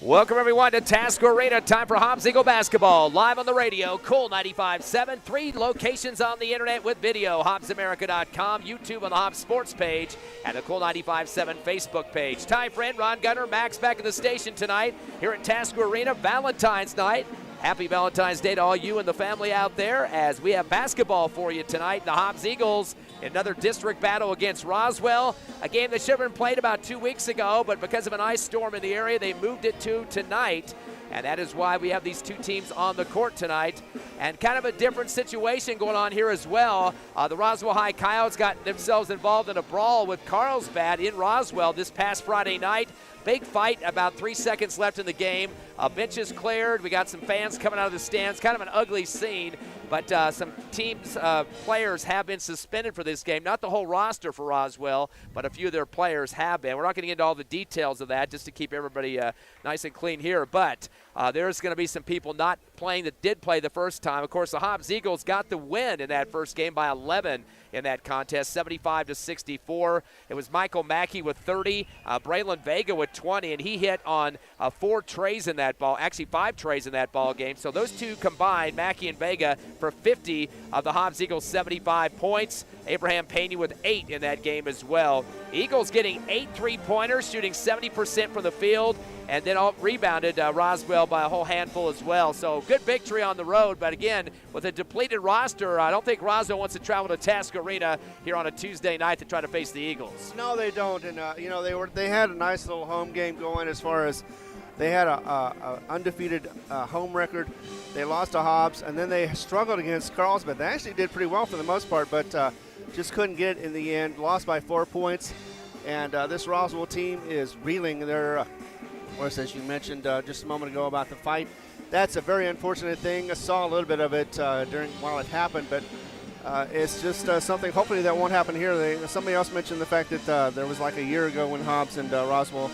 Welcome, everyone, to Tasker Arena. Time for Hobbs Eagle basketball. Live on the radio, Cool 95.7. 3 locations on the internet with video. HobbsAmerica.com, YouTube on the Hobbs Sports page, and the Cool 95.7 Facebook page. Ty Friend, Ron Gunner, Max back at the station tonight here at Tasker Arena. Valentine's night. Happy Valentine's Day to all you and the family out there as we have basketball for you tonight. The Hobbs Eagles, another district battle against Roswell, a game that should have been played about 2 weeks ago, but because of an ice storm in the area, they moved it to tonight. And that is why we have these two teams on the court tonight. And kind of a different situation going on here as well. The Roswell High Coyotes got themselves involved in a brawl with Carlsbad in Roswell this past Friday night. Big fight, about 3 seconds left in the game. Benches cleared. We got some fans coming out of the stands. Kind of an ugly scene. But some teams, players have been suspended for this game. Not the whole roster for Roswell, but a few of their players have been. We're not going to get into all the details of that just to keep everybody nice and clean here. But there's going to be some people not playing that did play the first time. Of course, the Hobbs Eagles got the win in that first game by 11 in that contest, 75-64. It was Michael Mackey with 30, Braylon Vega with 20, and he hit on 4 trays in that ball, actually 5 trays in that ball game. So those two combined, Mackey and Vega, for 50 of the Hobbs Eagles' 75 points. Abraham Pena with 8 in that game as well. Eagles getting 8 3-pointers, shooting 70% from the field, and then rebounded Roswell by a whole handful as well. So good victory on the road, but again, with a depleted roster, I don't think Roswell wants to travel to Tasker Arena here on a Tuesday night to try to face the Eagles. No, they don't, and they had a nice little home game going as far as they had a undefeated home record. They lost to Hobbs, and then they struggled against Carlsbad. They actually did pretty well for the most part, but just couldn't get it in the end. Lost by 4 points, and this Roswell team is reeling. They're as you mentioned just a moment ago about the fight. That's a very unfortunate thing. I saw a little bit of it while it happened, but it's just something hopefully that won't happen here. Somebody else mentioned the fact that there was like a year ago when Hobbs and Roswell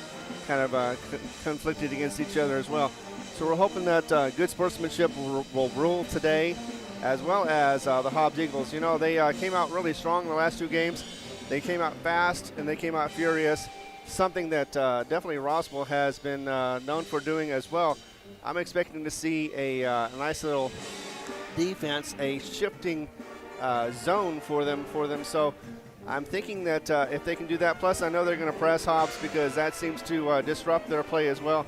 kind of conflicted against each other as well. So we're hoping that good sportsmanship will rule today, as well as the Hobbs Eagles. You know, they came out really strong in the last 2 games. They came out fast and they came out furious, something that definitely Roswell has been known for doing as well. I'm expecting to see a nice little defense, a shifting zone for them. So I'm thinking that if they can do that, plus I know they're going to press Hobbs because that seems to disrupt their play as well.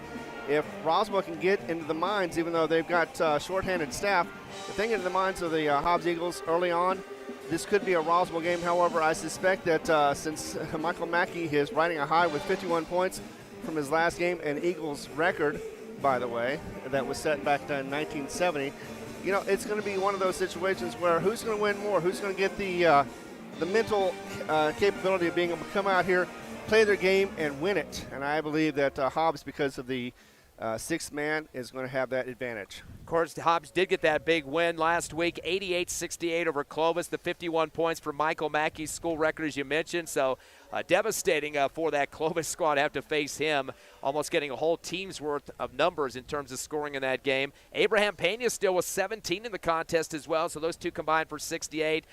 If Roswell can get into the minds, even though they've got shorthanded staff, if they get into the minds of the Hobbs Eagles early on, this could be a Roswell game. However, I suspect that since Michael Mackey is riding a high with 51 points from his last game, an Eagles record, by the way, that was set back in 1970, you know, it's going to be one of those situations where who's going to win more? Who's going to get the mental capability of being able to come out here, play their game, and win it? And I believe that Hobbs, because of the 6th man, is going to have that advantage. Of course, Hobbs did get that big win last week, 88-68 over Clovis, the 51 points for Michael Mackey's school record, as you mentioned. So devastating for that Clovis squad to have to face him, almost getting a whole team's worth of numbers in terms of scoring in that game. Abraham Pena still was 17 in the contest as well, so those two combined for 68.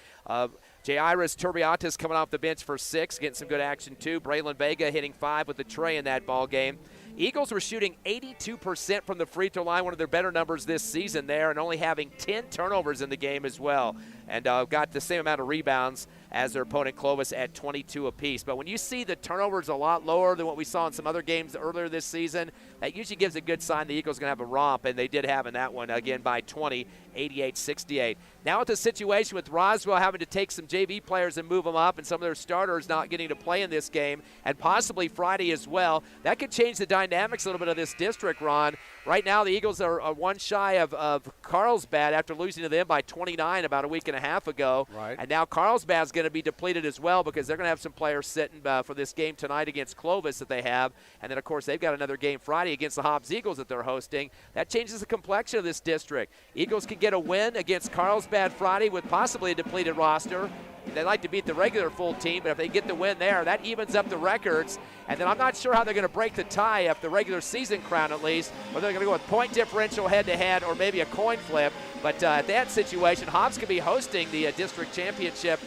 Jairus Turbiatis coming off the bench for 6, getting some good action too. Braylon Vega hitting 5 with the tray in that ball game. Eagles were shooting 82% from the free throw line, one of their better numbers this season there, and only having 10 turnovers in the game as well. And got the same amount of rebounds as their opponent Clovis at 22 apiece. But when you see the turnovers a lot lower than what we saw in some other games earlier this season, that usually gives a good sign the Eagles are going to have a romp, and they did have in that one, again by 20, 88-68. Now with the situation with Roswell having to take some JV players and move them up, and some of their starters not getting to play in this game, and possibly Friday as well, that could change the dynamics a little bit of this district, Ron. Right now the Eagles are one shy of Carlsbad after losing to them by 29 about a week and a half ago. Right. And now Carlsbad's going to be depleted as well because they're going to have some players sitting for this game tonight against Clovis that they have. And then, of course, they've got another game Friday against the Hobbs Eagles that they're hosting. That changes the complexion of this district. Eagles could get a win against Carlsbad Friday with possibly a depleted roster. They'd like to beat the regular full team, but if they get the win there, that evens up the records. And then I'm not sure how they're going to break the tie up the regular season crown at least, whether they're going to go with point differential head-to-head or maybe a coin flip. But at that situation, Hobbs could be hosting the district championship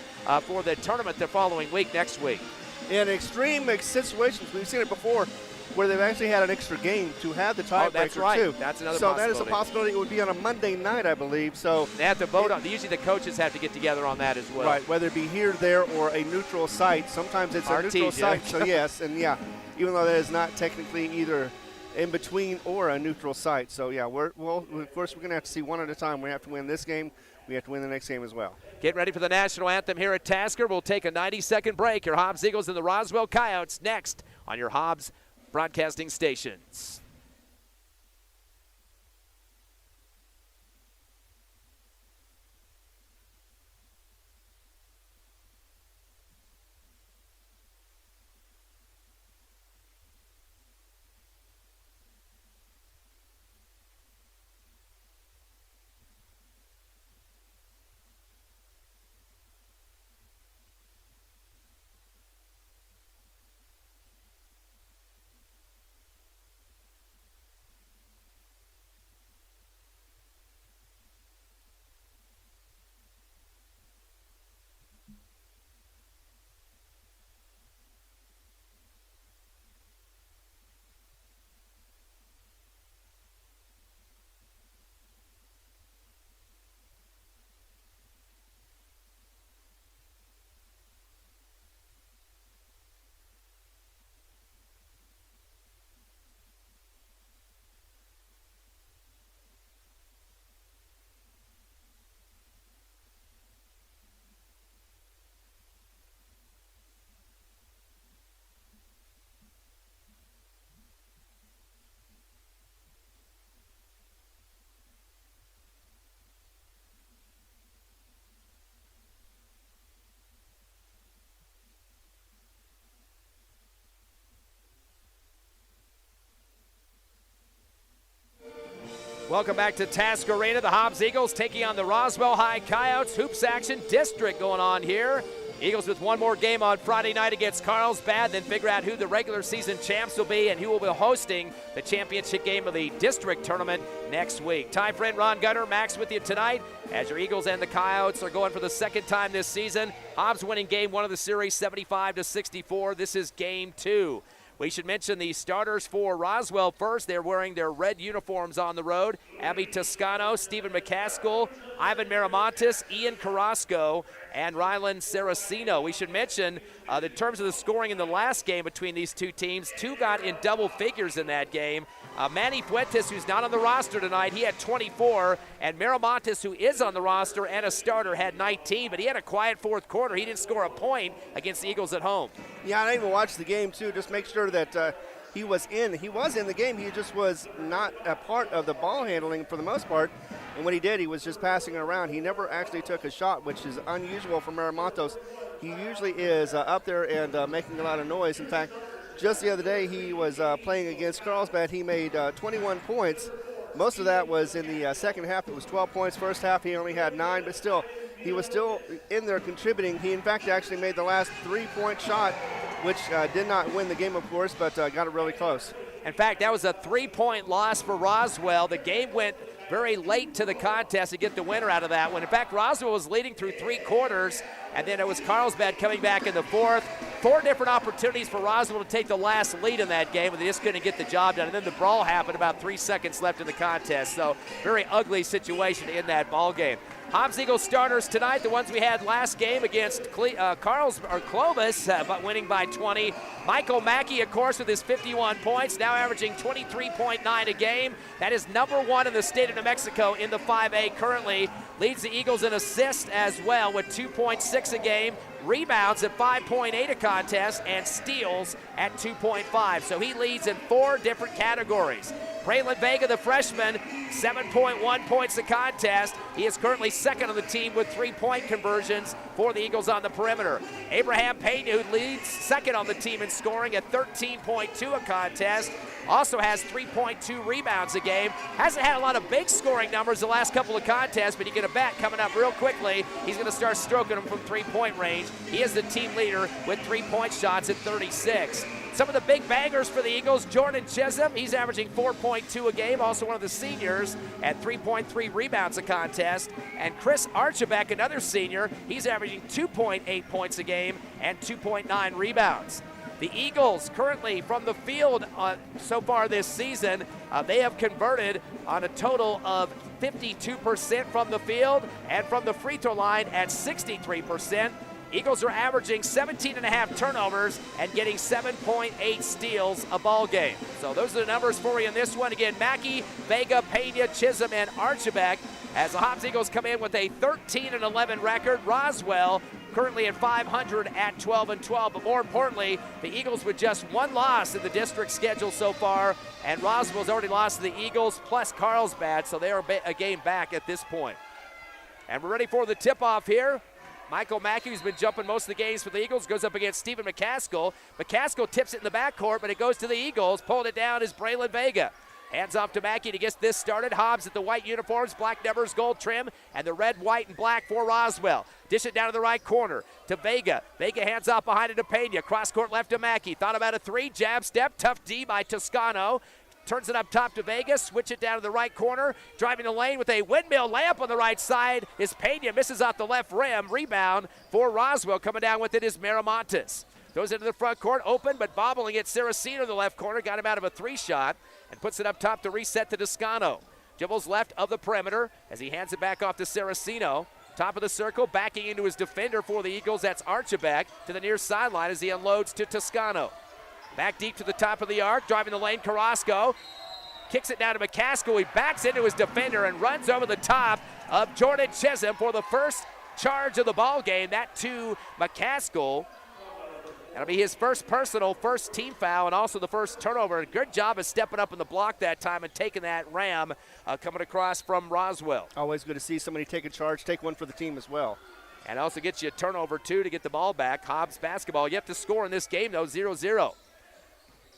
for the tournament the following week, next week. In extreme situations, we've seen it before. where they've actually had an extra game to have the tiebreaker, that's right. too. That's another so possibility. that is a possibility. It would be on a Monday night, I believe. So they have to vote on. Usually the coaches have to get together on that as well. Right, whether it be here, there, or a neutral site. Sometimes it's a neutral site. So yes, and yeah, even though that is not technically either in between or a neutral site. So yeah, of course we're going to have to see one at a time. We have to win this game. We have to win the next game as well. Get ready for the national anthem here at Tasker. We'll take a 90-second break. Your Hobbs Eagles and the Roswell Coyotes next on your Hobbs broadcasting stations. Welcome back to Tasker Arena. The Hobbs Eagles taking on the Roswell High Coyotes. Hoops Action District going on here. Eagles with one more game on Friday night against Carlsbad, then figure out who the regular season champs will be and who will be hosting the championship game of the district tournament next week. Ty friend Ron Gunner, Max with you tonight as your Eagles and the Coyotes are going for the second time this season. Hobbs winning game one of the series 75-64. This is game two. We should mention the starters for Roswell first. They're wearing their red uniforms on the road. Abby Toscano, Stephen McCaskill, Ivan Miramontes, Ian Carrasco, and Rylan Saraceno. We should mention in terms of the scoring in the last game between these two teams, two got in double figures in that game. Manny Fuentes, who's not on the roster tonight, he had 24, and Miramontes, who is on the roster and a starter, had 19, but he had a quiet fourth quarter. He didn't score a point against the Eagles at home. Yeah, I even watched the game, too, just make sure that he was in. He was in the game. He just was not a part of the ball handling for the most part, and what he did, he was just passing it around. He never actually took a shot, which is unusual for Miramontes. He usually is up there and making a lot of noise. In fact, just the other day, he was playing against Carlsbad. He made 21 points. Most of that was in the second half. It was 12 points. First half, he only had 9, but still, he was still in there contributing. He, in fact, actually made the last three-point shot, which did not win the game, of course, but got it really close. In fact, that was a three-point loss for Roswell. The game went very late to the contest to get the winner out of that one. In fact, Roswell was leading through three quarters, and then it was Carlsbad coming back in the fourth. Four different opportunities for Roswell to take the last lead in that game, but they just couldn't get the job done. And then the brawl happened about 3 seconds left in the contest. So very ugly situation in that ball game. Hobbs Eagles starters tonight, the ones we had last game against Clovis, but winning by 20. Michael Mackey, of course, with his 51 points, now averaging 23.9 a game. That is number one in the state of New Mexico in the 5A currently. Leads the Eagles in assists as well with 2.6 a game. Rebounds at 5.8 a contest, and steals at 2.5. So he leads in 4 different categories. Braylon Vega, the freshman, 7.1 points a contest. He is currently second on the team with 3-point conversions for the Eagles on the perimeter. Abraham Payne, who leads second on the team in scoring at 13.2 a contest, also has 3.2 rebounds a game. Hasn't had a lot of big scoring numbers the last couple of contests, but you get a bet coming up real quickly. He's going to start stroking them from 3-point range. He is the team leader with 3-point shots at 36. Some of the big bangers for the Eagles, Jordan Chisholm, he's averaging 4.2 a game, also one of the seniors, at 3.3 rebounds a contest. And Chris Archibek, another senior, he's averaging 2.8 points a game and 2.9 rebounds. The Eagles currently from the field so far this season, they have converted on a total of 52% from the field and from the free throw line at 63%. Eagles are averaging 17.5 turnovers and getting 7.8 steals a ball game. So those are the numbers for you in this one. Again, Mackey, Vega, Pena, Chisholm, and Archibald as the Hobbs Eagles come in with a 13-11 record. Roswell currently at 500 at 12-12. But more importantly, the Eagles with just one loss in the district schedule so far, and Roswell's already lost to the Eagles plus Carlsbad, so they are a game back at this point. And we're ready for the tip-off here. Michael Mackey, who's been jumping most of the games for the Eagles, goes up against Stephen McCaskill. McCaskill tips it in the backcourt, but it goes to the Eagles. Pulling it down is Braylon Vega. Hands off to Mackey to get this started. Hobbs at the white uniforms, black numbers, gold trim, and the red, white, and black for Roswell. Dish it down to the right corner to Vega. Vega hands off behind it to Pena. Cross court left to Mackey. Thought about a three, jab step, tough D by Toscano. Turns it up top to Vegas, switch it down to the right corner. Driving the lane with a windmill layup on the right side is Pena. Misses off the left rim. Rebound for Roswell. Coming down with it is Miramontes. Throws it into the front court, open, but bobbling it. Saraceno in the left corner. Got him out of a three shot and puts it up top to reset to Toscano. Dribbles left of the perimeter as he hands it back off to Saraceno. Top of the circle, backing into his defender for the Eagles. That's Archibald to the near sideline as he unloads to Toscano. Back deep to the top of the arc, driving the lane, Carrasco. Kicks it down to McCaskill. He backs into his defender and runs over the top of Jordan Chisholm for the first charge of the ball game. That to McCaskill. That'll be his first personal, first team foul, and also the first turnover. Good job of stepping up in the block that time and taking that ram coming across from Roswell. Always good to see somebody take a charge, take one for the team as well. And also gets you a turnover, too, to get the ball back. Hobbs basketball. Yet to score in this game, though, 0-0.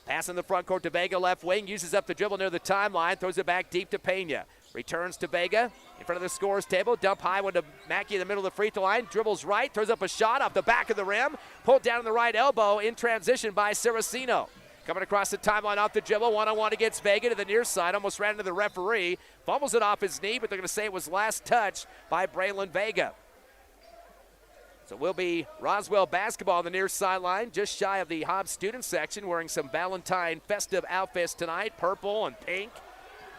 Pass in the front court to Vega, left wing, uses up the dribble near the timeline, throws it back deep to Pena. Returns to Vega in front of the scorer's table. Dump high one to Mackey in the middle of the free throw line. Dribbles right, throws up a shot off the back of the rim. Pulled down on the right elbow in transition by Saraceno. Coming across the timeline off the dribble, one-on-one against Vega to the near side. Almost ran into the referee. Fumbles it off his knee, but they're going to say it was last touch by Braylon Vega. So it will be Roswell basketball on the near sideline, just shy of the Hobbs student section, wearing some Valentine festive outfits tonight, purple and pink.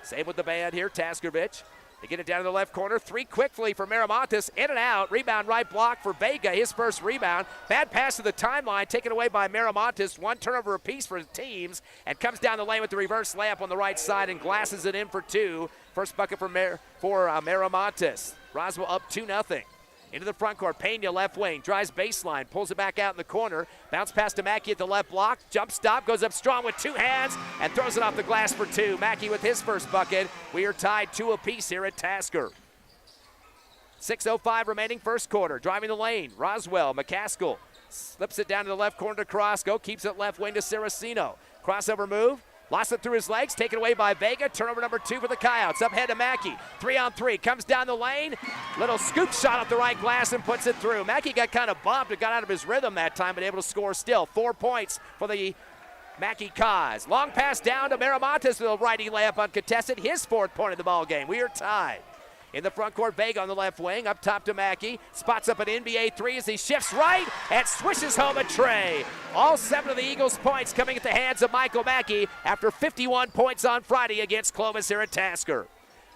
Same with the band here, Taskovich. They get it down to the left corner. Three quickly for Miramontes. In and out. Rebound right block for Vega. His first rebound. Bad pass to the timeline. Taken away by Miramontes. One turnover apiece for the teams. And comes down the lane with the reverse layup on the right side and glasses it in for two. First bucket for Miramontes. Roswell up 2-0. Into the front court, Pena left wing, drives baseline, pulls it back out in the corner, bounce pass to Mackey at the left block, jump stop, goes up strong with two hands, and throws it off the glass for two. Mackey with his first bucket. We are tied 2 apiece here at Tasker. 6:05 remaining first quarter, driving the lane, Roswell, McCaskill, slips it down to the left corner to Carrasco, keeps it left wing to Saraceno. Crossover move. Lost it through his legs, taken away by Vega. Turnover number 2 for the Coyotes. Up ahead to Mackey. 3-on-3, comes down the lane. Little scoop shot off the right glass and puts it through. Mackey got kind of bumped and got out of his rhythm that time, but able to score still. 4 points for the Mackey Cause. Long pass down to Miramontes with a righty layup uncontested. His 4th point of the ball game. We are tied. In the front court, Vega on the left wing, up top to Mackey. Spots up an NBA 3 as he shifts right and swishes home a tray. All 7 of the Eagles' points coming at the hands of Michael Mackey after 51 points on Friday against Clovis here at Tasker.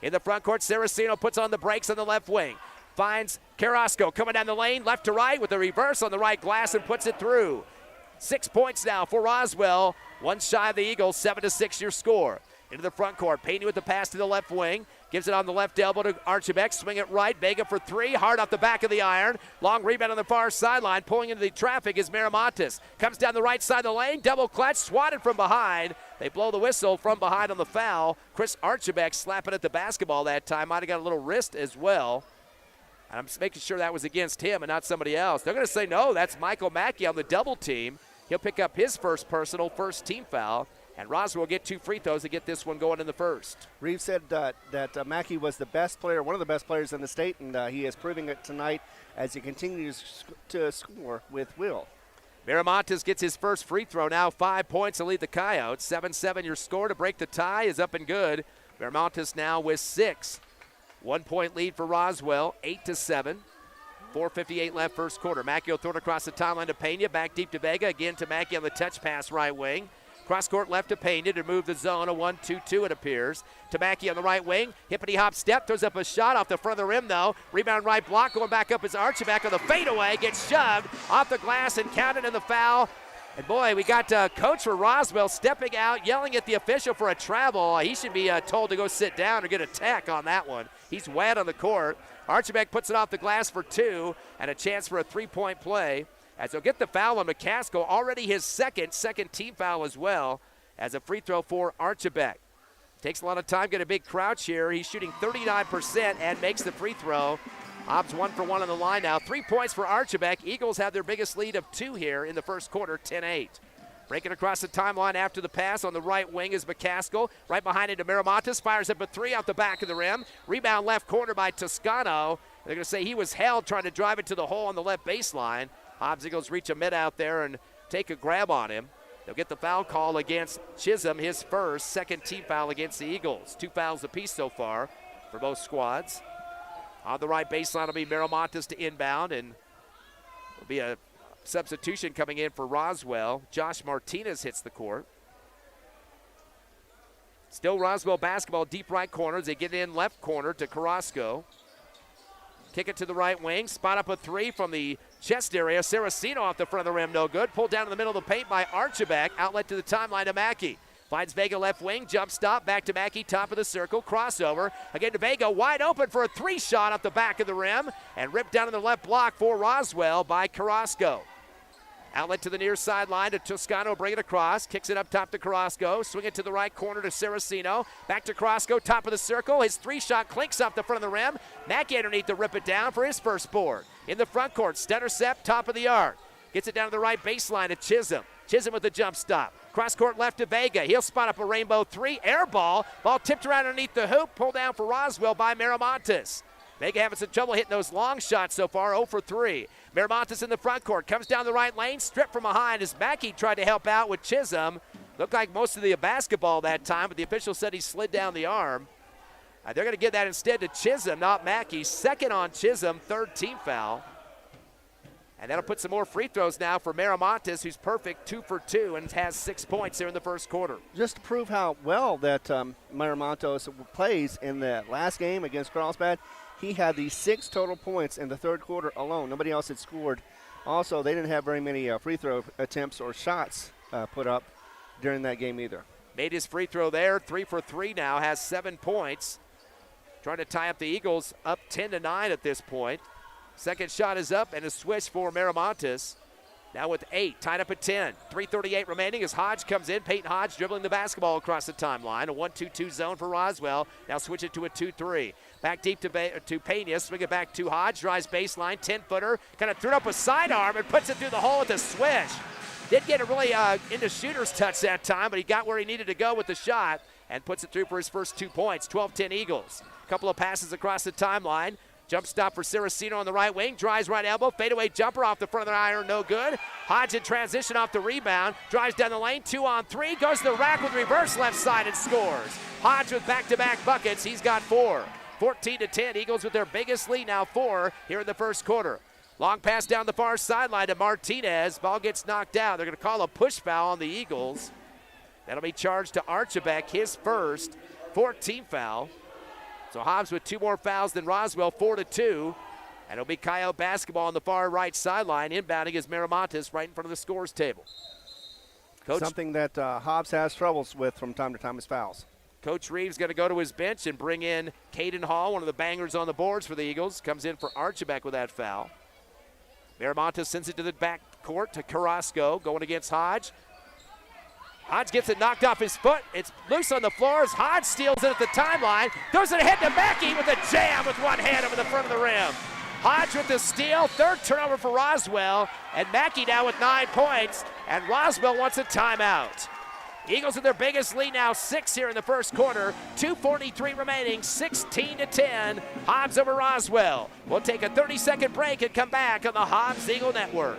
In the front court, Saraceno puts on the brakes on the left wing. Finds Carrasco coming down the lane, left to right with a reverse on the right glass and puts it through. 6 points now for Roswell. One shy of the Eagles, 7-6 your score. Into the front court, Pena with the pass to the left wing. Gives it on the left elbow to Archibald. Swing it right. Vega for 3. Hard off the back of the iron. Long rebound on the far sideline. Pulling into the traffic is Miramontes. Comes down the right side of the lane. Double clutch. Swatted from behind. They blow the whistle from behind on the foul. Chris Archibald slapping at the basketball that time. Might have got a little wrist as well. And I'm just making sure that was against him and not somebody else. They're going to say no. That's Michael Mackey on the double team. He'll pick up his first personal, first team foul. And Roswell will get 2 free throws to get this one going in the first. Reeves said that Mackey was the best player, one of the best players in the state, and he is proving it tonight as he continues to score with will. Miramontes gets his first free throw now. 5 points to lead the Coyotes. 7-7 your score to break the tie is up and good. Miramontes now with 6. 1 point lead for Roswell, 8-7. 4:58 left first quarter. Mackey will throw it across the timeline to Pena. Back deep to Vega. Again to Mackey on the touch pass right wing. Cross court left to Pena to move the zone. A 1-2-2 it appears. To Mackey on the right wing. Hippity hop step. Throws up a shot off the front of the rim though. Rebound right block. Going back up is Archibald on the fadeaway. Gets shoved off the glass and counted in the foul. And boy, we got coach for Roswell stepping out, yelling at the official for a travel. He should be told to go sit down or get a tech on that one. He's wet on the court. Archibald puts it off the glass for 2 and a chance for a 3-point play. As he'll get the foul on McCaskill, already his second team foul as well, as a free throw for Archibald. Takes a lot of time, get a big crouch here. He's shooting 39% and makes the free throw. Hobbs 1 for 1 on the line now. 3 points for Archibald. Eagles have their biggest lead of 2 here in the first quarter, 10-8. Breaking across the timeline after the pass on the right wing is McCaskill. Right behind it to Miramontes. Fires up a 3 off the back of the rim. Rebound left corner by Toscano. They're going to say he was held trying to drive it to the hole on the left baseline. Hobbs Eagles reach a mid out there and take a grab on him. They'll get the foul call against Chisholm, his first, second team foul against the Eagles. 2 fouls apiece so far for both squads. On the right baseline will be Miramontes to inbound, and will be a substitution coming in for Roswell. Josh Martinez hits the court. Still Roswell basketball, deep right corner. They get in left corner to Carrasco. Kick it to the right wing. Spot up a 3 from the chest area. Saraceno off the front of the rim, no good. Pulled down in the middle of the paint by Archibald. Outlet to the timeline to Mackey. Finds Vega left wing, jump stop, back to Mackey, top of the circle, crossover. Again to Vega, wide open for a 3 shot off the back of the rim, and ripped down in the left block for Roswell by Carrasco. Outlet to the near sideline to Toscano, bring it across, kicks it up top to Carrasco, swing it to the right corner to Saraceno, back to Carrasco, top of the circle, his 3-shot clinks off the front of the rim. Mackey underneath to rip it down for his first board. In the front court, Stentercept, top of the arc. Gets it down to the right baseline to Chisholm. Chisholm with the jump stop. Cross court left to Vega. He'll spot up a rainbow 3. Air ball. Ball tipped around underneath the hoop. Pulled down for Roswell by Miramontes. Vega having some trouble hitting those long shots so far. 0 for 3. Miramontes in the front court. Comes down the right lane. Stripped from behind as Mackey tried to help out with Chisholm. Looked like most of the basketball that time, but the official said he slid down the arm. They're going to give that instead to Chisholm, not Mackey. Second on Chisholm. 3rd team foul. And that'll put some more free throws now for Miramontes, who's perfect, 2 for 2, and has 6 points here in the first quarter. Just to prove how well that Miramontes plays in the last game against Carlsbad, he had the 6 total points in the third quarter alone. Nobody else had scored. Also, they didn't have very many free throw attempts or shots put up during that game either. Made his free throw there, 3 for 3 now, has 7 points. Trying to tie up the Eagles, up 10-9 at this point. Second shot is up and a switch for Miramontes. Now with 8, tied up at 10. 3:38 remaining as Hodge comes in. Peyton Hodge dribbling the basketball across the timeline. A 1-2-2 zone for Roswell. Now switch it to a 2-3. Back deep to Pena. Swing it back to Hodge. Drives baseline. 10-footer. Kind of threw up a sidearm and puts it through the hole with a swish. Did get it really into shooter's touch that time, but he got where he needed to go with the shot and puts it through for his first 2 points. 12-10 Eagles. A couple of passes across the timeline. Jump stop for Saraceno on the right wing. Drives right elbow. Fadeaway jumper off the front of the iron. No good. Hodge in transition off the rebound. Drives down the lane. 2 on 3. Goes to the rack with reverse left side and scores. Hodge with back-to-back buckets. He's got 4. 14-10. Eagles with their biggest lead now 4 here in the first quarter. Long pass down the far sideline to Martinez. Ball gets knocked out. They're going to call a push foul on the Eagles. That'll be charged to Archibald, his first 4th-team foul. So Hobbs with 2 more fouls than Roswell, 4-2. And it'll be Coyote basketball on the far right sideline. Inbounding is Miramontes right in front of the scores table. Coach, something that Hobbs has troubles with from time to time is fouls. Coach Reeves going to go to his bench and bring in Caden Hall, one of the bangers on the boards for the Eagles. Comes in for Archibald with that foul. Miramontes sends it to the back court to Carrasco, going against Hodge. Hodge gets it knocked off his foot. It's loose on the floor as Hodge steals it at the timeline. Throws it ahead to Mackey with a jam with one hand over the front of the rim. Hodge with the steal. 3rd turnover for Roswell. And Mackey now with 9 points. And Roswell wants a timeout. Eagles with their biggest lead now, 6 here in the first quarter. 2:43 remaining, 16-10. Hobbs over Roswell. We'll take a 30-second break and come back on the Hobbs Eagle Network.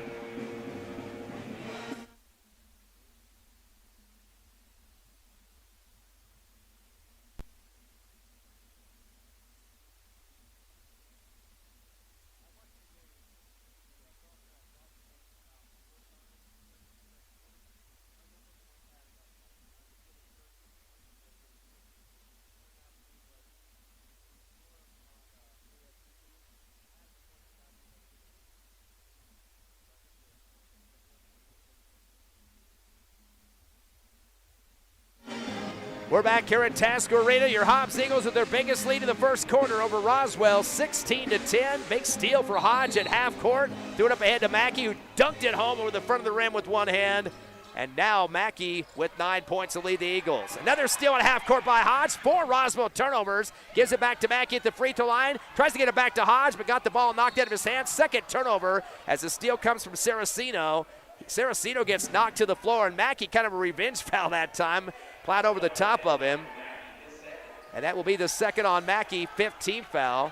We're back here at Tasker Arena. Your Hobbs Eagles with their biggest lead in the first quarter over Roswell, 16-10. Big steal for Hodge at half court. Threw it up ahead to Mackey, who dunked it home over the front of the rim with one hand. And now Mackey with 9 points to lead the Eagles. Another steal at half court by Hodge. 4 Roswell turnovers. Gives it back to Mackey at the free throw line. Tries to get it back to Hodge, but got the ball knocked out of his hands. Second turnover as the steal comes from Saraceno. Saraceno gets knocked to the floor, and Mackey kind of a revenge foul that time. Plowed over the top of him. And that will be the second on Mackey, 15th foul.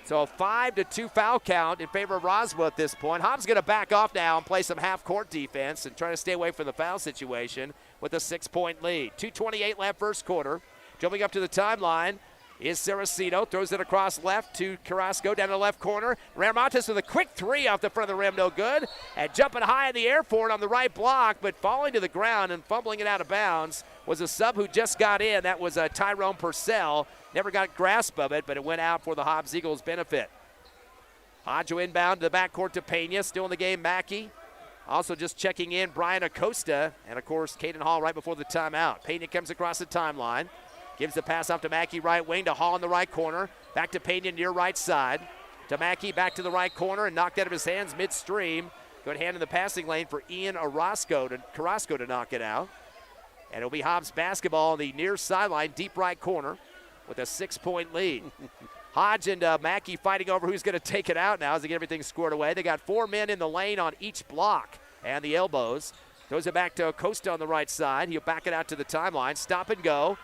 So a 5-2 foul count in favor of Roswell at this point. Hobbs going to back off now and play some half-court defense and try to stay away from the foul situation with a 6-point lead. 2:28 left first quarter. Jumping up to the timeline is Saraceno. Throws it across left to Carrasco down the left corner. Ramontes with a quick three off the front of the rim, no good. And jumping high in the air for it on the right block, but falling to the ground and fumbling it out of bounds was a sub who just got in. That was Tyrone Purcell. Never got grasp of it, but it went out for the Hobbs Eagles' benefit. Hodge inbound to the backcourt to Pena. Still in the game, Mackey. Also just checking in, Brian Acosta. And, of course, Caden Hall right before the timeout. Pena comes across the timeline. Gives the pass off to Mackey, right wing, to Hall in the right corner. Back to Pena near right side. To Mackey, back to the right corner, and knocked out of his hands midstream. Good hand in the passing lane for Ian Carrasco to knock it out. And it'll be Hobbs basketball on the near sideline, deep right corner, with a 6-point lead. Hodge and Mackey fighting over who's going to take it out now as they get everything squared away. They got 4 men in the lane on each block and the elbows. Throws it back to Acosta on the right side. He'll back it out to the timeline. Stop and go.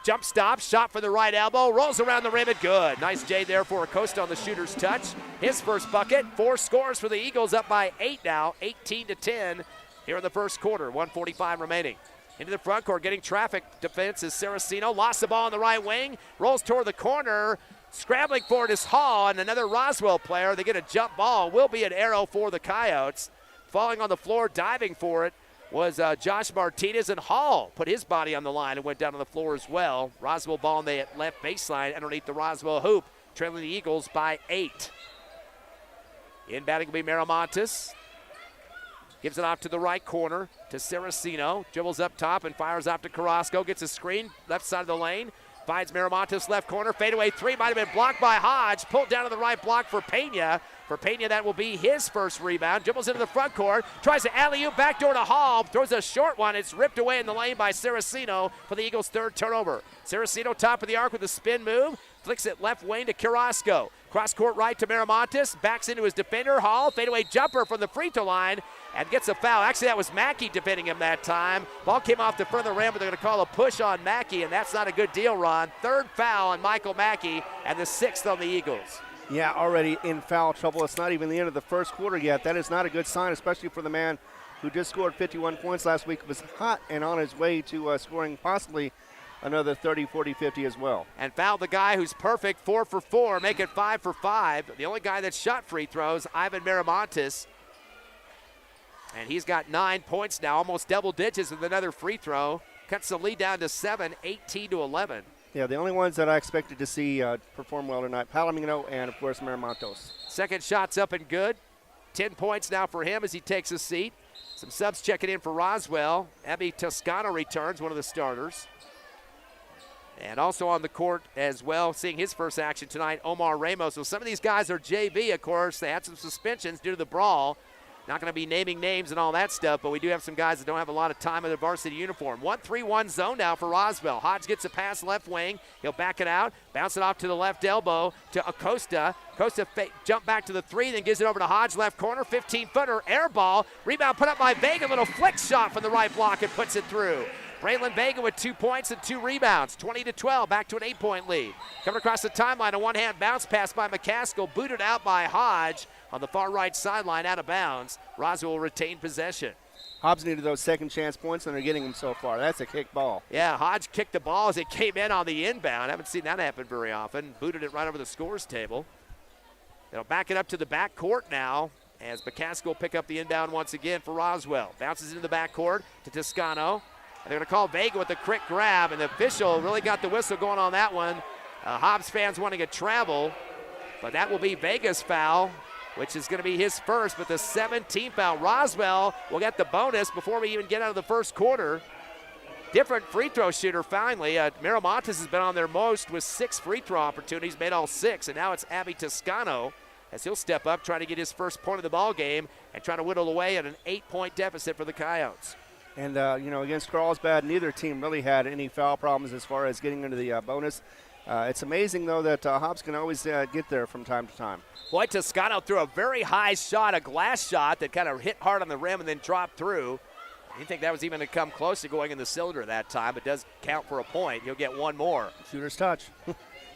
Jump stop, shot for the right elbow, rolls around the rim and good. Nice J there for Acosta on the shooter's touch. His first bucket, 4 scores for the Eagles, up by 8 now, 18-10 here in the first quarter, 1:45 remaining. Into the front court, getting traffic defense is Saraceno. Lost the ball on the right wing, rolls toward the corner. Scrambling for it is Hall, and another Roswell player. They get a jump ball, will be an arrow for the Coyotes. Falling on the floor, diving for it was Josh Martinez, and Hall put his body on the line and went down on the floor as well. Roswell ball on the left baseline underneath the Roswell hoop, trailing the Eagles by 8. Inbounding will be Miramontes. Gives it off to the right corner to Saraceno. Dribbles up top and fires off to Carrasco. Gets a screen, left side of the lane. Finds Miramontes left corner. Fadeaway three might have been blocked by Hodge. Pulled down to the right block for Pena. For Pena, that will be his first rebound. Dribbles into the front court. Tries to alley-oop backdoor to Hall. Throws a short one. It's ripped away in the lane by Saraceno for the Eagles' third turnover. Saraceno top of the arc with a spin move. Flicks it left wing to Carrasco. Cross court right to Miramontes. Backs into his defender. Hall, fadeaway jumper from the free throw line. And gets a foul. Actually, that was Mackey defending him that time. Ball came off the front of the rim, but they're going to call a push on Mackey, and that's not a good deal, Ron. Third foul on Michael Mackey, and the 6th on the Eagles. Yeah, already in foul trouble. It's not even the end of the first quarter yet. That is not a good sign, especially for the man who just scored 51 points last week. Was hot and on his way to scoring possibly another 30, 40, 50 as well. And fouled the guy who's perfect, 4 for 4, make it 5 for 5. The only guy that shot free throws, Ivan Miramontes. And he's got 9 points now, almost double digits with another free throw. Cuts the lead down to 7, 18-11. Yeah, the only ones that I expected to see perform well tonight, Palomino and, of course, Miramontes. Second shot's up and good. 10 points now for him as he takes a seat. Some subs checking in for Roswell. Abby Toscano returns, one of the starters. And also on the court as well, seeing his first action tonight, Omar Ramos. So some of these guys are JV, of course. They had some suspensions due to the brawl. Not going to be naming names and all that stuff, but we do have some guys that don't have a lot of time in their varsity uniform. 1-3-1 zone now for Roswell. Hodge gets a pass left wing. He'll back it out, bounce it off to the left elbow to Acosta. Acosta jump back to the 3, then gives it over to Hodge, left corner, 15-footer, air ball. Rebound put up by Vega, little flick shot from the right block and puts it through. Braylon Vega with 2 points and 2 rebounds, 20-12, back to an 8-point lead. Coming across the timeline, a one-hand bounce pass by McCaskill, booted out by Hodge on the far right sideline, out of bounds. Roswell will retain possession. Hobbs needed those second chance points, and they're getting them so far. That's a kick ball. Yeah, Hodge kicked the ball as it came in on the inbound. Haven't seen that happen very often. Booted it right over the scores table. They'll back it up to the back court now as McCaskill will pick up the inbound once again for Roswell. Bounces into the back court to Toscano. And they're going to call Vega with a quick grab, and the official really got the whistle going on that one. Hobbs fans wanting a travel, but that will be Vega's foul, which is going to be his first, but the 17th foul. Roswell will get the bonus before we even get out of the first quarter. different free throw shooter finally. Miramontes has been on there most with 6 free throw opportunities, made all 6, and now it's Abby Toscano as he'll step up trying to get his first point of the ball game and trying to whittle away at an 8-point deficit for the Coyotes. And, against Carlsbad, neither team really had any foul problems as far as getting into the bonus. It's amazing, though, that Hobbs can always get there from time to time. Boy, Toscano threw a very high shot, a glass shot that kind of hit hard on the rim and then dropped through. I didn't think that was even to come close to going in the cylinder that time. It does count for a point. He'll get one more. Shooter's touch.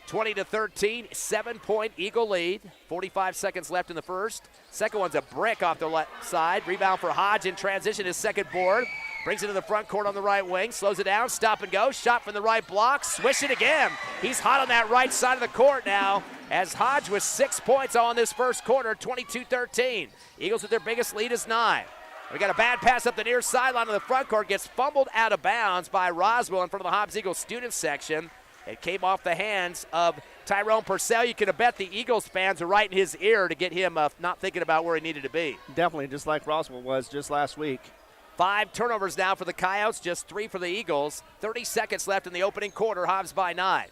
20-13, 7-point Eagle lead. 45 seconds left in the first. Second one's a brick off the left side. Rebound for Hodge in transition, his second board. Brings it to the front court on the right wing. Slows it down, stop and go. Shot from the right block. Swish it again. He's hot on that right side of the court now as Hodge with 6 points all in this first quarter, 22-13. Eagles with their biggest lead is 9. We got a bad pass up the near sideline of the front court. Gets fumbled out of bounds by Roswell in front of the Hobbs Eagles student section. It came off the hands of Tyrone Purcell. You could have bet the Eagles fans are right in his ear to get him not thinking about where he needed to be. Definitely, just like Roswell was just last week. 5 turnovers now for the Coyotes, just 3 for the Eagles. 30 seconds left in the opening quarter, Hobbs by 9.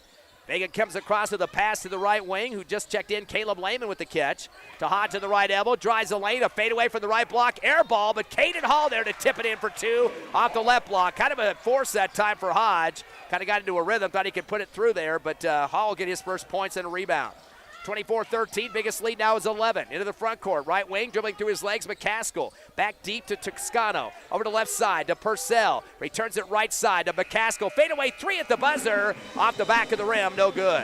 Vega comes across with a pass to the right wing, who just checked in. Caleb Lehman with the catch. To Hodge on the right elbow, drives the lane, a fadeaway from the right block, air ball, but Caden Hall there to tip it in for 2 off the left block. Kind of a force that time for Hodge. Kind of got into a rhythm, thought he could put it through there, but Hall will get his first points and a rebound. 24-13, biggest lead now is 11. Into the front court, right wing, dribbling through his legs, McCaskill. Back deep to Toscano. Over to left side to Purcell. Returns it right side to McCaskill. Fadeaway 3 at the buzzer. Off the back of the rim, no good.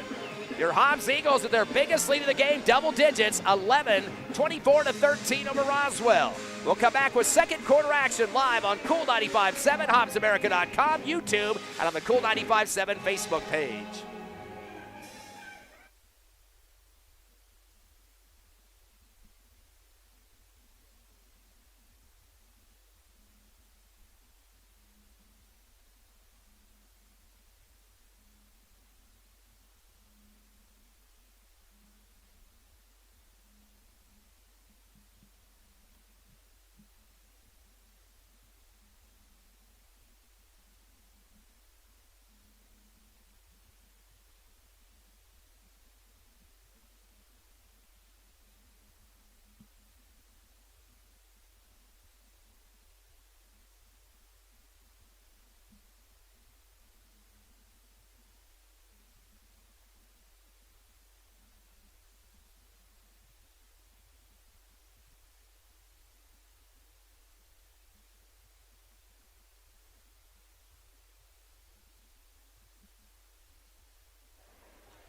Your Hobbs Eagles with their biggest lead of the game, double digits, 11, 24-13 over Roswell. We'll come back with second quarter action live on Cool 95.7, HobbsAmerica.com, YouTube, and on the Cool 95.7 Facebook page.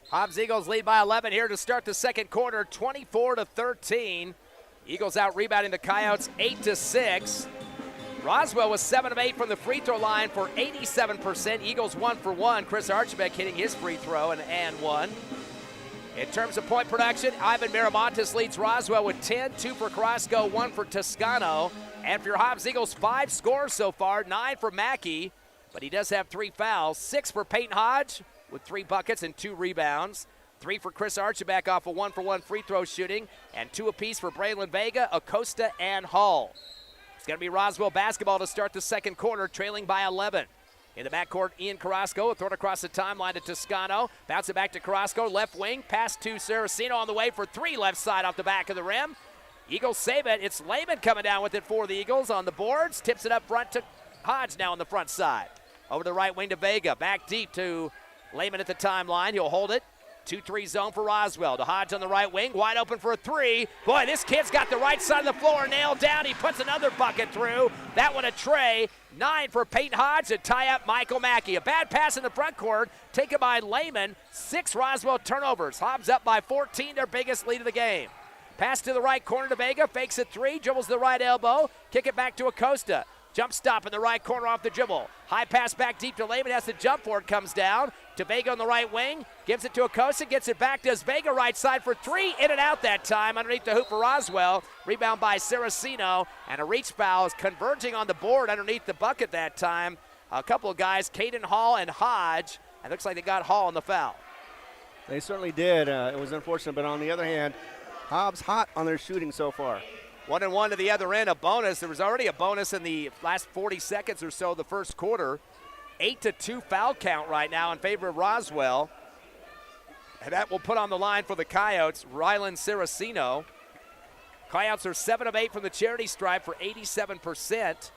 Hobbs Eagles lead by 11 here to start the second quarter, 24-13. Eagles out rebounding the Coyotes 8-6. Roswell was 7 of 8 from the free throw line for 87%. Eagles 1 for 1. Chris Archibek hitting his free throw and one. In terms of point production, Ivan Miramontes leads Roswell with 10, 2 for Carrasco, 1 for Toscano. And for your Hobbs Eagles, 5 scores so far, 9 for Mackey, but he does have 3 fouls. 6 for Peyton Hodge with 3 buckets and 2 rebounds. 3 for Chris Archibek off a 1-for-1 free throw shooting, and 2 apiece for Braylon Vega, Acosta, and Hall. It's going to be Roswell basketball to start the second quarter, trailing by 11. In the backcourt, Ian Carrasco, a throw across the timeline to Toscano. Bounce it back to Carrasco, left wing, pass to Saraceno on the way for 3 left side off the back of the rim. Eagles save it. It's Lehman coming down with it for the Eagles on the boards. Tips it up front to Hodge now on the front side. Over the right wing to Vega. Back deep to Lehman at the timeline. He'll hold it. 2-3 zone for Roswell. To Hodge on the right wing. Wide open for a 3. Boy, this kid's got the right side of the floor nailed down. He puts another bucket through. That one a tray. 9 for Peyton Hodge to tie up Michael Mackey. A bad pass in the front court taken by Lehman. 6 Roswell turnovers. Hobbs up by 14, their biggest lead of the game. Pass to the right corner to Vega. Fakes a 3. Dribbles the right elbow. Kick it back to Acosta. Jump stop in the right corner off the dribble. High pass back deep to Lehman. Has to jump for it. Comes down to Vega on the right wing. Gives it to Acosta. Gets it back. Does Vega right side for 3. In and out that time. Underneath the hoop for Roswell. Rebound by Saraceno. And a reach foul is converging on the board underneath the bucket that time. A couple of guys, Caden Hall and Hodge. It looks like they got Hall on the foul. They certainly did. It was unfortunate. But on the other hand, Hobbs hot on their shooting so far. 1-1 to the other end, a bonus. There was already a bonus in the last 40 seconds or so of the first quarter. 8-2 foul count right now in favor of Roswell. And that will put on the line for the Coyotes, Rylan Saraceno. Coyotes are 7 of 8 from the charity stripe for 87%.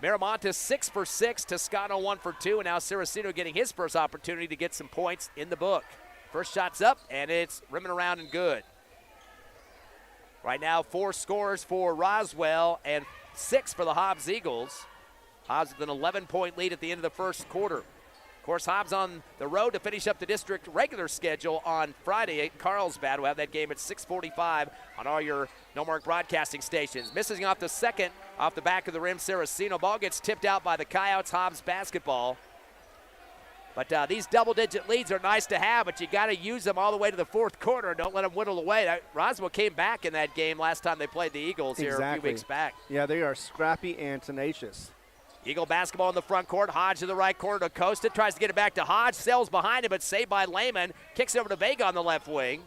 Miramontes 6 for 6, Toscano 1 for 2, and now Saraceno getting his first opportunity to get some points in the book. First shot's up, and it's rimming around and good. Right now, 4 scores for Roswell and 6 for the Hobbs Eagles. Hobbs with an 11-point lead at the end of the first quarter. Of course, Hobbs on the road to finish up the district regular schedule on Friday at Carlsbad. We'll have that game at 6:45 on all your No-Mark broadcasting stations. Missing off the second off the back of the rim, Saraceno. Ball gets tipped out by the Coyotes. Hobbs basketball. But these double-digit leads are nice to have, but you got to use them all the way to the fourth quarter. Don't let them whittle away. Roswell came back in that game last time they played the Eagles here a few weeks back. Yeah, they are scrappy and tenacious. Eagle basketball in the front court. Hodge to the right corner to Costa. Tries to get it back to Hodge. Sells behind him, but saved by Lehman. Kicks it over to Vega on the left wing.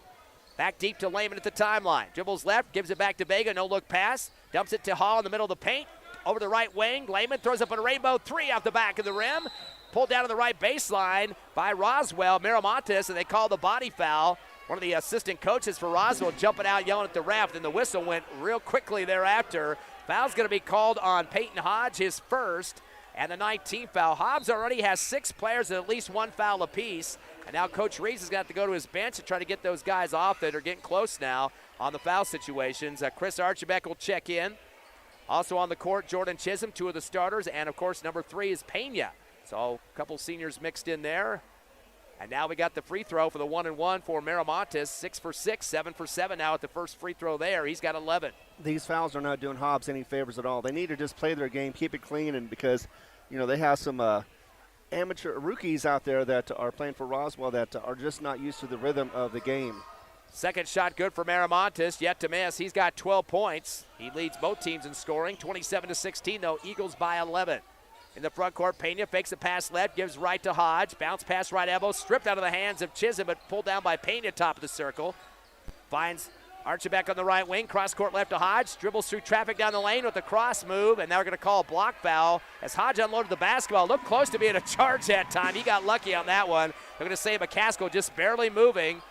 Back deep to Lehman at the timeline. Dribbles left, gives it back to Vega. No-look pass. Dumps it to Hall in the middle of the paint. Over the right wing. Lehman throws up a rainbow three off the back of the rim. Pulled down to the right baseline by Roswell. Miramontes, and they call the body foul. One of the assistant coaches for Roswell jumping out, yelling at the ref, and the whistle went real quickly thereafter. Foul's going to be called on Peyton Hodge, his first, and the 19th foul. Hobbs already has 6 players at least 1 foul apiece, and now Coach Reeves has got to go to his bench to try to get those guys off that are getting close now on the foul situations. Chris Archibek will check in. Also on the court, Jordan Chisholm, 2 of the starters, and of course number 3 is Pena. So a couple seniors mixed in there. And now we got the free throw for the 1-and-1 for Miramontes. 6 for 6, 7 for 7 now at the first free throw there. He's got 11. These fouls are not doing Hobbs any favors at all. They need to just play their game, keep it clean, and because, you know, they have some amateur rookies out there that are playing for Roswell that are just not used to the rhythm of the game. Second shot good for Miramontes, yet to miss. He's got 12 points. He leads both teams in scoring, 27-16 though, Eagles by 11. In the front court, Pena fakes a pass left, gives right to Hodge. Bounce pass right elbow, stripped out of the hands of Chisholm, but pulled down by Pena, top of the circle. Finds Archibek on the right wing, cross court left to Hodge. Dribbles through traffic down the lane with a cross move, and now we're going to call a block foul as Hodge unloaded the basketball. Looked close to being a charge that time. He got lucky on that one. They're going to say McCaskill just barely moving,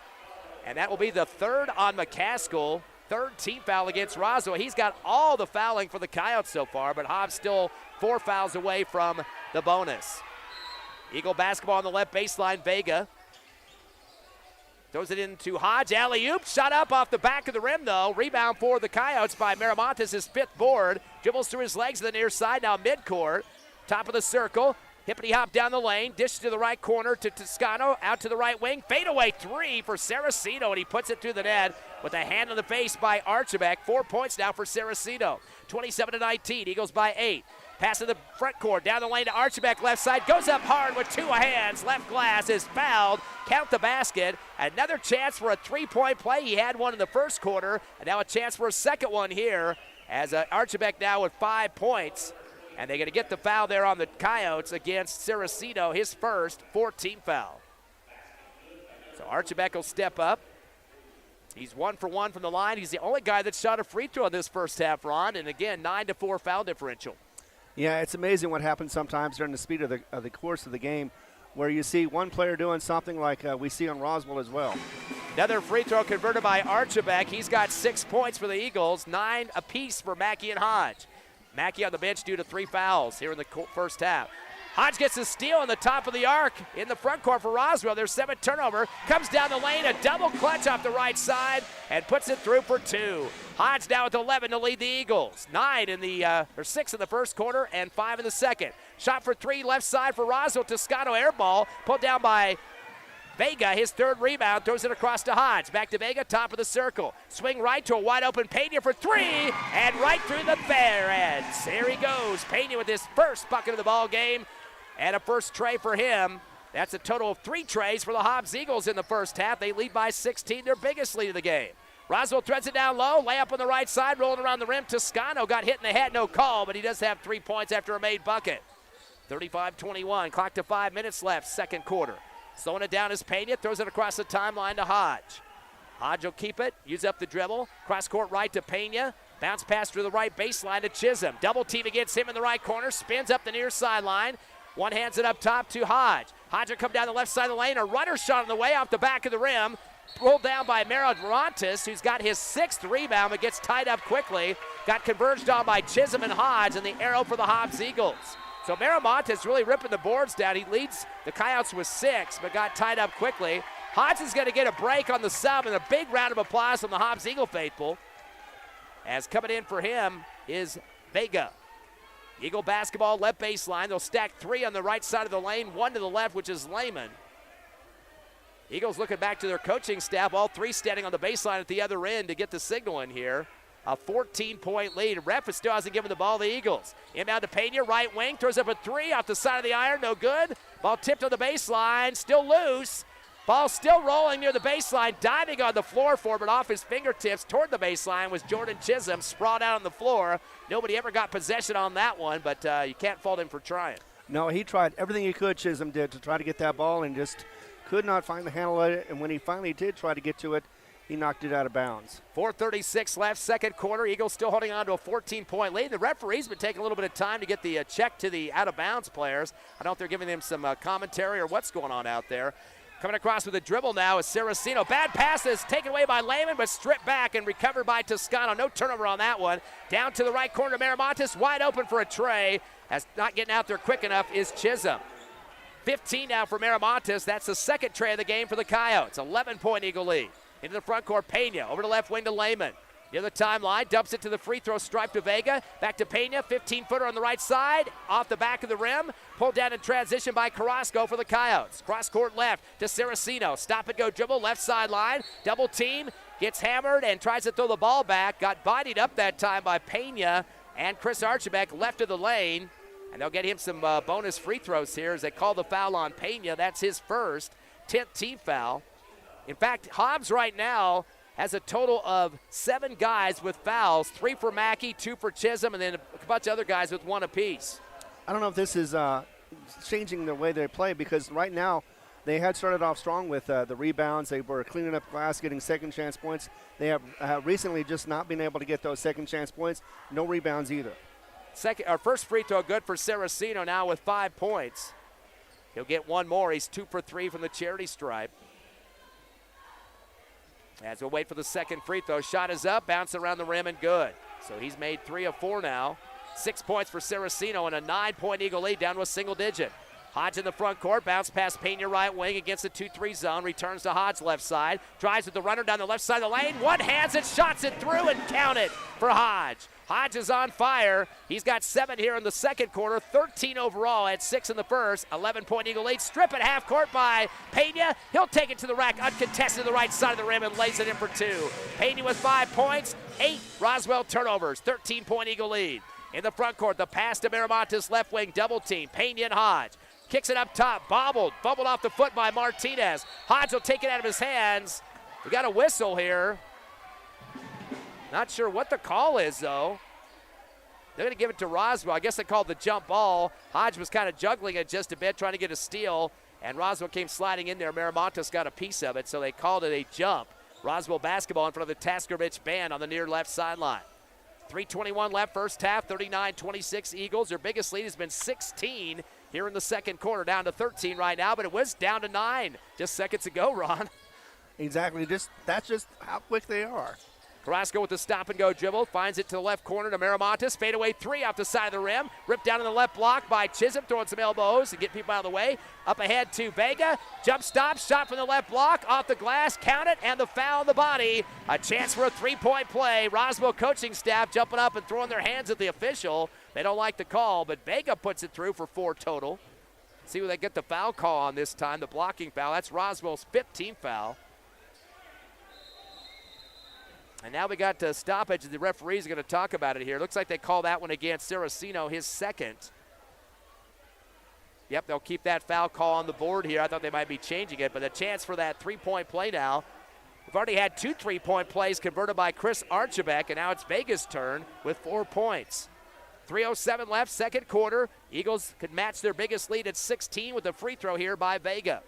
and that will be the third on McCaskill. Third team foul against Roswell. He's got all the fouling for the Coyotes so far, but Hobbs still 4 fouls away from the bonus. Eagle basketball on the left baseline, Vega. Throws it into Hodge, alley-oop, shot up off the back of the rim though. Rebound for the Coyotes by Miramontes, his 5th board. Dribbles through his legs to the near side, now midcourt. Top of the circle, hippity-hop down the lane, dish to the right corner to Toscano, out to the right wing. Fadeaway 3 for Saraceno, and he puts it through the net with a hand on the face by Archibek. 4 points now for Saraceno. 27-19, Eagles by 8. Pass to the front court, down the lane to Archibek, left side, goes up hard with 2 hands. Left glass is fouled. Count the basket. Another chance for a 3-point play. He had one in the first quarter, and now a chance for a second one here as Archibek now with 5 points. And they're going to get the foul there on the Coyotes against Saraceno, his first 14 foul. So Archibek will step up. He's 1 for 1 from the line. He's the only guy that shot a free throw in this first half, Ron. And again, 9-4 foul differential. Yeah, it's amazing what happens sometimes during the speed of the course of the game where you see one player doing something like we see on Roswell as well. Another free throw converted by Archibek. He's got 6 points for the Eagles, 9 apiece for Mackey and Hodge. Mackey on the bench due to 3 fouls here in the first half. Hodge gets a steal on the top of the arc in the front court for Roswell. There's 7 turnover. Comes down the lane, a double clutch off the right side, and puts it through for 2. Hodge now with 11 to lead the Eagles. 6 in the first quarter and 5 in the second. Shot for 3 left side for Roswell. Toscano air ball pulled down by Vega, his 3rd rebound, throws it across to Hodge. Back to Vega, top of the circle. Swing right to a wide open Pena for 3, and right through the fair ends. There he goes. Pena with his first bucket of the ball game, and a first tray for him. That's a total of 3 trays for the Hobbs Eagles in the first half. They lead by 16, their biggest lead of the game. Roswell threads it down low, layup on the right side, rolling around the rim. Toscano got hit in the head, no call, but he does have 3 points after a made bucket. 35-21, clock to 5 minutes left, second quarter. Slowing it down is Pena, throws it across the timeline to Hodge. Hodge will keep it, use up the dribble, cross court right to Pena, bounce pass to the right baseline to Chisholm. Double team against him in the right corner, spins up the near sideline, One hands it up top to Hodge. Hodge will come down the left side of the lane. A runner shot on the way off the back of the rim. Pulled down by Miramontes, who's got his 6th rebound, but gets tied up quickly. Got converged on by Chisholm and Hodge, and the arrow for the Hobbs Eagles. So Miramontes really ripping the boards down. He leads the Coyotes with 6, but got tied up quickly. Hodge is going to get a break on the sub, and a big round of applause from the Hobbs Eagle faithful. As coming in for him is Vega. Eagle basketball, left baseline. They'll stack 3 on the right side of the lane, 1 to the left, which is Lehman. Eagles looking back to their coaching staff, all 3 standing on the baseline at the other end to get the signal in here. A 14-point lead. Ref still hasn't given the ball to the Eagles. Inbound to Pena, right wing, throws up a 3 off the side of the iron, no good. Ball tipped on the baseline, still loose. Ball still rolling near the baseline, diving on the floor for, but off his fingertips toward the baseline was Jordan Chisholm, sprawled out on the floor. Nobody ever got possession on that one, but you can't fault him for trying. No, he tried everything he could, Chisholm did, to try to get that ball and just could not find the handle of it, and when he finally did try to get to it, he knocked it out of bounds. 4:36 left, second quarter. Eagles still holding on to a 14-point lead. The referee's been taking a little bit of time to get the check to the out-of-bounds players. I don't know if they're giving them some commentary or what's going on out there. Coming across with a dribble now is Saraceno. Bad pass is taken away by Lehman, but stripped back and recovered by Toscano. No turnover on that one. Down to the right corner, Miramontes, wide open for a tray. As not getting out there quick enough is Chisholm. 15 now for Miramontes. That's the second tray of the game for the Coyotes. 11-point Eagle lead. Into the front court, Pena. Over the left wing to Lehman. Near the timeline, dumps it to the free throw stripe to Vega. Back to Pena, 15-footer on the right side. Off the back of the rim. Pulled down in transition by Carrasco for the Coyotes. Cross court left to Saraceno. Stop and go dribble, left sideline. Double team, gets hammered and tries to throw the ball back. Got bodied up that time by Pena and Chris Archibek left of the lane. And they'll get him some bonus free throws here as they call the foul on Pena. That's his first, 10th team foul. In fact, Hobbs right now has a total of 7 guys with fouls, 3 for Mackey, 2 for Chisholm, and then a bunch of other guys with 1 apiece. I don't know if this is changing the way they play, because right now they had started off strong with the rebounds. They were cleaning up glass, getting second chance points. They have recently just not been able to get those second chance points. No rebounds either. First free throw good for Saraceno now with 5 points. He'll get 1 more. He's 2 for 3 from the charity stripe. As we'll wait for the second free throw. Shot is up, bounce around the rim and good. So he's made 3 of 4 now. 6 points for Saraceno and a 9-point Eagle lead down to a single digit. Hodge in the front court, bounce past Pena right wing against the 2-3 zone, returns to Hodge left side, drives with the runner down the left side of the lane, one hands it, shots it through and count it for Hodge. Hodge is on fire. He's got 7 here in the second quarter, 13 overall, had 6 in the first. 11-point Eagle lead, strip at half court by Pena. He'll take it to the rack, uncontested to the right side of the rim and lays it in for 2. Pena with 5 points, 8 Roswell turnovers, 13-point Eagle lead. In the front court, the pass to Miramontes left wing, double team, Pena and Hodge. Kicks it up top, bobbled, fumbled off the foot by Martinez. Hodge will take it out of his hands. We got a whistle here. Not sure what the call is, though. They're going to give it to Roswell. I guess they called the jump ball. Hodge was kind of juggling it just a bit, trying to get a steal, and Roswell came sliding in there. Miramontes got a piece of it, so they called it a jump. Roswell basketball in front of the Taskovich band on the near left sideline. 3:21 left, first half, 39-26 Eagles. Their biggest lead has been 16 here in the second quarter, down to 13 right now, but it was down to 9 just seconds ago, Ron. Exactly. That's just how quick they are. Carrasco with the stop-and-go dribble, finds it to the left corner to Miramontes. Fadeaway 3 off the side of the rim. Ripped down in the left block by Chisholm, throwing some elbows to get people out of the way. Up ahead to Vega. Jump stop, shot from the left block, off the glass, count it, and the foul on the body. A chance for a 3-point play. Roswell coaching staff jumping up and throwing their hands at the official. They don't like the call, but Vega puts it through for 4 total. See where they get the foul call on this time, the blocking foul. That's Roswell's 5th team foul. And now we got stoppage. The referees are going to talk about it here. Looks like they call that one against Saraceno, his second. Yep, they'll keep that foul call on the board here. I thought they might be changing it, but a chance for that 3-point play now. We've already had 2 3-point plays converted by Chris Archibek, and now it's Vega's turn with 4 points. 3:07 left, second quarter. Eagles could match their biggest lead at 16 with a free throw here by Vega.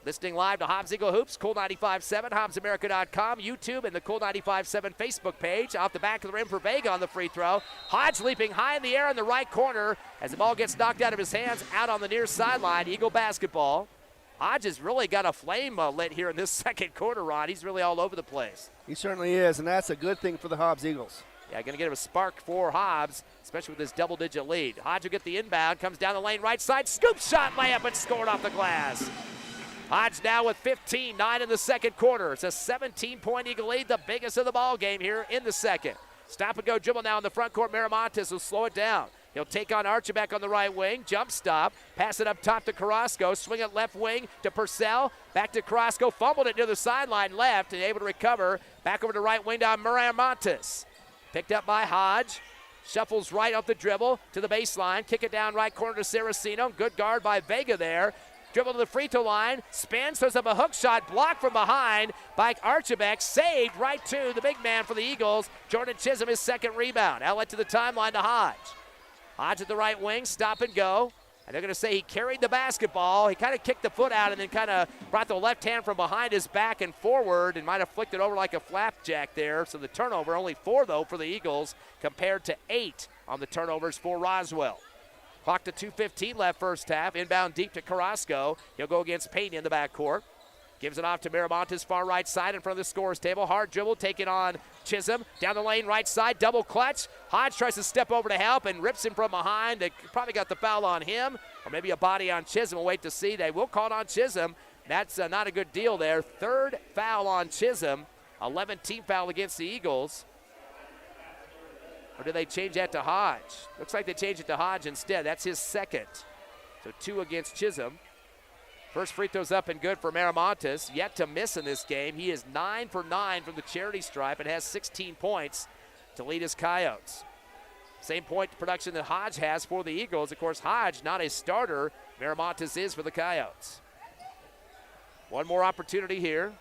Listening live to Hobbs Eagle Hoops, Cool 95.7, HobbsAmerica.com, YouTube, and the Cool 95.7 Facebook page. Off the back of the rim for Vega on the free throw. Hodge leaping high in the air in the right corner as the ball gets knocked out of his hands, out on the near sideline. Eagle basketball. Hodge has really got a flame lit here in this second quarter, Ron. He's really all over the place. He certainly is, and that's a good thing for the Hobbs Eagles. Yeah, going to get a spark for Hobbs, especially with this double-digit lead. Hodge will get the inbound, comes down the lane right side, scoop shot, layup, and scored off the glass. Hodge now with 15, 9 in the second quarter. It's a 17-point Eagle lead, the biggest of the ball game here in the second. Stop and go dribble now in the front court. Miramontes will slow it down. He'll take on Archibald on the right wing, jump stop, pass it up top to Carrasco, swing it left wing to Purcell, back to Carrasco, fumbled it near the sideline left and able to recover. Back over to right wing down Miramontes. Picked up by Hodge. Shuffles right up the dribble to the baseline. Kick it down right corner to Saraceno. Good guard by Vega there. Dribble to the free throw line. Spins, throws up a hook shot. Blocked from behind by Archibald. Saved right to the big man for the Eagles. Jordan Chisholm, his second rebound. Outlet to the timeline to Hodge. Hodge at the right wing. Stop and go. And they're going to say he carried the basketball. He kind of kicked the foot out and then kind of brought the left hand from behind his back and forward and might have flicked it over like a flapjack there. So the turnover, only 4, though, for the Eagles compared to 8 on the turnovers for Roswell. Clock to 2:15 left first half. Inbound deep to Carrasco. He'll go against Pena in the backcourt. Gives it off to Miramontes, far right side in front of the scorer's table. Hard dribble, taking on Chisholm. Down the lane, right side, double clutch. Hodge tries to step over to help and rips him from behind. They probably got the foul on him, or maybe a body on Chisholm. We'll wait to see. They will call it on Chisholm. That's not a good deal there. Third foul on Chisholm. 11th foul against the Eagles. Or do they change that to Hodge? Looks like they changed it to Hodge instead. That's his second. So 2 against Chisholm. First free throw's up and good for Miramontes. Yet to miss in this game. He is 9 for 9 from the charity stripe and has 16 points to lead his Coyotes. Same point production that Hodge has for the Eagles. Of course, Hodge not a starter. Miramontes is for the Coyotes. One more opportunity here.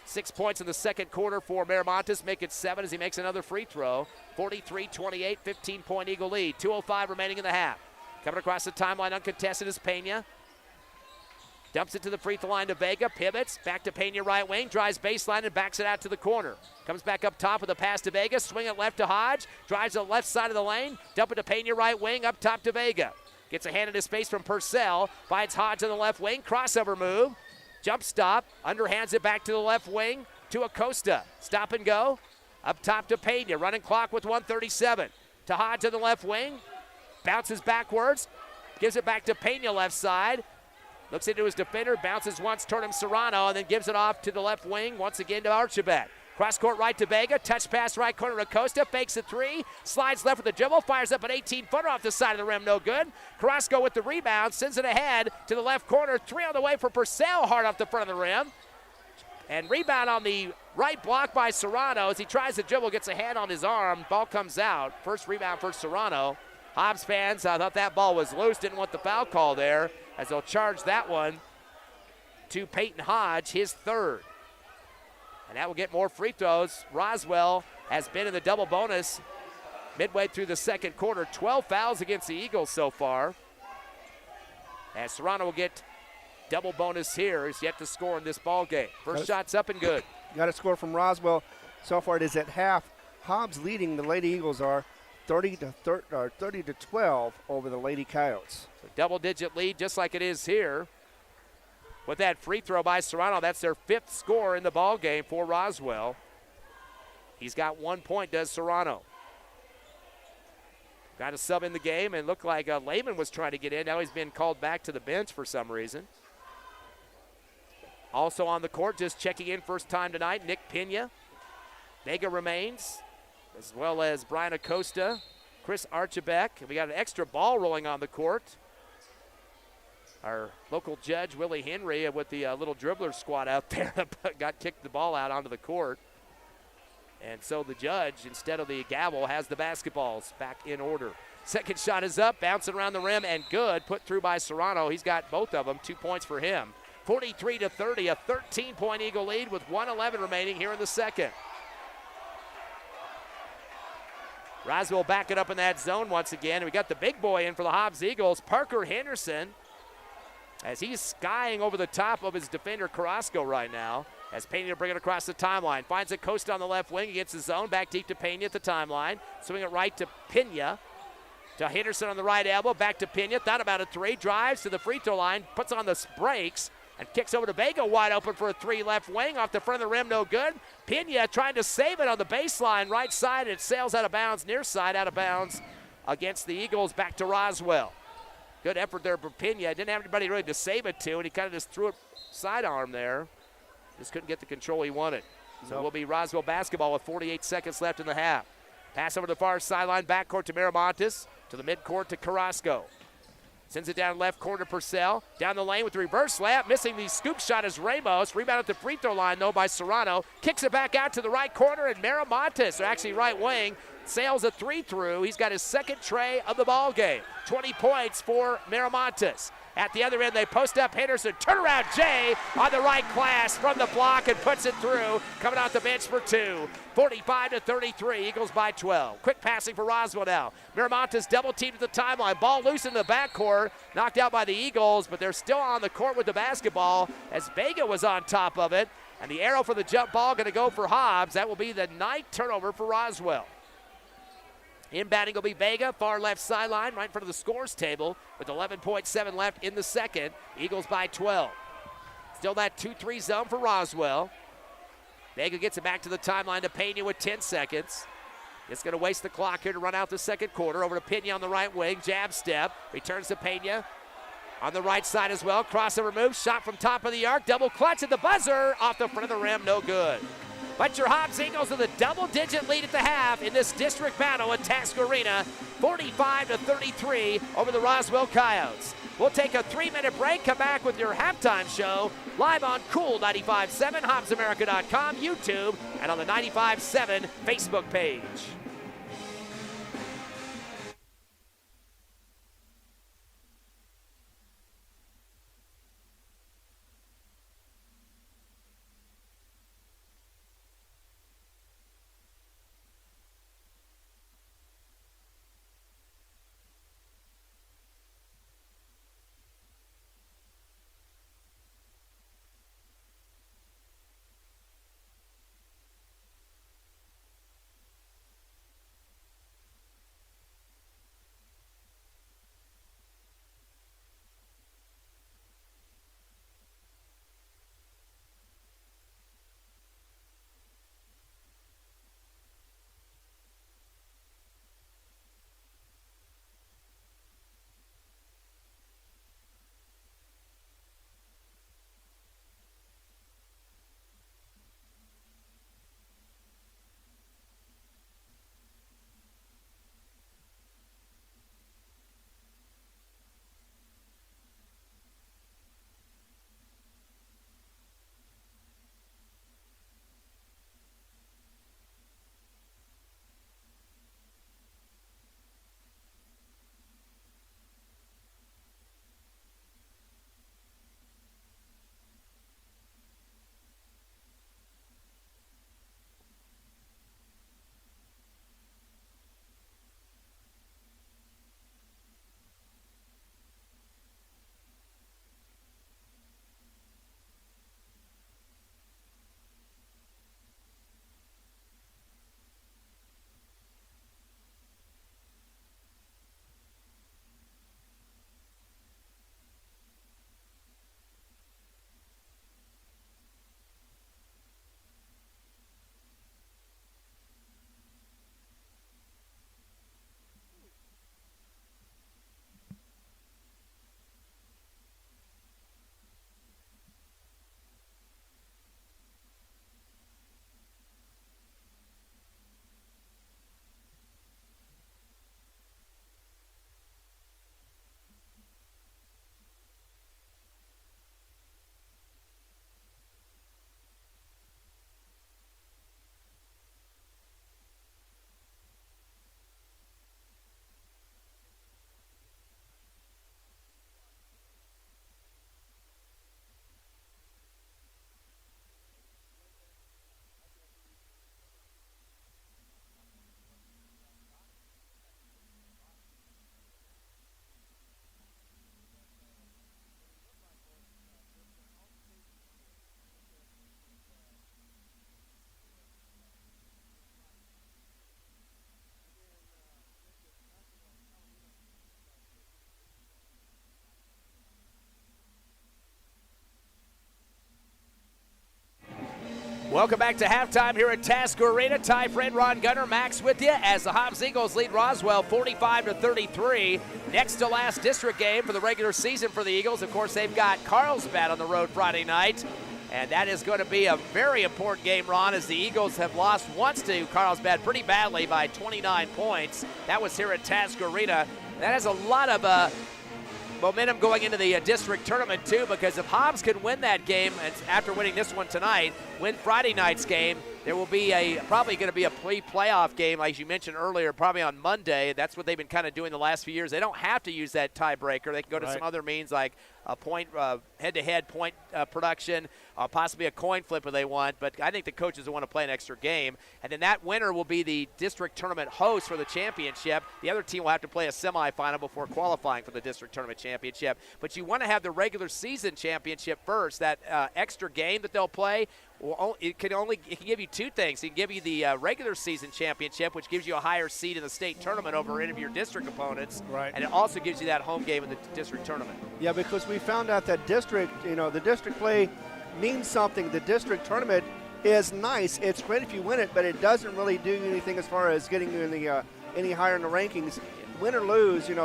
6 points in the second quarter for Miramontes. Make it 7 as he makes another free throw. 43-28, 15-point Eagle lead. 2:05 remaining in the half. Coming across the timeline uncontested is Pena. Dumps it to the free throw line to Vega. Pivots. Back to Pena right wing. Drives baseline and backs it out to the corner. Comes back up top with a pass to Vega. Swing it left to Hodge. Drives to the left side of the lane. Dump it to Pena right wing. Up top to Vega. Gets a hand into space from Purcell. Finds Hodge on the left wing. Crossover move. Jump stop. Underhands it back to the left wing to Acosta. Stop and go. Up top to Pena. Running clock with 1:37. To Hodge on the left wing. Bounces backwards. Gives it back to Pena left side. Looks into his defender, bounces once toward him Serrano, and then gives it off to the left wing, once again to Archibald. Cross court right to Vega, touch pass right corner to Costa, fakes a 3, slides left with the dribble, fires up an 18-footer off the side of the rim, no good. Carrasco with the rebound, sends it ahead to the left corner, 3 on the way for Purcell, hard off the front of the rim. And rebound on the right block by Serrano as he tries to dribble, gets a hand on his arm, ball comes out. First rebound for Serrano. Hobbs fans thought that ball was loose, didn't want the foul call there, as they'll charge that one to Peyton Hodge, his third. And that will get more free throws. Roswell has been in the double bonus midway through the second quarter. 12 fouls against the Eagles so far. As Serrano will get double bonus here. He's yet to score in this ball game. First shot's up and good. Got a score from Roswell. So far it is at half. Hobbs leading, the Lady Eagles are 30-12 over the Lady Coyotes. So double-digit lead just like it is here. With that free throw by Serrano, that's their 5th score in the ball game for Roswell. He's got 1 point, does Serrano. Got a sub in the game, and looked like Lehman was trying to get in. Now he's been called back to the bench for some reason. Also on the court, just checking in first time tonight, Nick Pena. Vega remains, as well as Brian Acosta, Chris Archibald. We got an extra ball rolling on the court. Our local judge, Willie Henry, with the little dribbler squad out there, kicked the ball out onto the court. And so the judge, instead of the gavel, has the basketballs back in order. Second shot is up, bouncing around the rim, and good. Put through by Serrano. He's got both of them, 2 points for him. 43-30, a 13-point Eagle lead with 1:11 remaining here in the second. Roswell back it up in that zone once again. We got the big boy in for the Hobbs Eagles, Parker Henderson. as he's skying over the top of his defender Carrasco right now. As Pena to bring it across the timeline. Finds a coast on the left wing against the zone. Back deep to Pena at the timeline. Swing it right to Pena. To Henderson on the right elbow. Back to Pena. Thought about a three. Drives to the free throw line. Puts on the brakes. And kicks over to Vega. Wide open for a three left wing. Off the front of the rim. No good. Pena trying to save it on the baseline. Right side. It sails out of bounds. Near side out of bounds against the Eagles. Back to Roswell. Good effort there for Pena. Didn't have anybody really to save it to. And he kind of just threw it sidearm there. Just couldn't get the control he wanted. So it will be Roswell basketball with 48 seconds left in the half. Pass over to the far sideline, backcourt to Miramontes, to the midcourt to Carrasco. Sends it down left corner to Purcell. Down the lane with the reverse layup. Missing the scoop shot is Ramos. Rebound at the free throw line, though, by Serrano. Kicks it back out to the right corner, and Miramontes, or actually right wing, sails a three through. He's got his second tray of the ball game. 20 points for Miramontes. At the other end, they post up Henderson. Turnaround Jay on the right glass from the block and puts it through. Coming out the bench for two. 45-33, Eagles by 12. Quick passing for Roswell now. Miramontes double teamed at the timeline. Ball loose in the backcourt. Knocked out by the Eagles, but they're still on the court with the basketball as Vega was on top of it. And the arrow for the jump ball going to go for Hobbs. That will be the ninth turnover for Roswell. Inbounding will be Vega, far left sideline, right in front of the scores table with 11.7 left in the second. Eagles by 12. Still that 2-3 zone for Roswell. Vega gets it back to the timeline to Pena with 10 seconds. It's going to waste the clock here to run out the second quarter. Over to Pena on the right wing, jab step. Returns to Pena on the right side as well. Crossover move, shot from top of the arc. Double clutch at the buzzer. Off the front of the rim, no good. But your Hobbs Eagles with a double-digit lead at the half in this district battle at Task Arena, 45-33 over the Roswell Coyotes. We'll take a 3-minute break, come back with your halftime show live on Cool 95.7, HobbsAmerica.com, YouTube, and on the 95.7 Facebook page. Welcome back to halftime here at Tasker Arena. Ty Fred, Ron Gunner, Max with you as the Hobbs Eagles lead Roswell 45-33. Next to last district game for the regular season for the Eagles. Of course, they've got Carlsbad on the road Friday night. And that is going to be a very important game, Ron, as the Eagles have lost once to Carlsbad pretty badly by 29 points. That was here at Tasker Arena. That has a lot of momentum going into the district tournament, too, because if Hobbs can win that game after winning this one tonight, win Friday night's game, there will be probably going to be a playoff game, like you mentioned earlier, probably on Monday. That's what they've been kind of doing the last few years. They don't have to use that tiebreaker. They can go to some other means like a point, head-to-head point production, possibly a coin flip if they want. But I think the coaches will want to play an extra game. And then that winner will be the district tournament host for the championship. The other team will have to play a semifinal before qualifying for the district tournament championship. But you want to have the regular season championship first. That extra game that they'll play, it can give you two things. It can give you the regular season championship, which gives you a higher seed in the state tournament over any of your district opponents. Right. And it also gives you that home game in the district tournament. Yeah, because we found out that the district play means something. The district tournament is nice. It's great if you win it, but it doesn't really do anything as far as getting you in the any higher in the rankings. Win or lose, you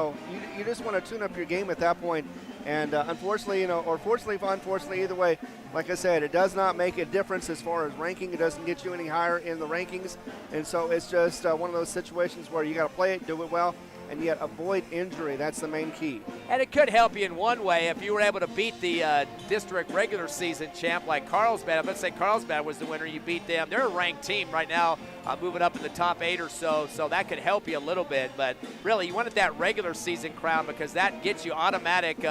just want to tune up your game at that point. And unfortunately, or fortunately, unfortunately, either way, like I said, it does not make a difference as far as ranking. It doesn't get you any higher in the rankings. And so it's just one of those situations where you got to play it, do it well, and yet avoid injury. That's the main key. And it could help you in one way if you were able to beat the district regular season champ like Carlsbad. Let's say Carlsbad was the winner, you beat them. They're a ranked team right now, moving up in the top 8 or so that could help you a little bit. But really, you wanted that regular season crown because that gets you automatic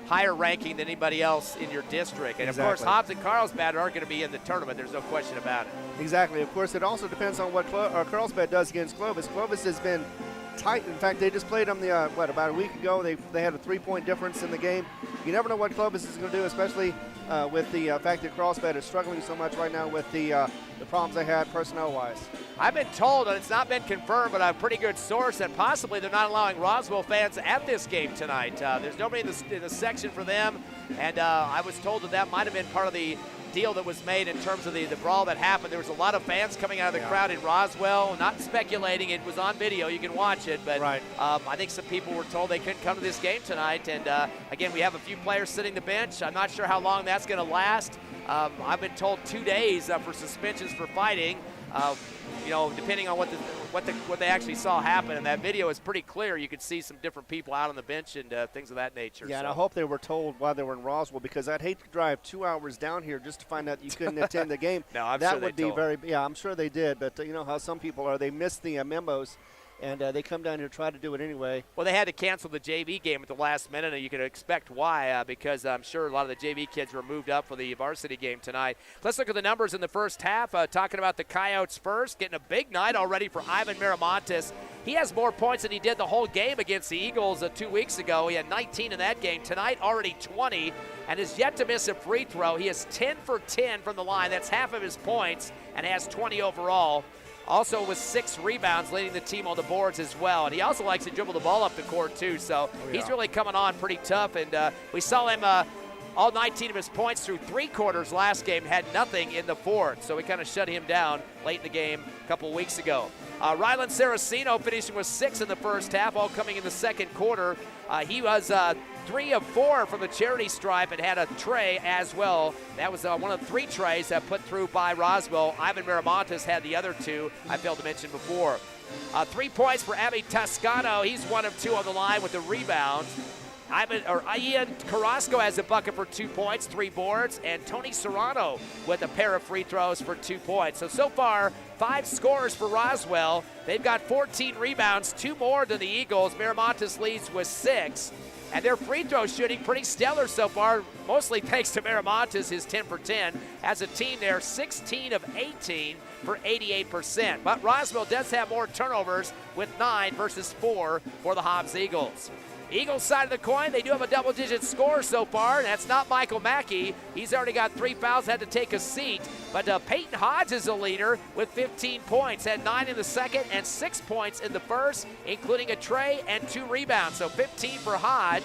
higher ranking than anybody else in your district. And, of course, Hobbs and Carlsbad are going to be in the tournament. There's no question about it. Exactly. Of course, it also depends on what Carlsbad does against Clovis. Clovis has been tight. In fact, they just played them about a week ago. They had a 3-point difference in the game. You never know what Clovis is going to do, especially with the fact that Carlsbad is struggling so much right now with the problems they had personnel-wise. I've been told, and it's not been confirmed, but a pretty good source, that possibly they're not allowing Roswell fans at this game tonight. There's nobody in the section for them, and I was told that might have been part of the deal that was made in terms of the brawl that happened. There was a lot of fans coming out of the crowd in Roswell. Not speculating, it was on video, you can watch it, but I think some people were told they couldn't come to this game tonight. And again, we have a few players sitting the bench. I'm not sure how long that's going to last. I've been told 2 days for suspensions for fighting. Depending on what they actually saw happen, and that video is pretty clear. You could see some different people out on the bench and things of that nature. Yeah, and I hope they were told while they were in Roswell, because I'd hate to drive 2 hours down here just to find out you couldn't attend the game. No, I'm that sure would they be told. very. Yeah, I'm sure they did, but you know how some people are. They miss the memos. And they come down here and try to do it anyway. Well, they had to cancel the JV game at the last minute, and you can expect why, because I'm sure a lot of the JV kids were moved up for the varsity game tonight. Let's look at the numbers in the first half. Talking about the Coyotes first, getting a big night already for Ivan Miramontes. He has more points than he did the whole game against the Eagles 2 weeks ago. He had 19 in that game. Tonight, already 20, and is yet to miss a free throw. He is 10 for 10 from the line. That's half of his points, and has 20 overall. Also with 6 rebounds, leading the team on the boards as well. And he also likes to dribble the ball up the court, too. So he's really coming on pretty tough. And we saw him all 19 of his points through 3 quarters last game, had nothing in the fourth. So we kind of shut him down late in the game a couple of weeks ago. Rylan Saraceno finishing with 6 in the first half, all coming in the second quarter. He was 3 of 4 from the charity stripe and had a tray as well. That was one of 3 trays put through by Roswell. Ivan Miramontes had the other 2 I failed to mention before. 3 points for Abby Toscano. He's 1 of 2 on the line with the rebound. Ian Carrasco has a bucket for 2 points, 3 boards, and Tony Serrano with a pair of free throws for 2 points. So far, 5 scores for Roswell. They've got 14 rebounds, 2 more than the Eagles. Miramontes leads with 6. And their free throw shooting pretty stellar so far, mostly thanks to Miramontes, his 10 for 10. As a team, they're 16 of 18 for 88%. But Roswell does have more turnovers with 9 versus 4 for the Hobbs Eagles. Eagles side of the coin, they do have a double-digit score so far, and that's not Michael Mackey. He's already got 3 fouls, had to take a seat. But Peyton Hodge is the leader with 15 points, had 9 in the second and 6 points in the first, including a tray and 2 rebounds. So 15 for Hodge.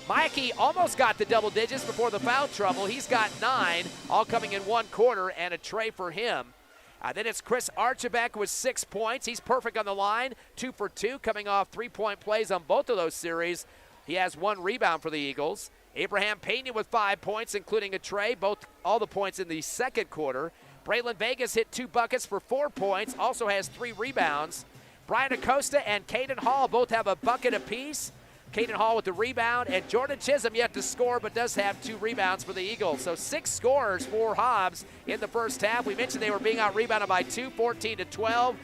Mikey almost got the double digits before the foul trouble. He's got 9, all coming in one quarter, and a tray for him. Then it's Chris Archibald with 6 points. He's perfect on the line, 2 for 2, coming off 3-point plays on both of those series. He has 1 rebound for the Eagles. Abraham Pena with 5 points, including a tray, all the points in the second quarter. Braylon Vegas hit 2 buckets for 4 points, also has 3 rebounds. Brian Acosta and Caden Hall both have a bucket apiece. Caden Hall with the rebound, and Jordan Chisholm yet to score, but does have 2 rebounds for the Eagles. So 6 scorers for Hobbs in the first half. We mentioned they were being out-rebounded by 2, 14-12.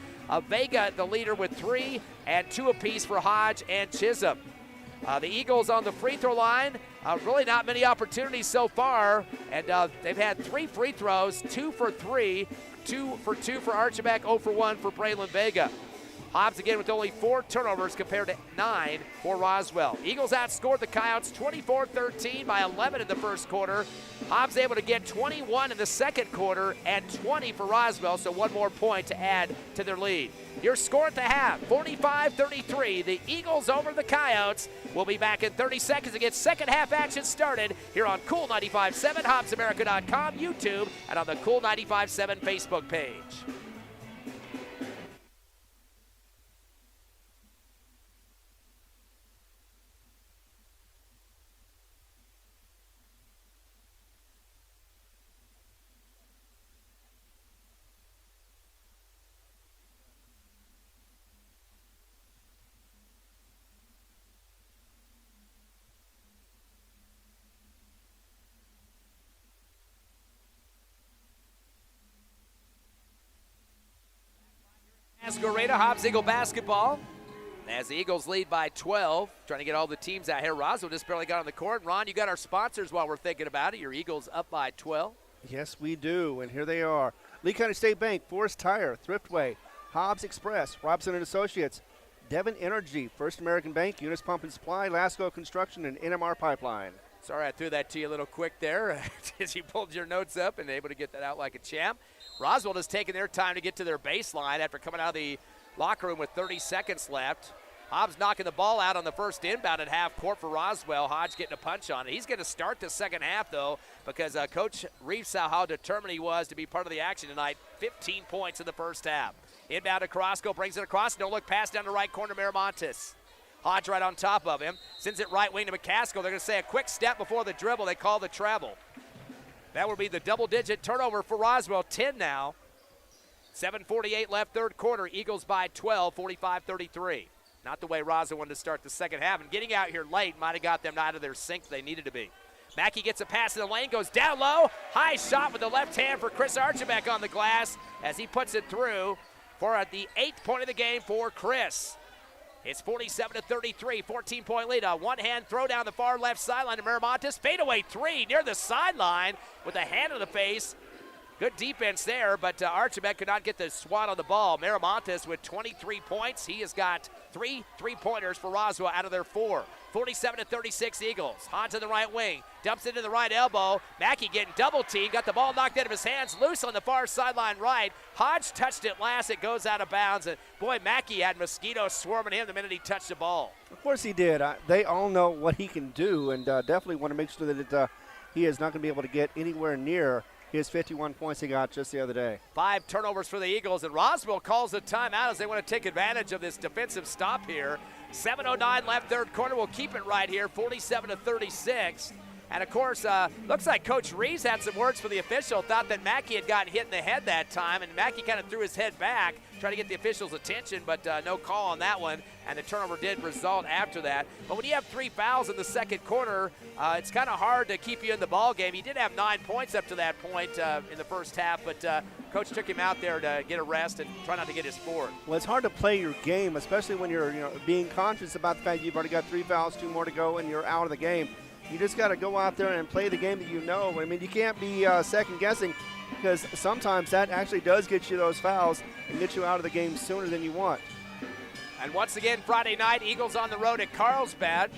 Vega, the leader, with 3, and 2 apiece for Hodge and Chisholm. The Eagles on the free throw line, really not many opportunities so far, and they've had 3 free throws, 2 for 3, 2 for 2 for Archibald, 0 for 1 for Braylon Vega. Hobbs again with only 4 turnovers compared to 9 for Roswell. Eagles outscored the Coyotes 24-13 by 11 in the first quarter. Hobbs able to get 21 in the second quarter and 20 for Roswell, so 1 more point to add to their lead. Your score at the half, 45-33. The Eagles over the Coyotes. We'll be back in 30 seconds to get second half action started here on Cool 95.7, HobbsAmerica.com, YouTube, and on the Cool 95.7 Facebook page. Masquerade, Hobbs Eagle basketball. As the Eagles lead by 12, trying to get all the teams out here. Roswell just barely got on the court. Ron, you got our sponsors while we're thinking about it. Your Eagles up by 12. Yes, we do, and here they are. Lee County State Bank, Forest Tire, Thriftway, Hobbs Express, Robson and Associates, Devon Energy, First American Bank, Eunice Pump and Supply, Lasco Construction, and NMR Pipeline. Sorry I threw that to you a little quick there as you pulled your notes up and able to get that out like a champ. Roswell has taken their time to get to their baseline after coming out of the locker room with 30 seconds left. Hobbs knocking the ball out on the first inbound at half court for Roswell. Hodge getting a punch on it. He's going to start the second half, though, because Coach Reeves saw how determined he was to be part of the action tonight. 15 points in the first half. Inbound to Carrasco, brings it across. No look pass down the right corner, Miramontes. Hodge right on top of him. Sends it right wing to McCaskill. They're going to say a quick step before the dribble. They call the travel. That would be the double-digit turnover for Roswell. 10 now. 7:48 left, third quarter. Eagles by 12, 45-33. Not the way Roswell wanted to start the second half. And getting out here late might have got them out of their sync they needed to be. Mackey gets a pass in the lane, goes down low. High shot with the left hand for Chris Archibald on the glass as he puts it through for the 8th point of the game for Chris. It's 47-33, 14-point lead. A one-hand throw down the far left sideline to Miramontes. Fadeaway 3 near the sideline with a hand in the face. Good defense there, but Archibald could not get the swat on the ball. Miramontes with 23 points. He has got 3 3-pointers for Roswell out of their 4. 47-36 Eagles. Hodge to the right wing. Dumps it to the right elbow. Mackey getting double teamed. Got the ball knocked out of his hands. Loose on the far sideline right. Hodge touched it last. It goes out of bounds. And boy, Mackey had mosquitoes swarming him the minute he touched the ball. Of course he did. They all know what he can do, and definitely want to make sure that he is not going to be able to get anywhere near his 51 points he got just the other day. 5 turnovers for the Eagles, and Roswell calls a timeout as they want to take advantage of this defensive stop here. 7:09 left, third quarter. We'll keep it right here, 47-36. And, of course, looks like Coach Reeves had some words for the official. Thought that Mackey had gotten hit in the head that time, and Mackey kind of threw his head back, trying to get the official's attention, but no call on that one, and the turnover did result after that. But when you have 3 fouls in the second quarter, it's kind of hard to keep you in the ball game. He did have 9 points up to that point in the first half, but Coach took him out there to get a rest and try not to get his fourth. Well, it's hard to play your game, especially when you're being conscious about the fact you've already got 3 fouls, 2 more to go, and you're out of the game. You just got to go out there and play the game that you know. I mean, you can't be second-guessing, because sometimes that actually does get you those fouls and get you out of the game sooner than you want. And once again, Friday night, Eagles on the road at Carlsbad.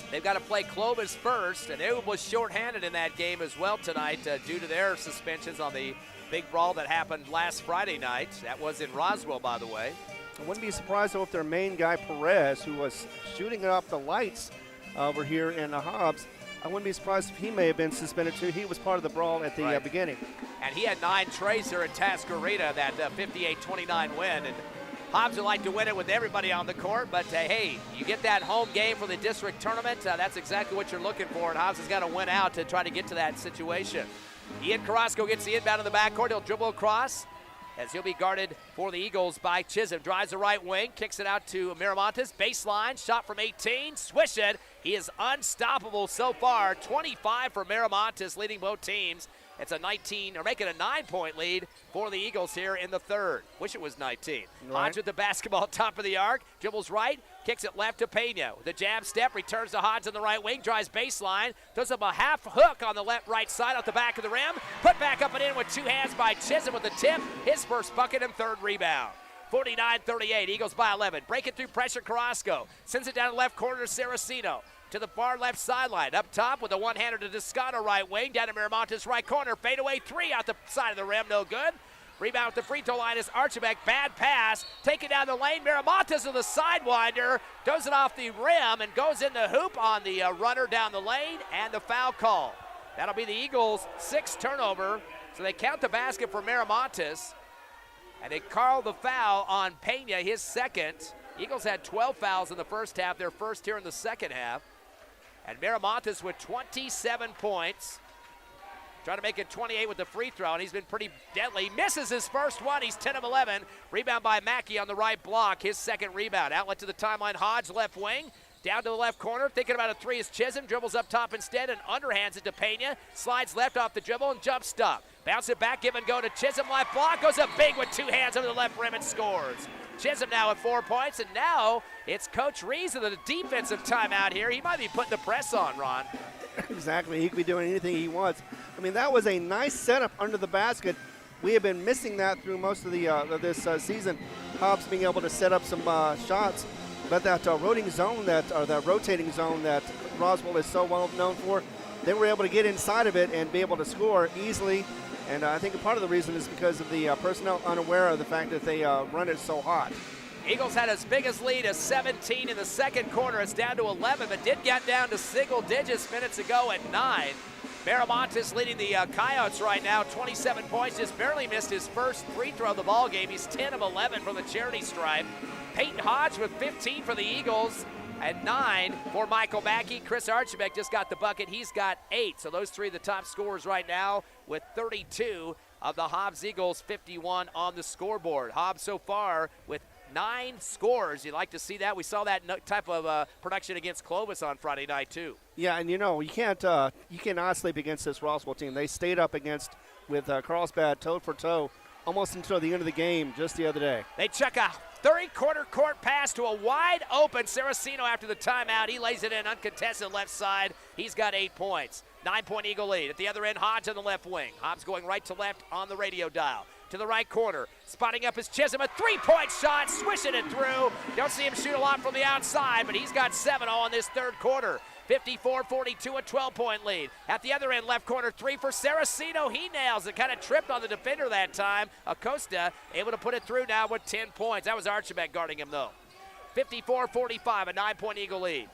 They've got to play Clovis first, and they was shorthanded in that game as well tonight due to their suspensions on the big brawl that happened last Friday night. That was in Roswell, by the way. I wouldn't be surprised, though, if their main guy, Perez, who was shooting it off the lights over here in Hobbs. I wouldn't be surprised if he may have been suspended too. He was part of the brawl at the beginning. And he had 9 trays here at Tascarita, that 58-29 win. And Hobbs would like to win it with everybody on the court, but hey, you get that home game for the district tournament, that's exactly what you're looking for, and Hobbs has got to win out to try to get to that situation. Ian Carrasco gets the inbound in the backcourt. He'll dribble across as he'll be guarded for the Eagles by Chisholm. Drives the right wing, kicks it out to Miramontes. Baseline, shot from 18, swish it. He is unstoppable so far. 25 for Miramontes, leading both teams. It's a 19, or making a 9-point lead for the Eagles here in the third. Wish it was 19. Right. Hodge with the basketball, top of the arc, dribbles right, kicks it left to Pena. The jab step, returns to Hodge on the right wing, drives baseline, throws up a half hook on the right side off the back of the rim, put back up and in with 2 hands by Chisholm with the tip, his first bucket and third rebound. 49-38, Eagles by 11. Breaking through pressure, Carrasco sends it down the left corner to Saraceno. To the far left sideline. Up top with a one-hander to Descano right wing. Down to Miramontes right corner. Fadeaway 3 out the side of the rim. No good. Rebound at the free throw line is Archibek. Bad pass. Take it down the lane. Miramontes with the sidewinder. Does it off the rim and goes in the hoop on the runner down the lane. And the foul call. That'll be the Eagles' 6th turnover. So they count the basket for Miramontes. And they call the foul on Pena, his 2nd. Eagles had 12 fouls in the first half. Their first here in the second half. And Miramontes with 27 points. Trying to make it 28 with the free throw, and he's been pretty deadly. Misses his first one. He's 10 of 11. Rebound by Mackey on the right block, his 2nd rebound. Outlet to the timeline, Hodge left wing. Down to the left corner, thinking about a 3 is Chisholm. Dribbles up top instead and underhands it to Pena. Slides left off the dribble and jump stop. Bounce it back, give and go to Chisholm. Left block, goes up big with 2 hands over the left rim and scores. Chisholm now at 4 points, and now it's Coach Rees with a defensive timeout here. He might be putting the press on, Ron. Exactly, he could be doing anything he wants. I mean, that was a nice setup under the basket. We have been missing that through most of the this season. Hobbs being able to set up some shots, but that rotating zone that Roswell is so well known for, they were able to get inside of it and be able to score easily. And I think part of the reason is because of the personnel unaware of the fact that they run it so hot. Eagles had as big as lead as 17 in the second quarter. It's down to 11, but did get down to single digits minutes ago at 9. Miramontes leading the Coyotes right now, 27 points. Just barely missed his first free throw of the ball game. He's 10 of 11 from the charity stripe. Peyton Hodge with 15 for the Eagles. And 9 for Michael Mackey. Chris Archibek just got the bucket. He's got 8. So those 3 are the top scorers right now with 32 of the Hobbs Eagles, 51 on the scoreboard. Hobbs so far with 9 scores. You like to see that. We saw that type of production against Clovis on Friday night too. Yeah, and you cannot sleep against this Roswell team. They stayed up with Carlsbad toe for toe almost until the end of the game just the other day. They check a third-quarter court pass to a wide-open Saraceno after the timeout. He lays it in uncontested left side. He's got 8 points. 9-point Eagle lead. At the other end, Hodge on the left wing. Hobbs going right to left on the radio dial. To the right corner. Spotting up his Chisholm. A 3-point shot. Swishing it through. Don't see him shoot a lot from the outside, but he's got 7 all in this third quarter. 54-42, a 12-point lead. At the other end, left corner 3 for Saraceno. He nails it. Kind of tripped on the defender that time. Acosta able to put it through now with 10 points. That was Archibek guarding him, though. 54-45, a 9-point Eagle lead.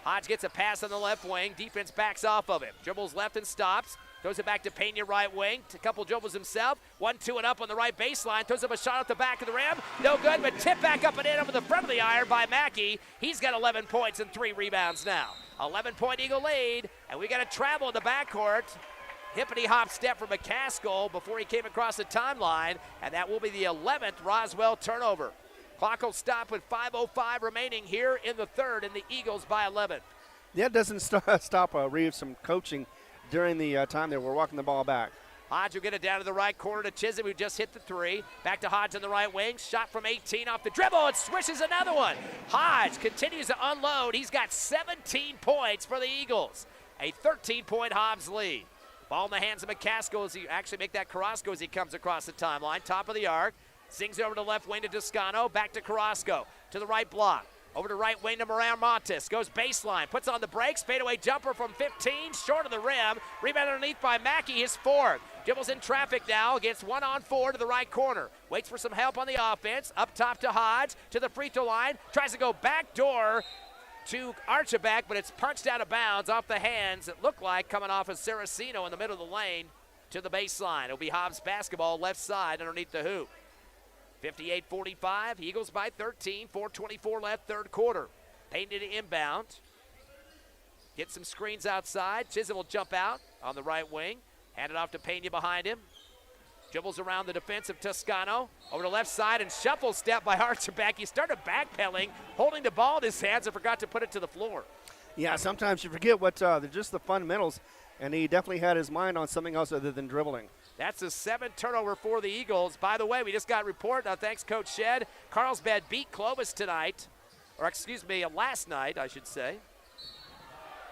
Hodge gets a pass on the left wing. Defense backs off of him. Dribbles left and stops. Throws it back to Pena right wing. A couple dribbles himself. 1-2 and up on the right baseline. Throws up a shot at the back of the rim. No good, but tip back up and in over the front of the iron by Mackey. He's got 11 points and 3 rebounds now. 11-point Eagle lead, and we got to travel in the backcourt. Hippity-hop step from McCaskill before he came across the timeline, and that will be the 11th Roswell turnover. Clock will stop with 5:05 remaining here in the third, and the Eagles by 11. That doesn't stop Reeves from coaching during the time they were walking the ball back. Hodge will get it down to the right corner to Chisholm, who just hit the 3. Back to Hodge on the right wing. Shot from 18 off the dribble and swishes another one. Hodge continues to unload. He's got 17 points for the Eagles. A 13-point Hobbs lead. Ball in the hands of McCaskill as he actually make that Carrasco as he comes across the timeline. Top of the arc. Sings over to left wing to Descano. Back to Carrasco. To the right block. Over to right wing to Miramontes. Goes baseline. Puts on the brakes. Fadeaway jumper from 15. Short of the rim. Rebound underneath by Mackey. His 4th. Dribbles in traffic now. Gets 1-on-4 to the right corner. Waits for some help on the offense. Up top to Hodge. To the free throw line. Tries to go back door. to Archibald, but it's punched out of bounds off the hands. It looked like coming off of Saraceno in the middle of the lane to the baseline. It'll be Hobbs basketball left side underneath the hoop. 58-45, Eagles by 13, 4:24 left, third quarter. Payne to inbound. Get some screens outside. Chisholm will jump out on the right wing. Hand it off to Pena behind him. Dribbles around the defense of Toscano. Over the left side and shuffle step by Archibald. He started backpedaling, holding the ball in his hands and forgot to put it to the floor. Yeah, sometimes you forget what just the fundamentals, and he definitely had his mind on something else other than dribbling. That's a 7th turnover for the Eagles. By the way, we just got a report. Thanks, Coach Shedd. Carlsbad beat Clovis tonight, or excuse me, last night, I should say.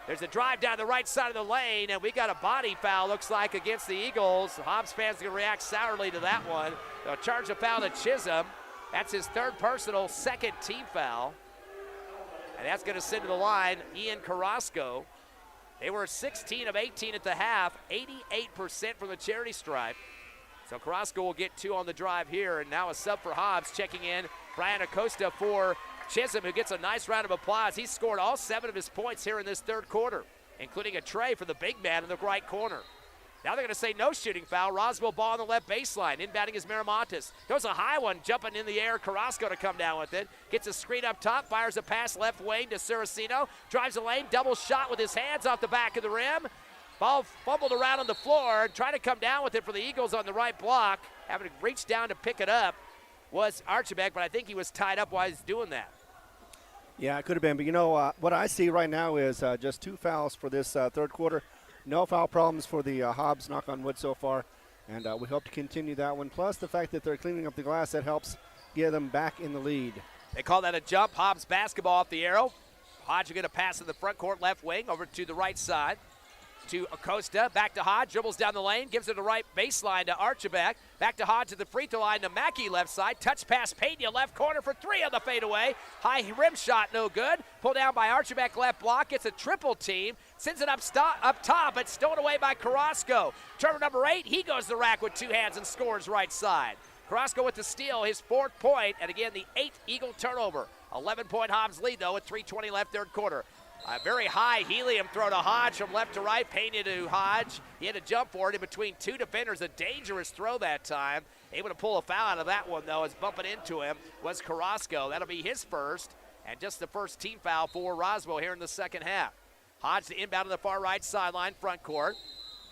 There's a drive down the right side of the lane, and we got a body foul, looks like, against the Eagles. The Hobbs fans are going to react sourly to that one. They'll charge a foul to Chisholm. That's his third personal, second team foul. And that's going to send to the line Ian Carrasco. They were 16 of 18 at the half, 88% from the charity stripe. So Carrasco will get 2 on the drive here, and now a sub for Hobbs. Checking in Brian Acosta for Chisholm, who gets a nice round of applause. He's scored all 7 of his points here in this third quarter, including a tray for the big man in the right corner. Now they're going to say no shooting foul. Roswell ball on the left baseline. Inbounding is Miramontes. Throws a high one, jumping in the air. Carrasco to come down with it. Gets a screen up top, fires a pass left wing to Saraceno. Drives the lane, double shot with his hands off the back of the rim. Ball fumbled around on the floor. Trying to come down with it for the Eagles on the right block. Having to reach down to pick it up was Archibald, but I think he was tied up while he's doing that. Yeah, it could have been. But, you know, what I see right now is just 2 fouls for this third quarter. No foul problems for the Hobbs, knock on wood so far. And we hope to continue that one. Plus the fact that they're cleaning up the glass, that helps get them back in the lead. They call that a jump. Hobbs basketball off the arrow. Hodge will get a pass in the front court left wing over to the right side. To Acosta, back to Hodge, dribbles down the lane, gives it the right baseline to Archibald. Back to Hodge to the free throw line to Mackey left side. Touch pass, Pena left corner for 3 on the fadeaway. High rim shot, no good. Pulled down by Archibald left block. Gets a triple team. Sends it up top, but stolen away by Carrasco. Turnover number 8, he goes to the rack with 2 hands and scores right side. Carrasco with the steal, his 4th point, and again the 8th Eagle turnover. 11-point Hobbs lead, though, with 3:20 left third quarter. A very high helium throw to Hodge from left to right. Pena to Hodge. He had to jump for it in between 2 defenders. A dangerous throw that time. Able to pull a foul out of that one, though, as bumping into him was Carrasco. That'll be his first, and just the first team foul for Roswell here in the second half. Hodge to inbound on the far right sideline, front court.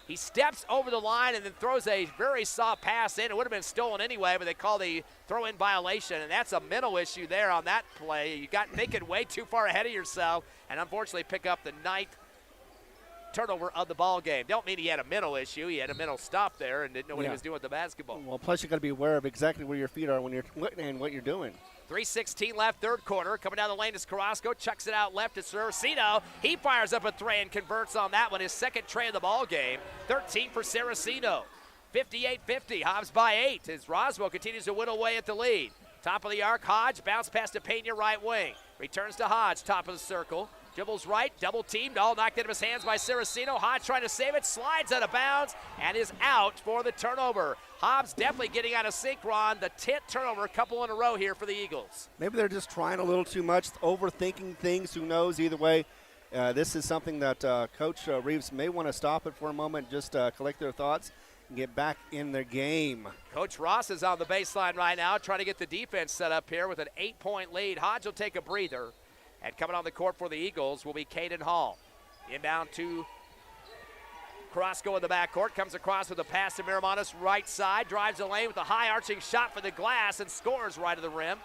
He steps over the line and then throws a very soft pass in. It would have been stolen anyway, but they call the throw-in violation, and that's a mental issue there on that play. You got thinking way too far ahead of yourself, and unfortunately pick up the 9th turnover of the ball game. Don't mean he had a mental issue. He had a mental stop there and didn't know what he was doing with the basketball. Well, plus you got to be aware of exactly where your feet are when you're and what you're doing. 3:16 left, third quarter. Coming down the lane is Carrasco. Chucks it out left to Saraceno. He fires up a three and converts on that one. His second tray of the ball game. 13 for Saraceno. 58-50. Hobbs by 8 as Roswell continues to whittle away at the lead. Top of the arc, Hodge. Bounce pass to Pena, right wing. Returns to Hodge, top of the circle. Dribbles right, double teamed, all knocked out of his hands by Saraceno. Hodge trying to save it, slides out of bounds, and is out for the turnover. Hobbs definitely getting out of sync, Ron. The 10th turnover, a couple in a row here for the Eagles. Maybe they're just trying a little too much, overthinking things. Who knows? Either way, this is something that Coach Reeves may want to stop it for a moment, just collect their thoughts and get back in their game. Coach Ross is on the baseline right now, trying to get the defense set up here with an 8-point lead. Hodge will take a breather. And coming on the court for the Eagles will be Caden Hall. Inbound to Carrasco in the backcourt. Comes across with a pass to Miramontes right side. Drives the lane with a high arching shot for the glass and scores right of the rim.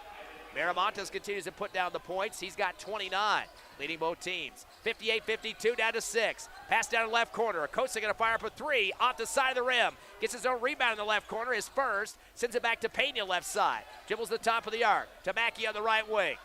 Miramontes continues to put down the points. He's got 29, leading both teams. 58-52 down to 6. Pass down the left corner. Acosta going to fire up a three off the side of the rim. Gets his own rebound in the left corner, his first. Sends it back to Pena left side. Dribbles the top of the arc to Mackey on the right wing.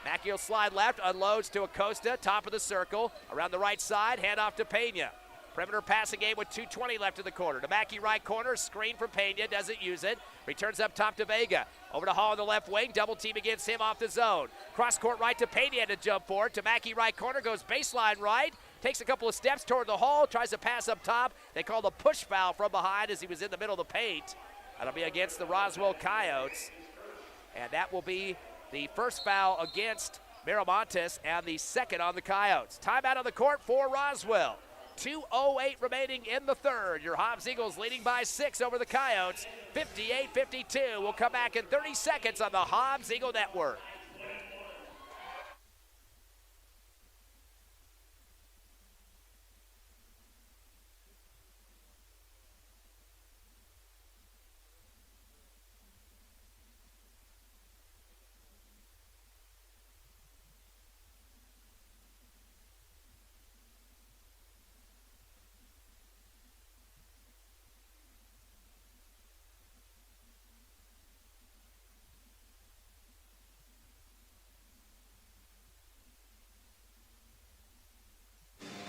Mackey will slide left, unloads to Acosta, top of the circle. Around the right side, hand off to Pena. Perimeter passing game with 2:20 left in the quarter. To Mackey right corner, screen from Pena, doesn't use it. Returns up top to Vega. Over to Hall on the left wing, double team against him off the zone. Cross court right to Pena, had to jump forward. To Mackey right corner, goes baseline right. Takes a couple of steps toward the Hall, tries to pass up top. They call the push foul from behind as he was in the middle of the paint. That'll be against the Roswell Coyotes. And that will be the first foul against Miramontes, and the second on the Coyotes. Timeout on the court for Roswell. 2:08 remaining in the third. Your Hobbs Eagles leading by 6 over the Coyotes, 58-52. We'll come back in 30 seconds on the Hobbs Eagle Network.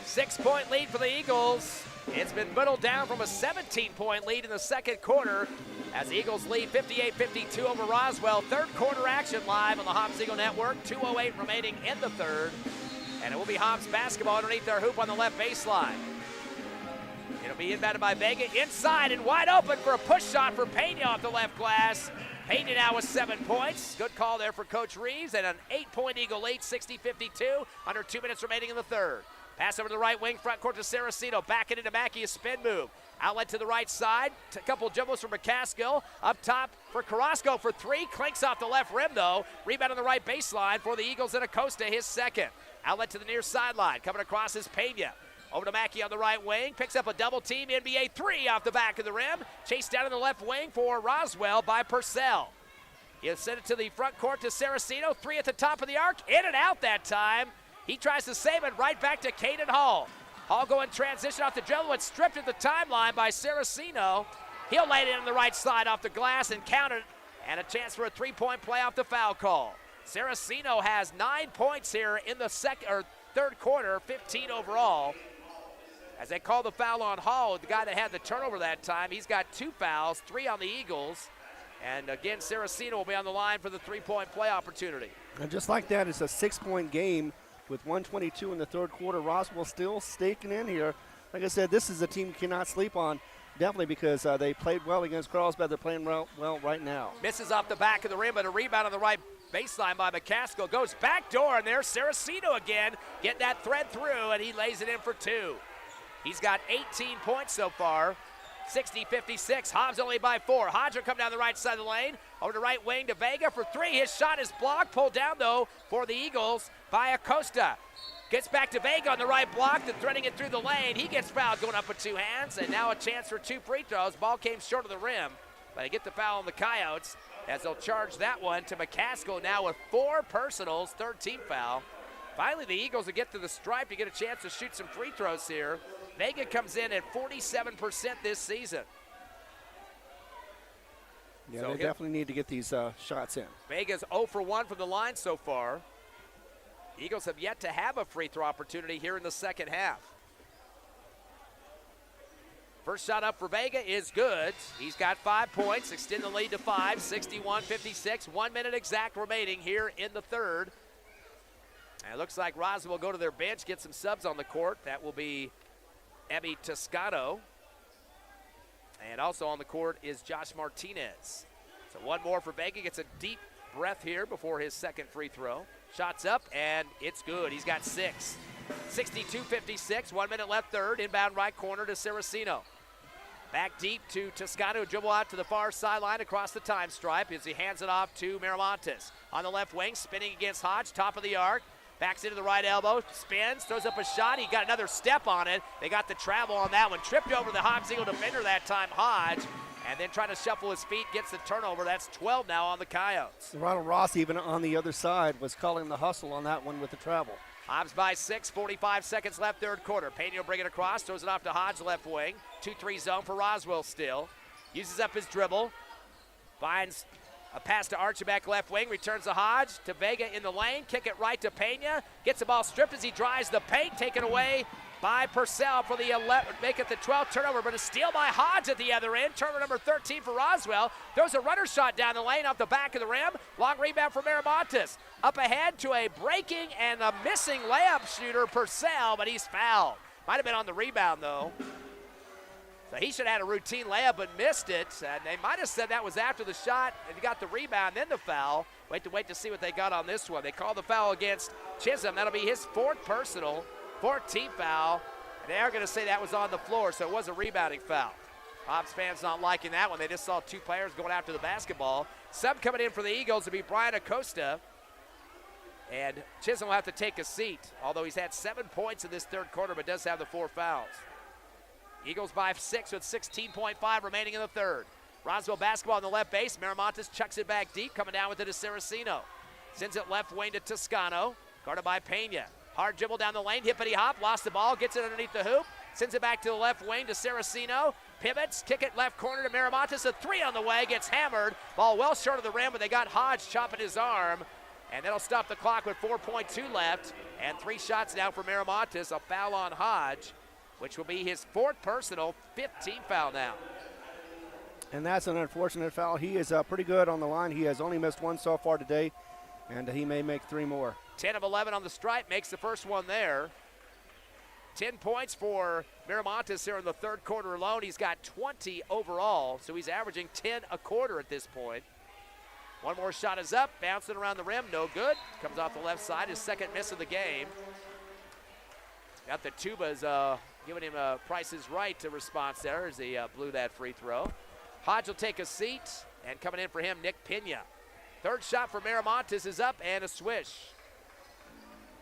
Six-point lead for the Eagles. It's been whittled down from a 17-point lead in the second quarter as the Eagles lead 58-52 over Roswell. Third quarter action live on the Hobbs Eagle Network. 2:08 remaining in the third. And it will be Hobbs basketball underneath their hoop on the left baseline. It'll be inbounded by Vega inside and wide open for a push shot for Pena off the left glass. Pena now with 7 points. Good call there for Coach Reeves, and an 8-point Eagle lead, 60-52, under 2 minutes remaining in the third. Pass over to the right wing, front court to Saraceno. Back it into Mackey, a spin move. Outlet to the right side. A couple jumbos for McCaskill. Up top for Carrasco for 3. Clinks off the left rim, though. Rebound on the right baseline for the Eagles and Acosta, his second. Outlet to the near sideline. Coming across is Pena. Over to Mackey on the right wing. Picks up a double team. NBA 3 off the back of the rim. Chased down in the left wing for Roswell by Purcell. He'll send it to the front court to Saraceno. 3 at the top of the arc. In and out that time. He tries to save it right back to Caden Hall. Hall going transition off the dribble. It's stripped at the timeline by Saraceno. He'll lay it in the right side off the glass and count it. And a chance for a 3-point play off the foul call. Saraceno has 9 points here in the third quarter, 15 overall. As they call the foul on Hall, the guy that had the turnover that time, he's got 2 fouls, 3 on the Eagles. And again, Saraceno will be on the line for the 3-point play opportunity. And just like that, it's a 6-point game. With 1:22 in the third quarter, Roswell still staking in here. Like I said, this is a team you cannot sleep on, definitely because they played well against Carlsbad. They're playing well right now. Misses off the back of the rim, but a rebound on the right baseline by McCaskill. Goes back door, and there's Saraceno again. Get that thread through, and he lays it in for 2. He's got 18 points so far. 60-56, Hobbs only by 4. Hodger come down the right side of the lane. Over to right wing to Vega for 3. His shot is blocked. Pulled down, though, for the Eagles by Acosta. Gets back to Vega on the right block, threading it through the lane. He gets fouled going up with 2 hands, and now a chance for 2 free throws. Ball came short of the rim, but they get the foul on the Coyotes as they'll charge that one to McCaskill now with 4 personals, third team foul. Finally, the Eagles will get to the stripe to get a chance to shoot some free throws here. Vega comes in at 47% this season. Yeah, so they definitely need to get these shots in. Vega's 0 for 1 from the line so far. Eagles have yet to have a free throw opportunity here in the second half. First shot up for Vega is good. He's got 5 points, extend the lead to 5, 61-56. 1 minute exact remaining here in the third. And it looks like Roswell will go to their bench, get some subs on the court. That will be Emmy Toscano. And also on the court is Josh Martinez. So one more for Vega. Gets a deep breath here before his second free throw. Shots up, and it's good. He's got 6. 62-56, 1 minute left third. Inbound right corner to Saraceno. Back deep to Toscano. Dribble out to the far sideline across the time stripe as he hands it off to Miramontes. On the left wing, spinning against Hodge, top of the arc. Backs into the right elbow, spins, throws up a shot. He got another step on it. They got the travel on that one. Tripped over the Hobbs Eagle defender that time, Hodge. And then trying to shuffle his feet, gets the turnover. That's 12 now on the Coyotes. Ronald Ross, even on the other side, was calling the hustle on that one with the travel. Hobbs by 6, 45 seconds left third quarter. Pena will bring it across, throws it off to Hodge left wing. 2-3 zone for Roswell still. Uses up his dribble. Finds a pass to Archibald left wing, returns to Hodge, to Vega in the lane, kick it right to Pena. Gets the ball stripped as he drives the paint, taken away by Purcell for the 11, make it the 12th turnover, but a steal by Hodge at the other end. Turnover number 13 for Roswell. Throws a runner shot down the lane off the back of the rim. Long rebound for Miramontes. Up ahead to a breaking and a missing layup shooter, Purcell, but he's fouled. Might have been on the rebound, though. So he should have had a routine layup but missed it. And they might have said that was after the shot and he got the rebound, then the foul. Wait to see what they got on this one. They called the foul against Chisholm. That'll be his 4th personal, 4th team foul. And they are going to say that was on the floor, so it was a rebounding foul. Hobbs fans not liking that one. They just saw 2 players going after the basketball. Sub coming in for the Eagles to be Brian Acosta. And Chisholm will have to take a seat, although he's had 7 points in this 3rd quarter, but does have the 4 fouls. Eagles by 6 with 16.5 remaining in the 3rd. Roswell basketball on the left base. Miramontes chucks it back deep, coming down with it to Saraceno. Sends it left wing to Toscano, guarded by Pena. Hard dribble down the lane, hippity hop, lost the ball, gets it underneath the hoop, sends it back to the left wing to Saraceno. Pivots, kick it left corner to Miramontes. A 3 on the way, gets hammered. Ball well short of the rim, but they got Hodge chopping his arm. And that'll stop the clock with 4.2 left. And 3 shots now for Miramontes. A foul on Hodge, which will be his 4th personal, 5th team foul now. And that's an unfortunate foul. He is pretty good on the line. He has only missed 1 so far today, and he may make 3 more. 10 of 11 on the stripe, makes the first one there. 10 points for Miramontes here in the 3rd quarter alone. He's got 20 overall, so he's averaging 10 a quarter at this point. 1 more shot is up, bouncing around the rim, no good. Comes off the left side, his 2nd miss of the game. Got the Tubas giving him a Price is Right response there as he blew that free throw. Hodge will take a seat, and coming in for him, Nick Pena. 3rd shot for Miramontes is up, and a swish.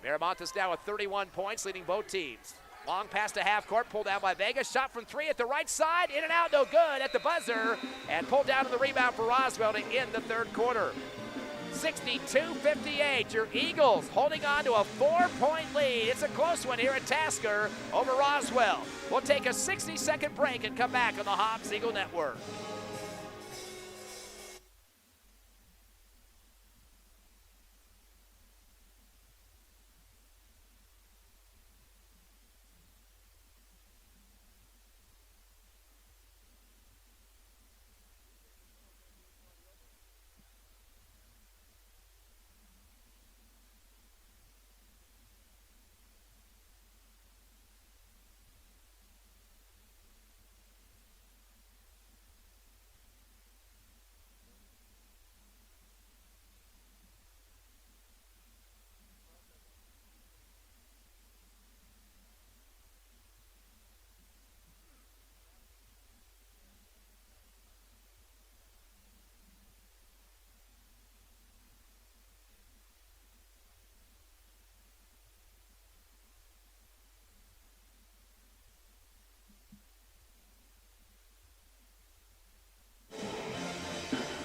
Miramontes now with 31 points, leading both teams. Long pass to half court, pulled down by Vega. Shot from 3 at the right side, in and out, no good at the buzzer. And pulled down to the rebound for Roswell to end the 3rd quarter. 62-58, your Eagles holding on to a 4-point lead. It's a close one here at Tasker over Roswell. We'll take a 60-second break and come back on the Hobbs Eagle Network.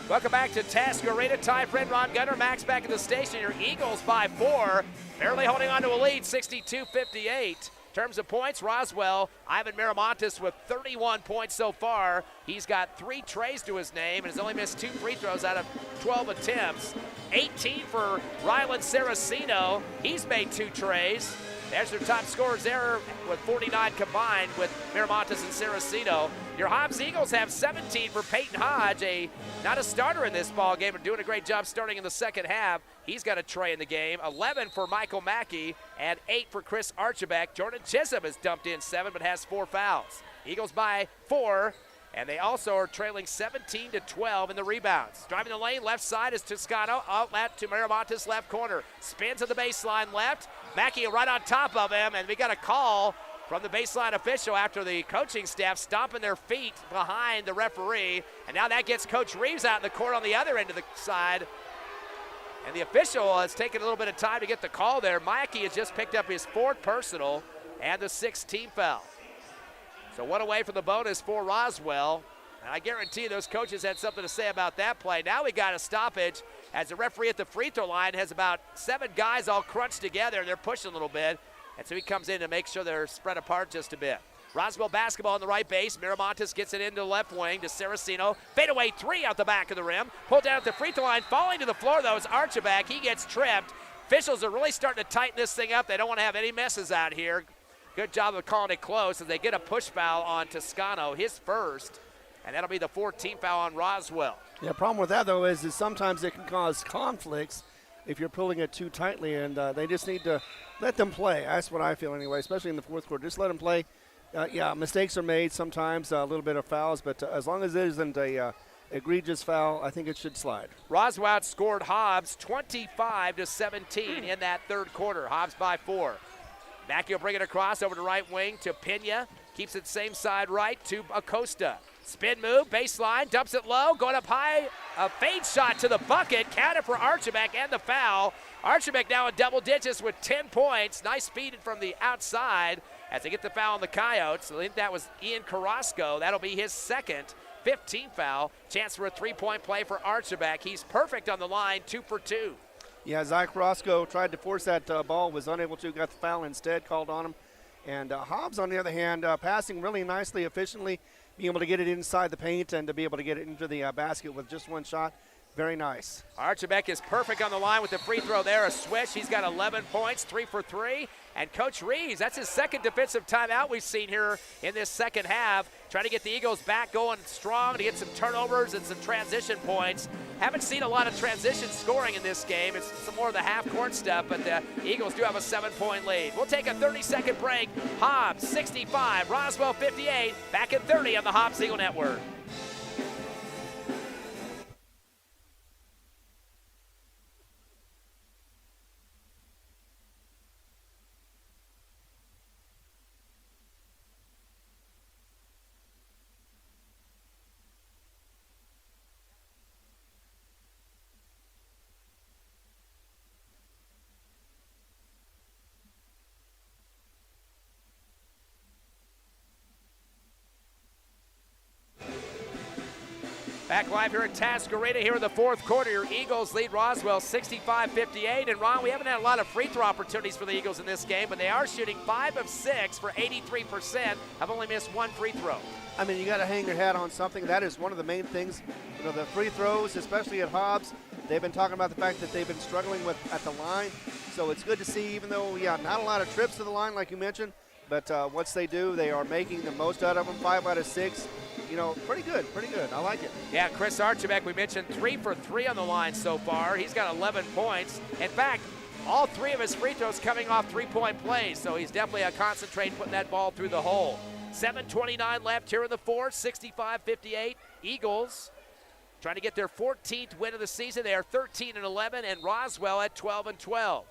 Welcome back to Tasker Arena. Ty Fred, Ron Gunner, Max back at the station. Your Eagles by 4, barely holding on to a lead, 62-58. In terms of points, Roswell, Ivan Miramontes with 31 points so far. He's got 3 trays to his name and has only missed 2 free throws out of 12 attempts. 18 for Rylan Saraceno. He's made 2 trays. There's their top scorers there with 49 combined with Miramontes and Saraceno. Your Hobbs Eagles have 17 for Peyton Hodge, not a starter in this ball game, but doing a great job starting in the 2nd half. He's got a tray in the game. 11 for Michael Mackey and 8 for Chris Archibald. Jordan Chisholm has dumped in 7 but has 4 fouls. Eagles by 4, and they also are trailing 17-12 in the rebounds. Driving the lane, left side is Toscano, outlet to Miramontes, left corner. Spins at the baseline left. Mackey right on top of him, and we got a call from the baseline official after the coaching staff stomping their feet behind the referee. And now that gets Coach Reeves out in the court on the other end of the side. And the official has taken a little bit of time to get the call there. Mackey has just picked up his 4th personal and the 6th team foul. So 1 away from the bonus for Roswell. And I guarantee you those coaches had something to say about that play. Now we got a stoppage as the referee at the free throw line has about 7 guys all crunched together, and they're pushing a little bit. And so he comes in to make sure they're spread apart just a bit. Roswell basketball on the right base. Miramontes gets it into the left wing to Saraceno. Fadeaway 3 out the back of the rim. Pulled down at the free throw line. Falling to the floor, though, is Archibald. He gets tripped. Officials are really starting to tighten this thing up. They don't want to have any messes out here. Good job of calling it close as they get a push foul on Toscano, his first. And that'll be the 14th foul on Roswell. Yeah, problem with that, though, is sometimes it can cause conflicts if you're pulling it too tightly, and they just need to let them play. That's what I feel anyway, especially in the 4th quarter. Just let them play. Yeah, mistakes are made sometimes, a little bit of fouls, but as long as it isn't a egregious foul, I think it should slide. Roswell scored Hobbs 25-17 in that third quarter. Hobbs by 4. Mackey will bring it across over to right wing to Pena. Keeps it same side right to Acosta. Spin move, baseline, dumps it low, going up high. A fade shot to the bucket, counted for Archibek and the foul. Archibek now in double digits with 10 points. Nice speed from the outside as they get the foul on the Coyotes. I think that was Ian Carrasco. That'll be his second. 15th foul. Chance for a three-point play for Archibek. He's perfect on the line, 2 for 2. Yeah, Zach Roscoe tried to force that ball, was unable to, got the foul instead, called on him. And Hobbs, on the other hand, passing really nicely, efficiently, being able to get it inside the paint and to be able to get it into the basket with just one shot. Very nice. Archibek is perfect on the line with the free throw there, a swish. He's got 11 points, 3 for 3. And Coach Reeves, that's his second defensive timeout we've seen here in this second half, trying to get the Eagles back going strong to get some turnovers and some transition points. Haven't seen a lot of transition scoring in this game. It's some more of the half-court stuff, but the Eagles do have a 7-point lead. We'll take a 30-second break. Hobbs 65, Roswell 58, back at 30 on the Hobbs Eagle Network. Back live here at Tasker Arena here in the fourth quarter. Your Eagles lead Roswell 65-58. And Ron, we haven't had a lot of free throw opportunities for the Eagles in this game, but they are shooting 5 of 6 for 83%. Have only missed 1 free throw. I mean, you got to hang your hat on something. That is one of the main things. You know, the free throws, especially at Hobbs, they've been talking about the fact that they've been struggling with at the line. So it's good to see, even though, yeah, not a lot of trips to the line like you mentioned, but once they do, they are making the most out of them. 5 out of 6. You know, pretty good. I like it. Yeah, Chris Archibek, we mentioned 3 for 3 on the line so far. He's got 11 points. In fact, all 3 of his free throws coming off three-point plays, so he's definitely a concentrate putting that ball through the hole. 7:29 left here in the fourth, 65-58. Eagles trying to get their 14th win of the season. They are 13-11, and Roswell at 12-12.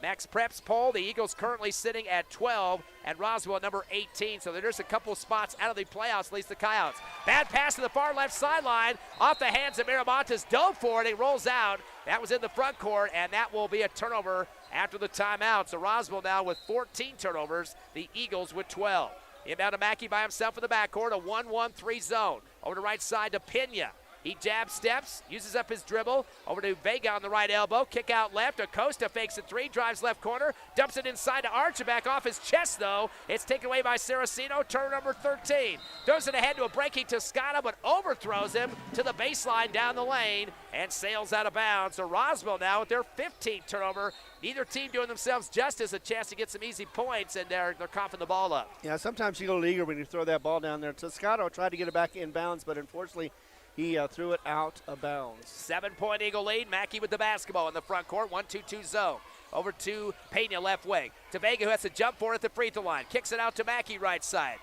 Max Preps poll, the Eagles currently sitting at 12 and Roswell at number 18. So there's a couple spots out of the playoffs, at least the Coyotes. Bad pass to the far left sideline. Off the hands of Miramontes. Dove for it. He rolls out. That was in the front court, and that will be a turnover after the timeout. So Roswell now with 14 turnovers. The Eagles with 12. Inbound to Mackey by himself in the backcourt. A 1-1-3 zone. Over to right side to Pena. He jab steps, uses up his dribble, over to Vega on the right elbow, kick out left, Acosta fakes a 3, drives left corner, dumps it inside to Archibek, off his chest though. It's taken away by Saraceno, turn number 13. Throws it ahead to a breaking Toscano, but overthrows him to the baseline down the lane and sails out of bounds. So Roswell now with their 15th turnover. Neither team doing themselves justice, a chance to get some easy points, and they're coughing the ball up. Yeah, sometimes you go eager when you throw that ball down there. Toscano tried to get it back in bounds, but unfortunately, he threw it out of bounds. 7-point Eagle lead. Mackey with the basketball in the front court. 1-2-2 zone. Over to Pena left wing. To Vega, who has to jump for it at the free throw line. Kicks it out to Mackey right side.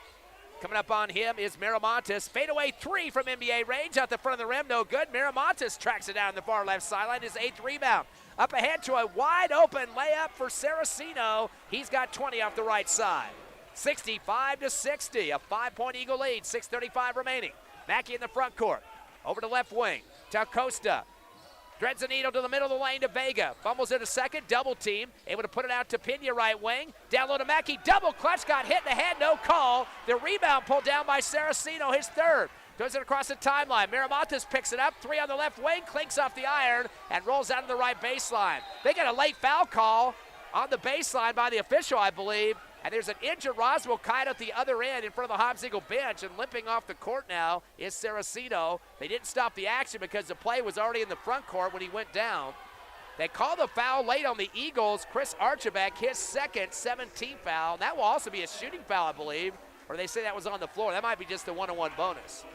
Coming up on him is Miramontes. Fadeaway 3 from NBA range. Out the front of the rim. No good. Miramontes tracks it down the far left sideline. His 8th rebound. Up ahead to a wide open layup for Saraceno. He's got 20 off the right side. 65-60. A 5-point Eagle lead. 6:35 remaining. Mackey in the front court. Over to left wing, to Acosta. Threads the needle to the middle of the lane to Vega. Fumbles it a second, double team. Able to put it out to Pena right wing. Down low to Mackey, double clutch, got hit in the head, no call. The rebound pulled down by Saraceno, his 3rd. Throws it across the timeline. Miramontes picks it up, 3 on the left wing, clinks off the iron, and rolls out to the right baseline. They got a late foul call on the baseline by the official, I believe. And there's an injured Roswell Coyote at the other end in front of the Hobbs Eagle bench, and limping off the court now is Saraceno. They didn't stop the action because the play was already in the front court when he went down. They called the foul late on the Eagles. Chris Archibek, his second 17th foul. That will also be a shooting foul, I believe, or they say that was on the floor. That might be just a 1-on-1 bonus.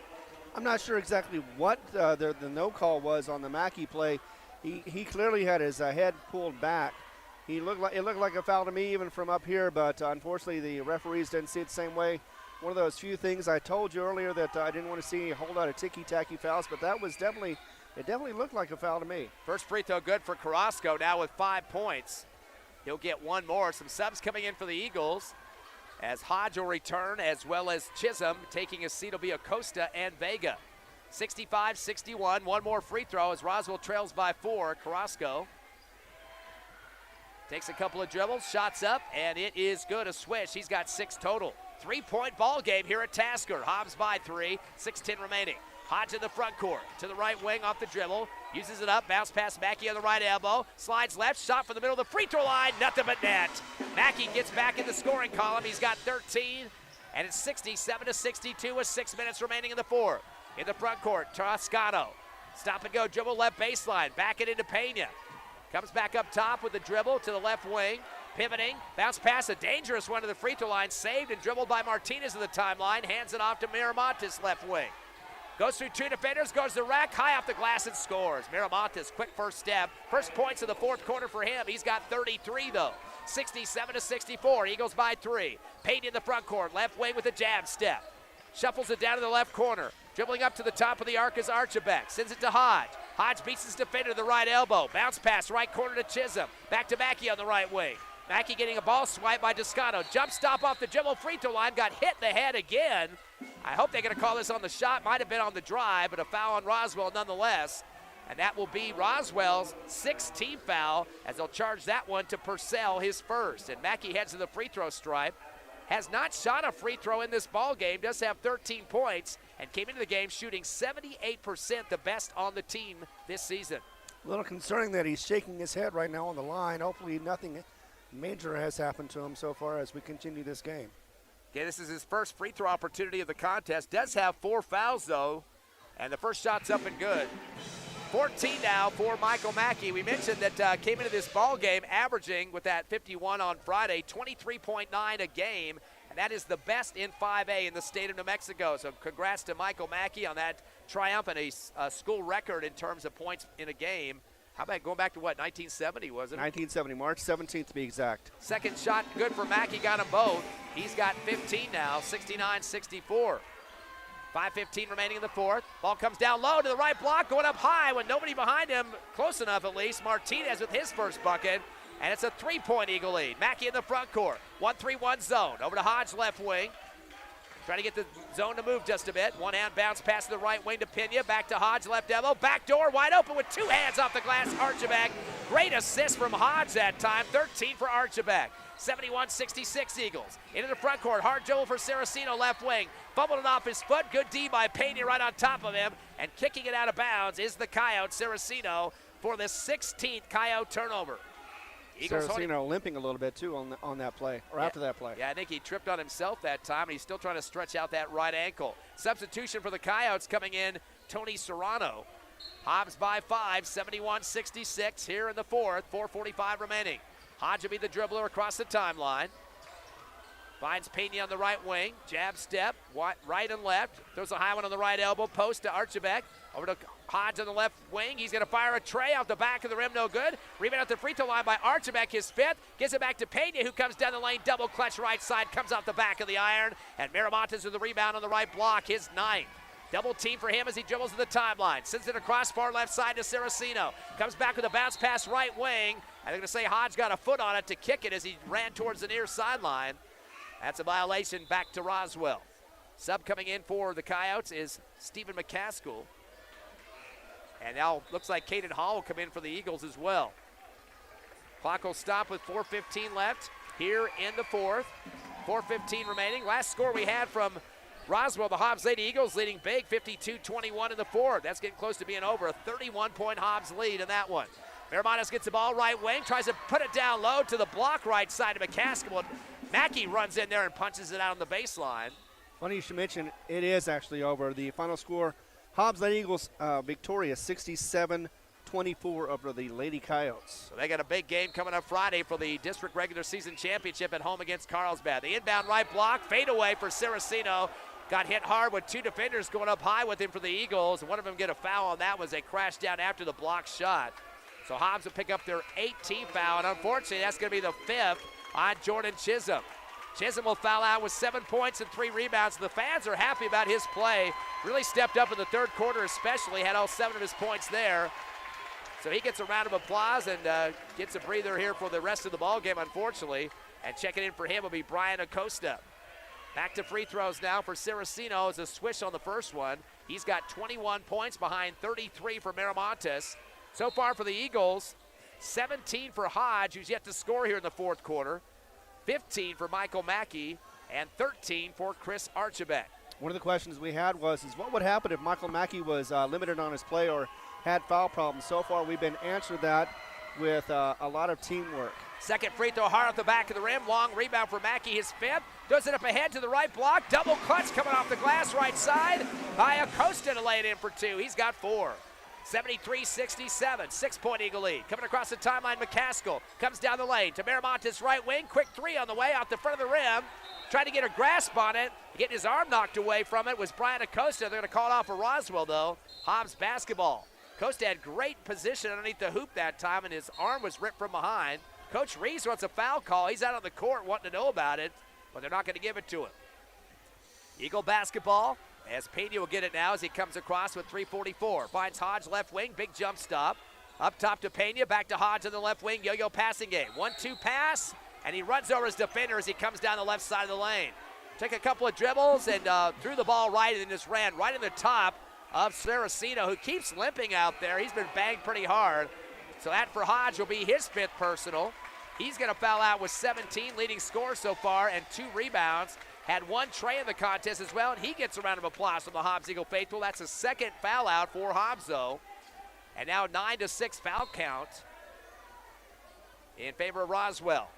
I'm not sure exactly what the no call was on the Mackey play. He clearly had his head pulled back. It looked like a foul to me even from up here, but unfortunately the referees didn't see it the same way. One of those few things I told you earlier that I didn't want to see a whole lot of ticky-tacky fouls, but that was definitely looked like a foul to me. First free throw good for Carrasco now with 5 points. He'll get one more. Some subs coming in for the Eagles as Hodge will return, as well as Chisholm. Taking a seat will be Acosta and Vega. 65-61, one more free throw as Roswell trails by 4. Carrasco takes a couple of dribbles, shots up, and it is good, a swish. He's got 6 total. 3-point ball game here at Tasker. Hobbs by 3, 6:10 remaining. Hodge in the front court, to the right wing off the dribble, uses it up, bounce past Mackey on the right elbow, slides left, shot from the middle of the free throw line, nothing but net. Mackey gets back in the scoring column. He's got 13, and it's 67-62 with 6 minutes remaining in the fourth. In the front court, Toscano, stop and go, dribble left baseline, back it into Pena. Comes back up top with the dribble to the left wing, pivoting, bounce pass, a dangerous one to the free throw line, saved and dribbled by Martinez in the timeline, hands it off to Miramontes left wing. Goes through 2 defenders, goes to the rack, high off the glass and scores. Miramontes, quick first step. First points in the fourth quarter for him. He's got 33 though. 67-64, Eagles by 3. Payne in the front court, left wing with a jab step. Shuffles it down to the left corner. Dribbling up to the top of the arc is Archibald. Sends it to Hodge. Hodge beats his defender to the right elbow. Bounce pass, right corner to Chisholm. Back to Mackey on the right wing. Mackey getting a ball swipe by Toscano. Jump stop off the dribble free throw line. Got hit in the head again. I hope they're going to call this on the shot. Might have been on the drive, but a foul on Roswell nonetheless. And that will be Roswell's 6th team foul as they'll charge that one to Purcell, his first. And Mackey heads to the free throw stripe. Has not shot a free throw in this ball game. Does have 13 points and came into the game shooting 78%, the best on the team this season. A little concerning that he's shaking his head right now on the line. Hopefully nothing major has happened to him so far as we continue this game. Okay, this is his first free throw opportunity of the contest. Does have 4 fouls, though, and the first shot's up and good. 14 now for Michael Mackey. We mentioned that came into this ball game averaging with that 51 on Friday, 23.9 a game, and that is the best in 5A in the state of New Mexico. So congrats to Michael Mackey on that triumph and a school record in terms of points in a game. How about going back to what, 1970 was it? 1970, March 17th to be exact. Second shot good for Mackey, got them both. He's got 15 now, 69-64. 5:15 remaining in the fourth. Ball comes down low to the right block, going up high with nobody behind him, close enough at least. Martinez with his first bucket, and it's a 3-point Eagle lead. Mackey in the front court, 1-3-1 zone. Over to Hodge left wing. Trying to get the zone to move just a bit. One hand bounce pass to the right wing to Pena. Back to Hodge, left elbow. Back door wide open with 2 hands off the glass. Archibald. Great assist from Hodge that time. 13 for Archibald. 71-66 Eagles. Into the front court. Hard dribble for Saraceno left wing. Fumbled it off his foot. Good D by Pena right on top of him. And kicking it out of bounds is the Coyote, Saraceno, for the 16th Coyote turnover. Eagles Saraceno limping a little bit too on that play, or after that play. Yeah, I think he tripped on himself that time, and he's still trying to stretch out that right ankle. Substitution for the Coyotes coming in, Tony Serrano. Hobbs by 5, 71-66 here in the fourth, 4:45 remaining. Hodge will be the dribbler across the timeline. Finds Pena on the right wing, jab step, right and left. Throws a high one on the right elbow, post to Archibald. Over to Hodge on the left wing. He's going to fire a tray off the back of the rim, no good. Rebound at the free throw line by Archibald, his 5th. Gives it back to Pena, who comes down the lane, double clutch right side, comes off the back of the iron. And Miramontes with the rebound on the right block, his 9th. Double team for him as he dribbles to the timeline. Sends it across far left side to Saraceno. Comes back with a bounce pass right wing. And they're going to say Hodge got a foot on it to kick it as he ran towards the near sideline. That's a violation, back to Roswell. Sub coming in for the Coyotes is Stephen McCaskill. And now looks like Caden Hall will come in for the Eagles as well. Clock will stop with 4:15 left here in the fourth. 4:15 remaining. Last score we had from Roswell, the Hobbs Lady Eagles leading big, 52-21 in the fourth. That's getting close to being over. A 31-point Hobbs lead in that one. Miramontes gets the ball right wing, tries to put it down low to the block right side of McCaskill. Mackey runs in there and punches it out on the baseline. Funny you should mention, it is actually over. The final score, Hobbs Lady Eagles victorious, 67-24 over the Lady Coyotes. So they got a big game coming up Friday for the district regular season championship at home against Carlsbad. The inbound right block, fade away for Saraceno. Got hit hard with 2 defenders going up high with him for the Eagles. One of them get a foul on that as they crashed down after the block shot. So Hobbs will pick up their 18th foul, and unfortunately that's going to be the 5th on Jordan Chisholm. Chisholm will foul out with 7 points and 3 rebounds. The fans are happy about his play. Really stepped up in the third quarter especially, had all 7 of his points there. So he gets a round of applause and gets a breather here for the rest of the ball game, unfortunately. And checking in for him will be Brian Acosta. Back to free throws now for Saraceno. It's a swish on the first one. He's got 21 points behind 33 for Miramontes. So far for the Eagles, 17 for Hodge, who's yet to score here in the fourth quarter. 15 for Michael Mackey, and 13 for Chris Archibald. One of the questions we had was what would happen if Michael Mackey was limited on his play or had foul problems? So far, we've been answered that with a lot of teamwork. Second free throw hard off the back of the rim. Long rebound for Mackey, his 5th. Does it up ahead to the right block. Double clutch coming off the glass right side. By Acosta to lay it in for 2. He's got 4. 73-67, 6-point Eagle lead. Coming across the timeline, McCaskill comes down the lane to Miramontes' right wing. Quick 3 on the way off the front of the rim. Trying to get a grasp on it. Getting his arm knocked away from it was Brian Acosta. They're going to call it off for Roswell, though. Hobbs basketball. Acosta had great position underneath the hoop that time, and his arm was ripped from behind. Coach Reese wants a foul call. He's out on the court wanting to know about it, but they're not going to give it to him. Eagle basketball. As Pena will get it now as he comes across with 3:44. Finds Hodge left wing, big jump stop. Up top to Pena, back to Hodge on the left wing, yo-yo passing game. 1-2 pass, and he runs over his defender as he comes down the left side of the lane. Took a couple of dribbles and threw the ball right and just ran right in the top of Saraceno, who keeps limping out there. He's been banged pretty hard. So that for Hodge will be his 5th personal. He's going to foul out with 17, leading scorer so far, and 2 rebounds. Had 1 tray in the contest as well, and he gets a round of applause from the Hobbs Eagle faithful. That's a 2nd foul out for Hobbs, though. And now 9-6 foul count in favor of Roswell.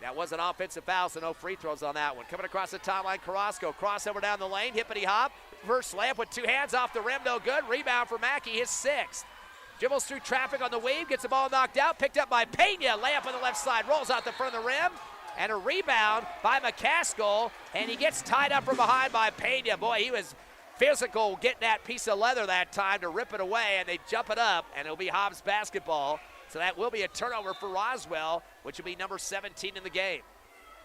That was an offensive foul, so no free throws on that one. Coming across the timeline, Carrasco. Crossover down the lane, hippity hop. First layup with 2 hands off the rim, no good. Rebound for Mackey, his 6th. Dribbles through traffic on the weave, gets the ball knocked out, picked up by Pena. Layup on the left side, rolls out the front of the rim. And a rebound by McCaskill, and he gets tied up from behind by Pena. Boy, he was physical getting that piece of leather that time to rip it away, and they jump it up, and it'll be Hobbs basketball. So that will be a turnover for Roswell, which will be number 17 in the game.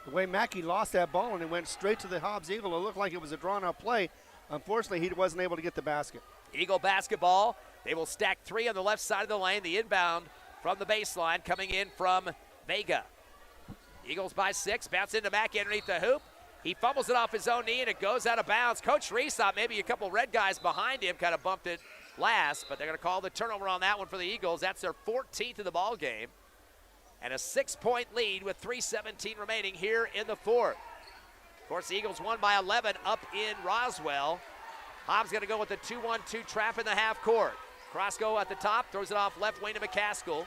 The way Mackey lost that ball and it went straight to the Hobbs Eagle, it looked like it was a drawn-out play. Unfortunately, he wasn't able to get the basket. Eagle basketball. They will stack 3 on the left side of the lane. The inbound from the baseline coming in from Vega. Eagles by 6, bounce into Mackey underneath the hoop. He fumbles it off his own knee, and it goes out of bounds. Coach Reese thought maybe a couple red guys behind him kind of bumped it last, but they're going to call the turnover on that one for the Eagles. That's their 14th of the ball game. And a 6-point lead with 3:17 remaining here in the 4th. Of course, the Eagles won by 11 up in Roswell. Hobbs going to go with the 2-1-2 trap in the half court. Carrasco at the top, throws it off left wing to McCaskill.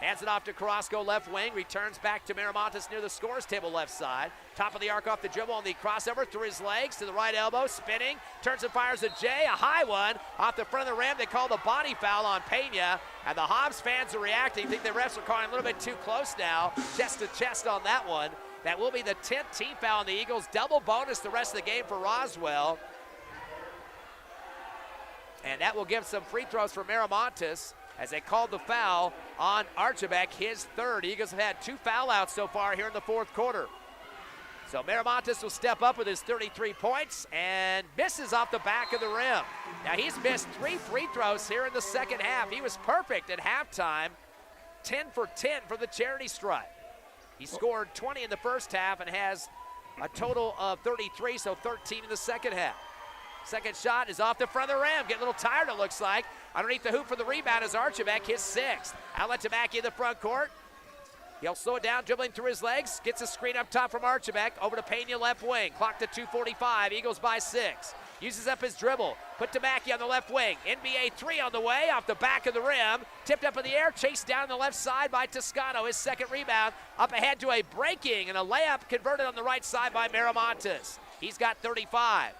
Hands it off to Carrasco, left wing, returns back to Miramontes near the scores table left side. Top of the arc off the dribble on the crossover, through his legs to the right elbow, spinning, turns and fires a J, a high one, off the front of the rim. They call the body foul on Pena, and the Hobbs fans are reacting. I think the refs are calling a little bit too close now, chest to chest on that one. That will be the 10th team foul on the Eagles. Double bonus the rest of the game for Roswell. And that will give some free throws for Miramontes, as they called the foul on Archibald, his 3rd. Eagles have had 2 foul outs so far here in the 4th quarter. So Miramontes will step up with his 33 points and misses off the back of the rim. Now he's missed 3 free throws here in the second half. He was perfect at halftime, 10 for 10 for the charity stripe. He scored 20 in the first half and has a total of 33, so 13 in the second half. Second shot is off the front of the rim. Getting a little tired, it looks like. Underneath the hoop for the rebound is Archibald, his 6th. Outlet to Mackey in the front court. He'll slow it down, dribbling through his legs. Gets a screen up top from Archibald. Over to Pena, left wing. Clock to 2:45. Eagles by 6. Uses up his dribble. Put to Mackey on the left wing. NBA 3 on the way, off the back of the rim. Tipped up in the air, chased down the left side by Toscano. His 2nd rebound. Up ahead to a breaking and a layup converted on the right side by Miramontes. He's got 35.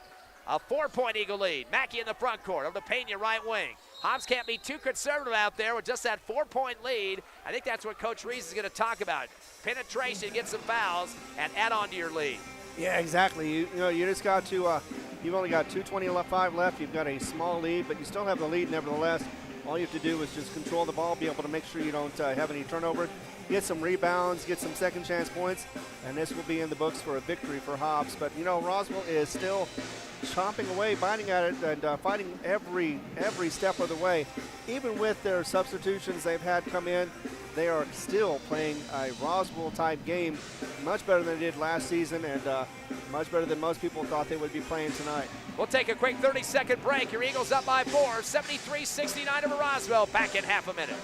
A 4-point Eagle lead. Mackey in the front court. Over to Pena, right wing. Hobbs can't be too conservative out there with just that 4-point lead. I think that's what Coach Reese is going to talk about. Penetration, get some fouls, and add on to your lead. Yeah, exactly. You just got to, you've only got 2:25 left. You've got a small lead, but you still have the lead nevertheless. All you have to do is just control the ball, be able to make sure you don't have any turnover, get some rebounds, get some second chance points, and this will be in the books for a victory for Hobbs. But, you know, Roswell is still chomping away, biting at it, and fighting every step of the way. Even with their substitutions they've had come in, they are still playing a Roswell-type game, much better than they did last season, and much better than most people thought they would be playing tonight. We'll take a quick 30-second break. Your Eagles up by 4, 73-69 over Roswell. Back in half a minute.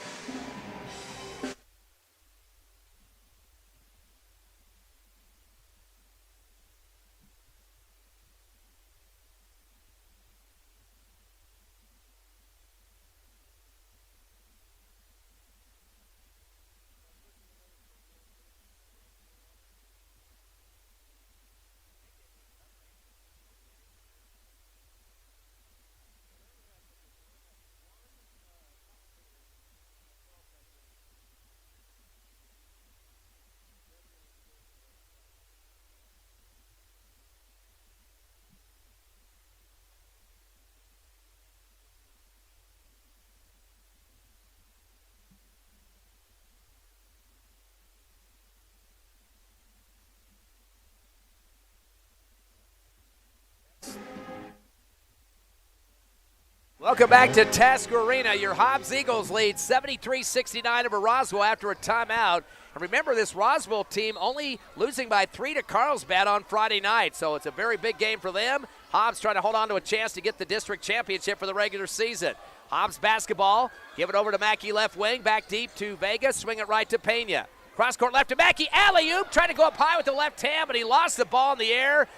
Welcome back to Tasker Arena. Your Hobbs Eagles lead 73-69 over Roswell after a timeout. And remember, this Roswell team only losing by 3 to Carlsbad on Friday night, so it's a very big game for them. Hobbs trying to hold on to a chance to get the district championship for the regular season. Hobbs basketball, give it over to Mackey left wing, back deep to Vega, swing it right to Pena. Cross court left to Mackey, alley-oop, trying to go up high with the left hand, but he lost the ball in the air.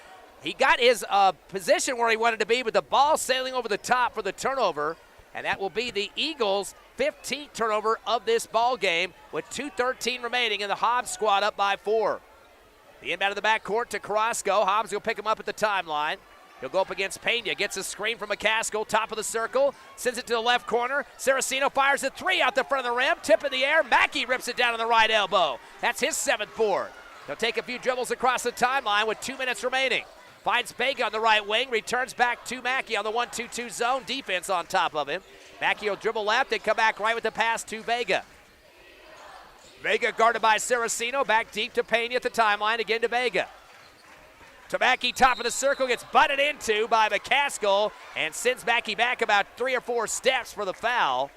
He got his position where he wanted to be, but the ball sailing over the top for the turnover, and that will be the Eagles' 15th turnover of this ball game with 2:13 remaining, and the Hobbs squad up by 4. The inbound of the backcourt to Carrasco. Hobbs will pick him up at the timeline. He'll go up against Pena, gets a screen from McCaskill, top of the circle, sends it to the left corner. Saraceno fires a 3 out the front of the rim, tip in the air. Mackey rips it down on the right elbow. That's his 7th board. He'll take a few dribbles across the timeline with 2 minutes remaining. Finds Vega on the right wing, returns back to Mackey on the 1-2-2 zone, defense on top of him. Mackey will dribble left and come back right with the pass to Vega. Vega guarded by Saraceno, back deep to Pena at the timeline, again to Vega. To Mackey, top of the circle, gets butted into by McCaskill and sends Mackey back about 3 or 4 steps for the foul.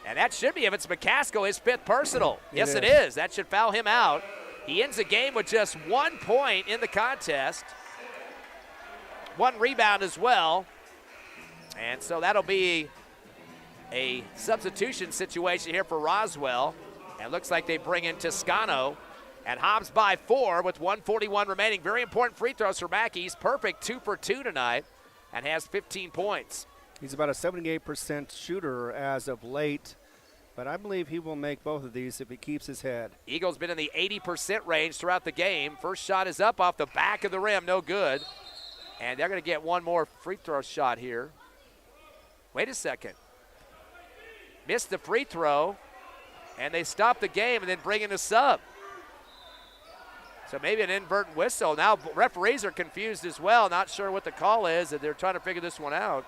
And that should be, if it's McCaskill, his 5th personal. Yes, it is. That should foul him out. He ends the game with just 1 point in the contest. 1 rebound as well. And so that'll be a substitution situation here for Roswell. And it looks like they bring in Toscano. And Hobbs by 4 with 1:41 remaining. Very important free throws for Mackey. He's perfect 2 for 2 tonight and has 15 points. He's about a 78% shooter as of late, but I believe he will make both of these if he keeps his head. Eagles been in the 80% range throughout the game. First shot is up off the back of the rim, no good. And they're going to get one more free throw shot here. Wait a second. Missed the free throw, and they stop the game and then bring in a sub. So maybe an inadvertent whistle. Now referees are confused as well, not sure what the call is, and they're trying to figure this one out.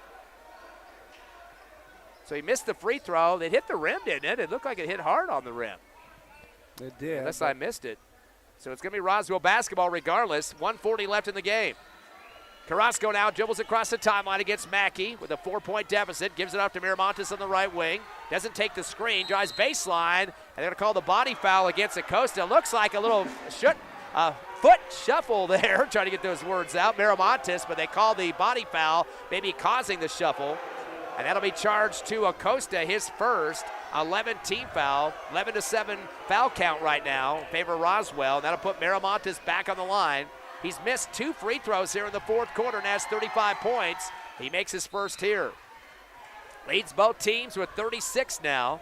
So he missed the free throw. It hit the rim, didn't it? It looked like it hit hard on the rim. It did. Unless I missed it. So it's going to be Roswell basketball regardless. 1:40 left in the game. Carrasco now dribbles across the timeline against Mackey with a 4-point deficit. Gives it up to Miramontes on the right wing. Doesn't take the screen. Drives baseline. And they're going to call the body foul against Acosta. Looks like a little foot shuffle there. Trying to get those words out. Miramontes, but they call the body foul, maybe causing the shuffle. And that'll be charged to Acosta, his first 11 team foul. 11-7 foul count right now in favor of Roswell. And that'll put Miramontes back on the line. He's missed 2 free throws here in the 4th quarter and has 35 points. He makes his first here. Leads both teams with 36 now.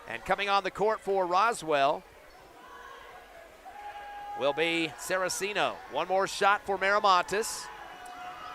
And coming on the court for Roswell will be Saraceno. One more shot for Miramontes.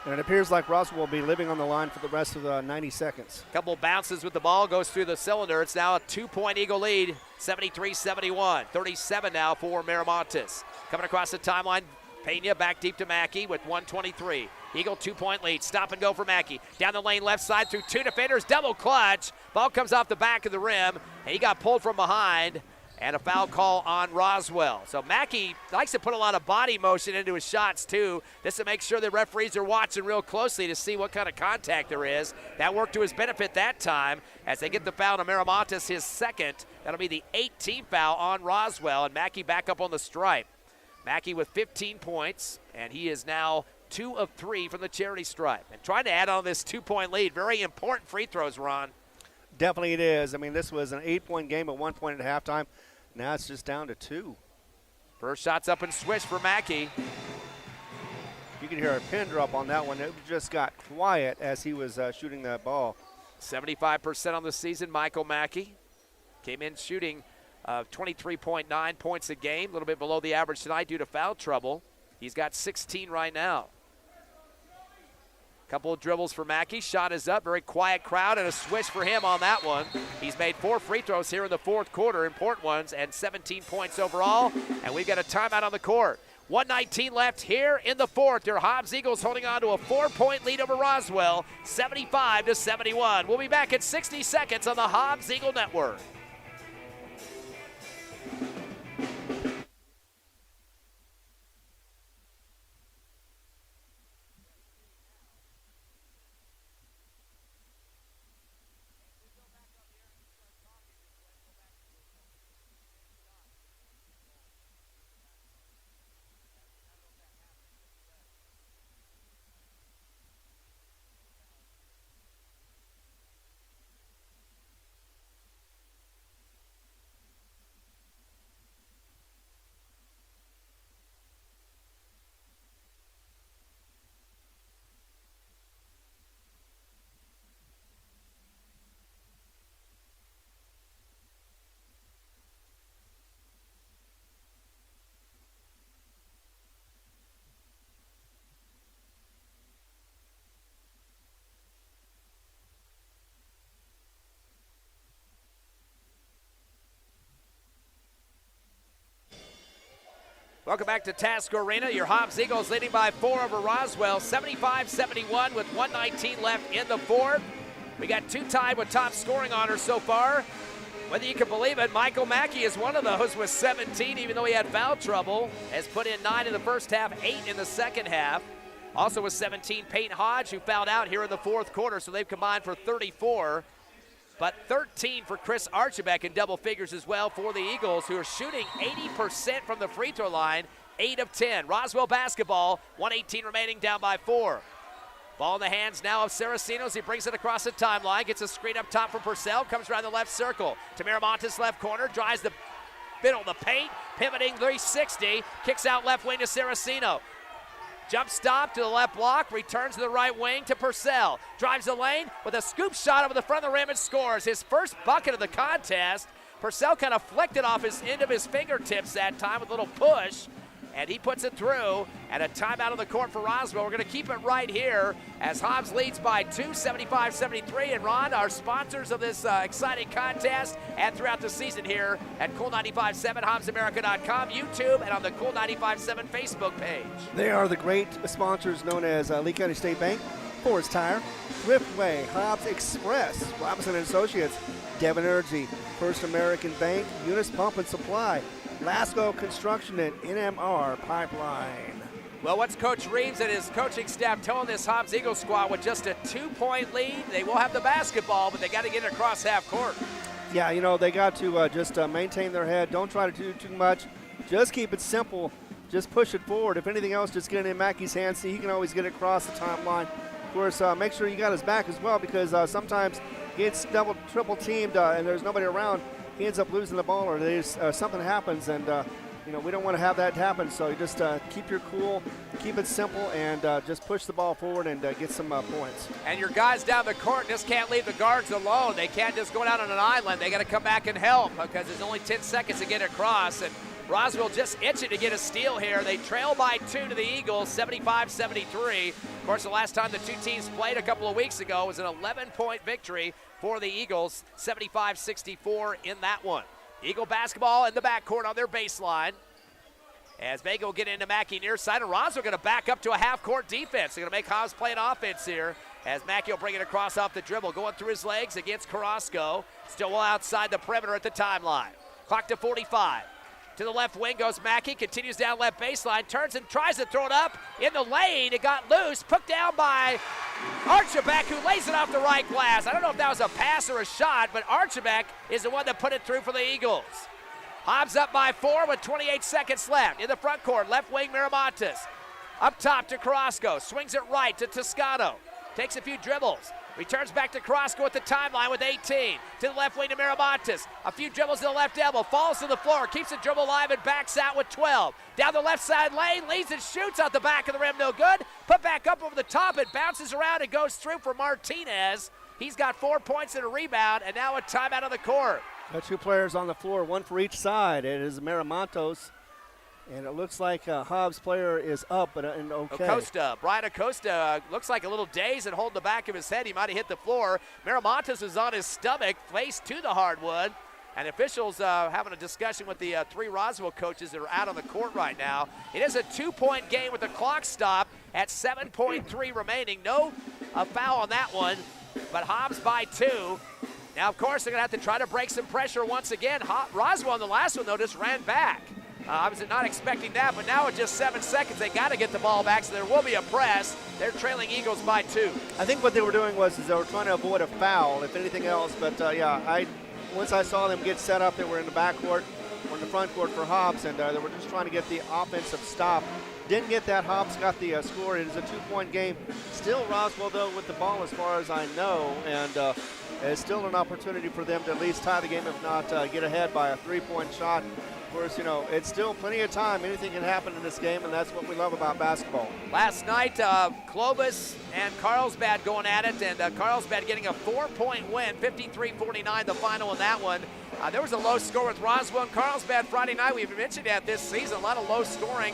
And it appears like Roswell will be living on the line for the rest of the 90 seconds. Couple bounces with the ball, goes through the cylinder. It's now a 2-point Eagle lead, 73-71. 37 now for Miramontes. Coming across the timeline, Pena back deep to Mackey with 1:23. Eagle 2-point lead. Stop and go for Mackey. Down the lane left side through 2 defenders. Double clutch. Ball comes off the back of the rim. And he got pulled from behind. And a foul call on Roswell. So Mackey likes to put a lot of body motion into his shots too, just to make sure the referees are watching real closely to see what kind of contact there is. That worked to his benefit that time as they get the foul to Miramontes, his second. That'll be the 18th foul on Roswell, and Mackey back up on the stripe. Mackey with 15 points, and he is now 2 of 3 from the charity stripe. And trying to add on this 2-point lead. Very important free throws, Ron. Definitely it is. I mean, this was an 8-point game at 1 point at halftime. Now it's just down to 2. First shot's up and swish for Mackey. You can hear a pin drop on that one. It just got quiet as he was shooting that ball. 75% on the season, Michael Mackey. Came in shooting 23.9 points a game, a little bit below the average tonight due to foul trouble. He's got 16 right now. Couple of dribbles for Mackey. Shot is up. Very quiet crowd and a swish for him on that one. He's made 4 free throws here in the fourth quarter, important ones, and 17 points overall. And we've got a timeout on the court. 1:19 left here in the fourth. Your Hobbs Eagles holding on to a 4-point lead over Roswell, 75-71. We'll be back in 60 seconds on the Hobbs Eagle Network. Welcome back to Task Arena. Your Hobbs Eagles leading by 4 over Roswell, 75-71 with 1:19 left in the fourth. We got 2 tied with top scoring honors so far. Whether you can believe it, Michael Mackey is one of those with 17, even though he had foul trouble. Has put in 9 in the first half, 8 in the second half. Also with 17, Peyton Hodge, who fouled out here in the fourth quarter, so they've combined for 34. But 13 for Chris Archibek in double figures as well for the Eagles, who are shooting 80% from the free throw line, 8 of 10. Roswell basketball, 1:18 remaining, down by 4. Ball in the hands now of Saraceno as he brings it across the timeline, gets a screen up top from Purcell, comes around the left circle to Miramontes left corner, drives the middle of the paint, pivoting 360, kicks out left wing to Saraceno. Jump stop to the left block, returns to the right wing to Purcell. Drives the lane with a scoop shot over the front of the rim and scores. His first bucket of the contest. Purcell kind of flicked it off his end of his fingertips that time with a little push. And he puts it through, and a timeout on the court for Roswell. We're going to keep it right here as Hobbs leads by 2, 75-73. And Ron, our sponsors of this exciting contest and throughout the season here at Cool 95.7, HobbsAmerica.com, YouTube, and on the Cool 95.7 Facebook page. They are the great sponsors known as Lee County State Bank, Forest Tire, Thriftway, Hobbs Express, Robinson & Associates, Devon Energy, First American Bank, Eunice Pump and Supply, Lasco Construction, and NMR Pipeline. Well, what's Coach Reeves and his coaching staff telling this Hobbs Eagles squad with just a 2-point lead? They will have the basketball, but they got to get it across half court. Yeah, you know, they got to just maintain their head. Don't try to do too much. Just keep it simple. Just push it forward. If anything else, just get it in Mackey's hands. See, he can always get it across the timeline. Of course, make sure you got his back as well, because sometimes he gets double, triple teamed and there's nobody around. He ends up losing the ball, or there's something happens, and you know, we don't want to have that happen. So you just keep your cool, keep it simple, and just push the ball forward and get some points. And your guys down the court just can't leave the guards alone. They can't just go out on an island. They got to come back and help, because there's only 10 seconds to get across. And Roswell just itching to get a steal here. They trail by 2 to the Eagles, 75-73. Of course, the last time the two teams played a couple of weeks ago was an 11-point victory for the Eagles, 75-64 in that one. Eagle basketball in the backcourt on their baseline. As Vega will get into Mackey near side, and Roswell going to back up to a half-court defense. They're going to make Hobbs play an offense here. As Mackey will bring it across off the dribble, going through his legs against Carrasco. Still well outside the perimeter at the timeline. Clock to 45. To the left wing goes Mackey, continues down left baseline, turns and tries to throw it up in the lane. It got loose, put down by Archibald, who lays it off the right glass. I don't know if that was a pass or a shot, but Archibald is the one that put it through for the Eagles. Hobbs up by 4 with 28 seconds left. In the front court, left wing Miramontes. Up top to Carrasco, swings it right to Toscano. Takes a few dribbles. Returns back to Carrasco at the timeline with 18. To the left wing to Miramontes. A few dribbles to the left elbow. Falls to the floor. Keeps the dribble alive and backs out with 12. Down the left side lane. Leads and shoots out the back of the rim. No good. Put back up over the top. It bounces around and goes through for Martinez. He's got 4 points and a rebound. And now a timeout on the court. Got 2 players on the floor. 1 for each side. It is Miramontes. And it looks like Hobbs' player is up, but okay. Brian Acosta looks like a little dazed and holding the back of his head. He might have hit the floor. Miramontes is on his stomach, face to the hardwood. And officials having a discussion with the 3 Roswell coaches that are out on the court right now. It is a 2-point game with the clock stop at 7.3 remaining. No foul on that one, but Hobbs by 2. Now, of course, they're going to have to try to break some pressure once again. Roswell in the last one, though, just ran back. I was not expecting that, but now with just 7 seconds, they got to get the ball back, so there will be a press. They're trailing Eagles by 2. I think what they were doing was they were trying to avoid a foul, if anything else. But, once I saw them get set up, they were in the backcourt or in the front court for Hobbs, and they were just trying to get the offensive stop. Didn't get that. Hobbs got the score. It is a 2-point game. Still Roswell, though, with the ball as far as I know, and it's still an opportunity for them to at least tie the game, if not get ahead by a 3-point shot. Of course, it's still plenty of time. Anything can happen in this game, and that's what we love about basketball. Last night, Clovis and Carlsbad going at it, and Carlsbad getting a 4-point win, 53-49 the final in that one. There was a low score with Roswell and Carlsbad Friday night. We've mentioned that this season, a lot of low scoring.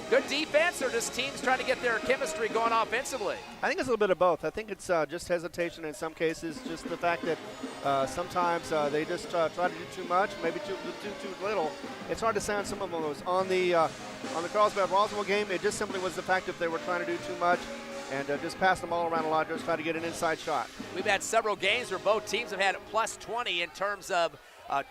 Good defense, or just teams trying to get their chemistry going offensively? I think it's a little bit of both. I think it's just hesitation in some cases, just the fact that sometimes they just try to do too much, maybe too little. It's hard to say on some of those. On the Carlsbad-Roswell game, it just simply was the fact that they were trying to do too much and just pass the ball around a lot, just try to get an inside shot. We've had several games where both teams have had plus 20 in terms of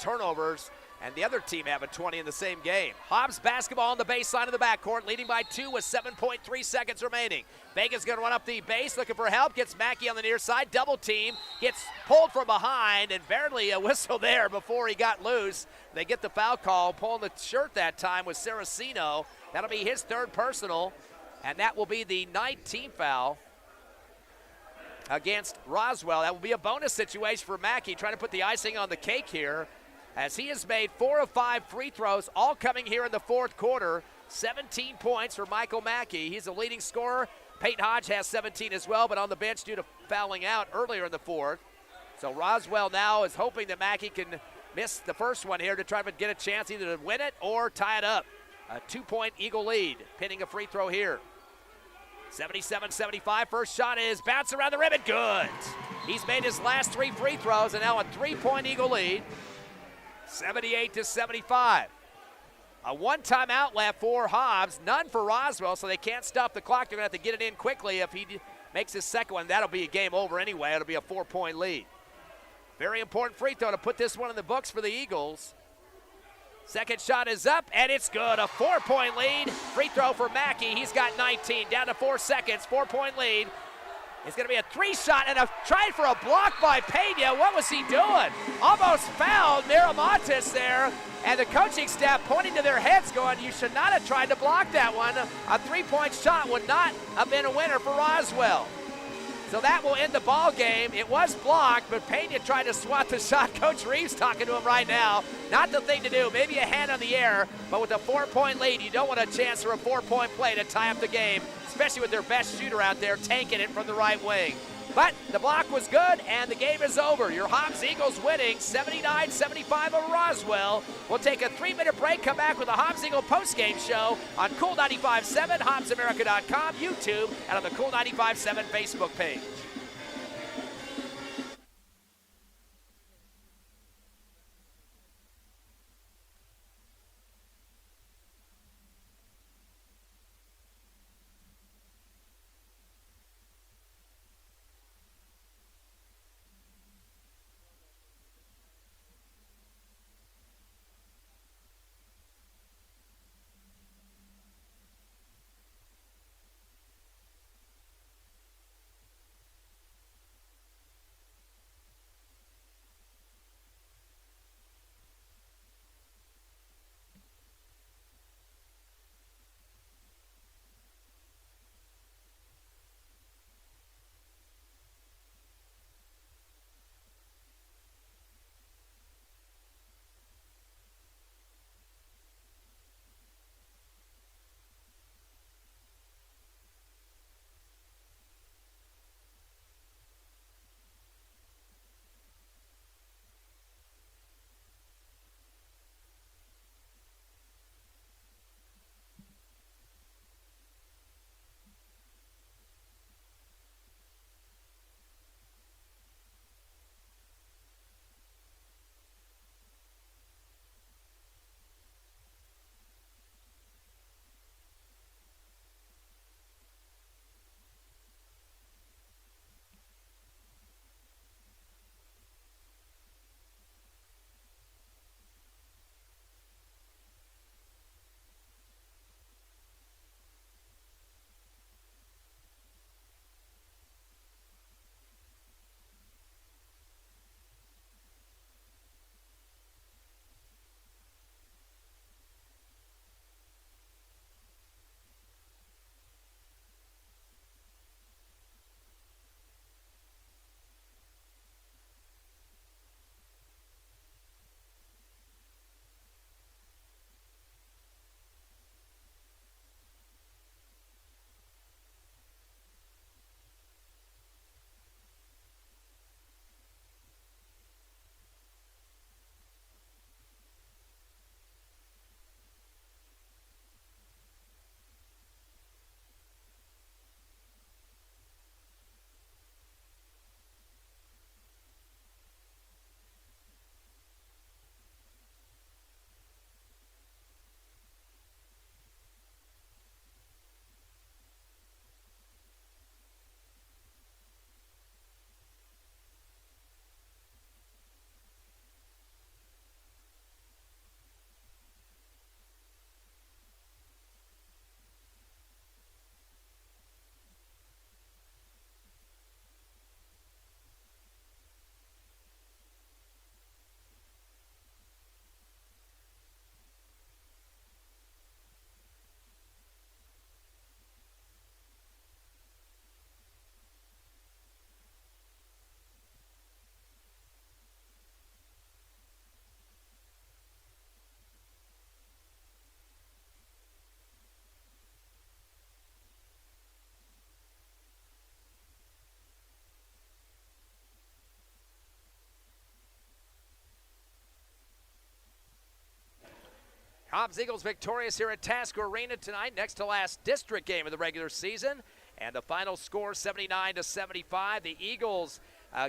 turnovers, and the other team having 20 in the same game. Hobbs basketball on the baseline of the backcourt, leading by 2 with 7.3 seconds remaining. Vega's going to run up the base, looking for help, gets Mackey on the near side, double team, gets pulled from behind, and barely a whistle there before he got loose. They get the foul call, pulling the shirt that time with Saraceno. That'll be his 3rd personal, and that will be the 9th team foul against Roswell. That will be a bonus situation for Mackey, trying to put the icing on the cake here, as he has made 4 of 5 free throws, all coming here in the 4th quarter. 17 points for Michael Mackey. He's the leading scorer. Peyton Hodge has 17 as well, but on the bench due to fouling out earlier in the 4th. So Roswell now is hoping that Mackey can miss the first one here to try to get a chance either to win it or tie it up. A 2-point Eagle lead, pinning a free throw here. 77-75, first shot is bounce around the rim and good. He's made his last 3 free throws, and now a 3-point Eagle lead. 78-75. A 1 timeout left for Hobbs, none for Roswell, so they can't stop the clock. They're going to have to get it in quickly. If he makes his second one, that'll be a game over anyway. It'll be a 4-point lead. Very important free throw to put this one in the books for the Eagles. Second shot is up, and it's good. A 4-point lead. Free throw for Mackey. He's got 19. Down to 4 seconds. 4-point lead. It's going to be a 3-shot and a try for a block by Pena. What was he doing? Almost fouled Miramontes there. And the coaching staff pointing to their heads going, you should not have tried to block that one. A 3-point shot would not have been a winner for Roswell. So that will end the ball game. It was blocked, but Pena tried to swat the shot. Coach Reeves talking to him right now. Not the thing to do. Maybe a hand on the air, but with a 4-point lead, you don't want a chance for a 4-point play to tie up the game, especially with their best shooter out there tanking it from the right wing. But the block was good, and the game is over. Your Hobbs Eagles winning 79-75 over Roswell. We'll take a 3-minute break, come back with a Hobbs Eagle postgame show on Cool 95.7, HobbsAmerica.com, YouTube, and on the Cool 95.7 Facebook page. Hobbs Eagles victorious here at Tasker Arena tonight, next to last district game of the regular season. And the final score, 79-75. The Eagles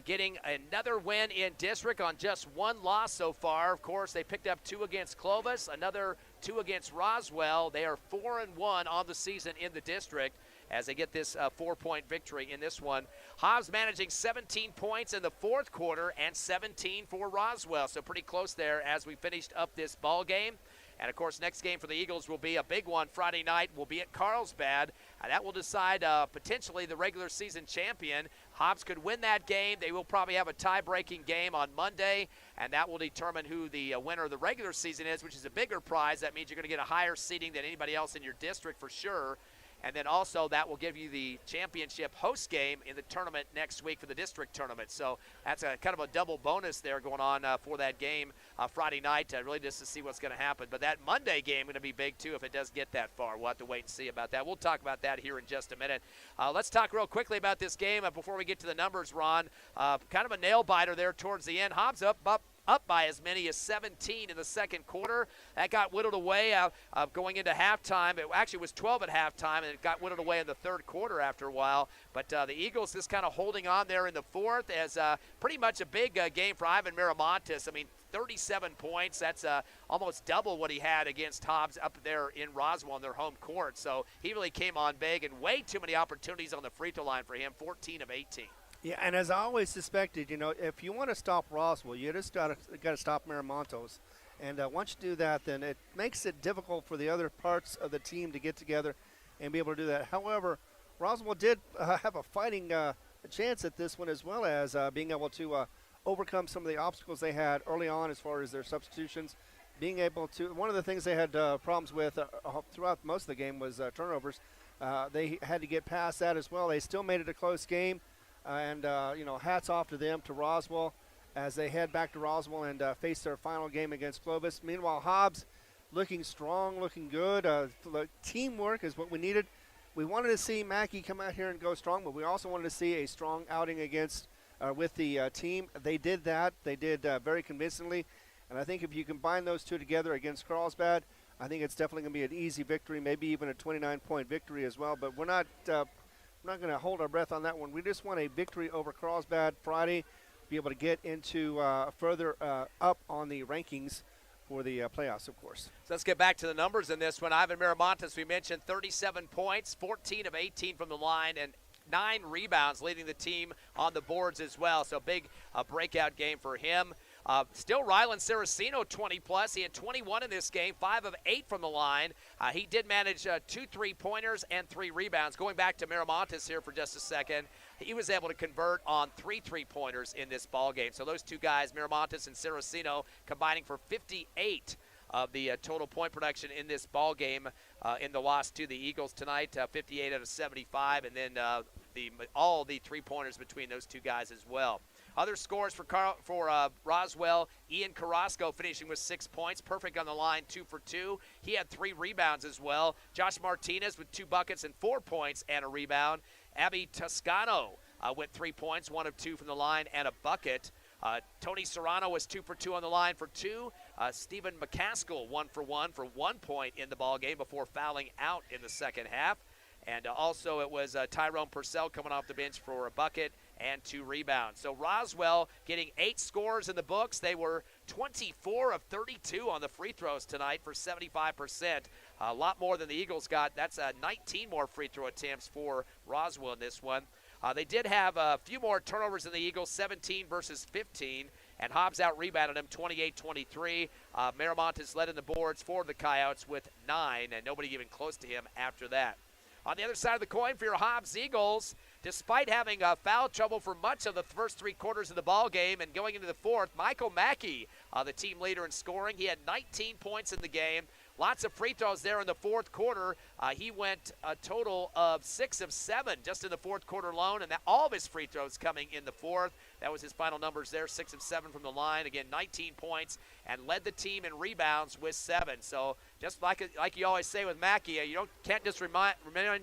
getting another win in district on just one loss so far. Of course, they picked up 2 against Clovis, another 2 against Roswell. They are 4-1 on the season in the district as they get this 4-point victory in this one. Hobbs managing 17 points in the fourth quarter and 17 for Roswell. So pretty close there as we finished up this ball game. And, of course, next game for the Eagles will be a big one Friday night. Will be at Carlsbad. That will decide potentially the regular season champion. Hobbs could win that game. They will probably have a tie-breaking game on Monday, and that will determine who the winner of the regular season is, which is a bigger prize. That means you're going to get a higher seeding than anybody else in your district for sure. And then also that will give you the championship host game in the tournament next week for the district tournament. So that's a kind of a double bonus there going on for that game Friday night, really just to see what's going to happen. But that Monday game going to be big too if it does get that far. We'll have to wait and see about that. We'll talk about that here in just a minute. Let's talk real quickly about this game before we get to the numbers, Ron. Kind of a nail-biter there towards the end. Hobbs up by as many as 17 in the second quarter. That got whittled away going into halftime. It actually was 12 at halftime, and it got whittled away in the third quarter after a while. But the Eagles just kind of holding on there in the fourth as pretty much a big game for Ivan Miramontes. I mean, 37 points. That's almost double what he had against Hobbs up there in Roswell on their home court. So he really came on big, and way too many opportunities on the free throw line for him, 14 of 18. Yeah, and as I always suspected, if you want to stop Roswell, you just got to stop Miramontes. And once you do that, then it makes it difficult for the other parts of the team to get together and be able to do that. However, Roswell did have a fighting chance at this one, as well as being able to overcome some of the obstacles they had early on as far as their substitutions. Being able to – one of the things they had problems with throughout most of the game was turnovers. They had to get past that as well. They still made it a close game. And hats off to them, to Roswell, as they head back to Roswell and face their final game against Clovis. Meanwhile, Hobbs looking strong, looking good. Teamwork is what we needed. We wanted to see Mackey come out here and go strong, but we also wanted to see a strong outing with the team. They did that. They did very convincingly. And I think if you combine those two together against Carlsbad, I think it's definitely going to be an easy victory, maybe even a 29-point victory as well. But we're not going to hold our breath on that one. We just want a victory over Carlsbad Friday, be able to get into further up on the rankings for the playoffs, of course. So let's get back to the numbers in this one. Ivan Miramontes, we mentioned 37 points, 14 of 18 from the line, and 9 rebounds, leading the team on the boards as well. So big breakout game for him. Still Rylan Saraceno, 20-plus. He had 21 in this game, 5 of 8 from the line. He did manage 2 3-pointers and 3 rebounds. Going back to Miramontes here for just a second, he was able to convert on 3 3-pointers in this ball game. So those two guys, Miramontes and Saraceno, combining for 58 of the total point production in this ball game in the loss to the Eagles tonight, 58 out of 75, and then all the 3-pointers between those two guys as well. Other scores for Roswell, Ian Carrasco finishing with 6 points, perfect on the line, 2 for 2. He had 3 rebounds as well. Josh Martinez with 2 buckets and 4 points and a rebound. Abby Toscano with 3 points, 1 of 2 from the line and a bucket. Tony Serrano was 2 for 2 on the line for 2. Stephen McCaskill 1 for 1 point in the ball game before fouling out in the second half. And also it was Tyrone Purcell coming off the bench for a bucket and 2 rebounds. So Roswell getting 8 scores in the books. They were 24 of 32 on the free throws tonight for 75%. A lot more than the Eagles got. That's 19 more free throw attempts for Roswell in this one. They did have a few more turnovers than the Eagles, 17 versus 15. And Hobbs out-rebounded him 28-23. Miramontes led in the boards for the Coyotes with 9, and nobody even close to him after that. On the other side of the coin for your Hobbs Eagles, despite having foul trouble for much of the first 3 quarters of the ball game and going into the fourth, Michael Mackey, the team leader in scoring, he had 19 points in the game. Lots of free throws there in the fourth quarter. He went a total of 6 of 7 just in the fourth quarter alone, and all of his free throws coming in the fourth. That was his final numbers there, 6 of 7 from the line. Again, 19 points, and led the team in rebounds with 7. So just like you always say with Mackey, you can't just remind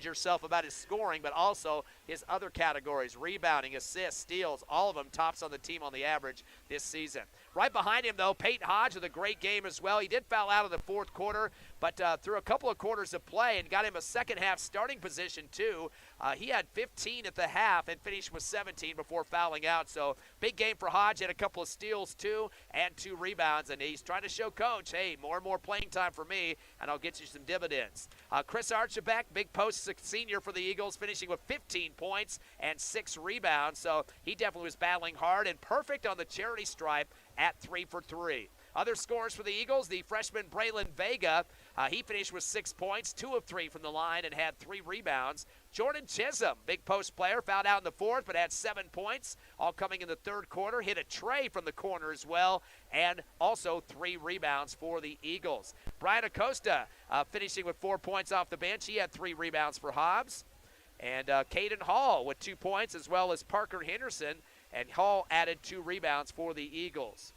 yourself about his scoring, but also his other categories, rebounding, assists, steals, all of them tops on the team on the average this season. Right behind him, though, Peyton Hodge with a great game as well. He did foul out in the fourth quarter. sure, but through a couple of quarters of play and got him a second half starting position too. He had 15 at the half and finished with 17 before fouling out. So big game for Hodge. Had a couple of steals too and 2 rebounds, and he's trying to show coach, hey, more and more playing time for me, and I'll get you some dividends. Chris Archibald, big post senior for the Eagles, finishing with 15 points and 6 rebounds. So he definitely was battling hard and perfect on the charity stripe at 3 for 3. Other scores for the Eagles, the freshman Braylon Vega, he finished with 6 points, 2 of 3 from the line, and had 3 rebounds. Jordan Chisholm, big post player, fouled out in the fourth, but had 7 points, all coming in the third quarter. Hit a tray from the corner as well, and also 3 rebounds for the Eagles. Brian Acosta finishing with 4 points off the bench. He had 3 rebounds for Hobbs. And Caden Hall with 2 points, as well as Parker Henderson, and Hall added 2 rebounds for the Eagles.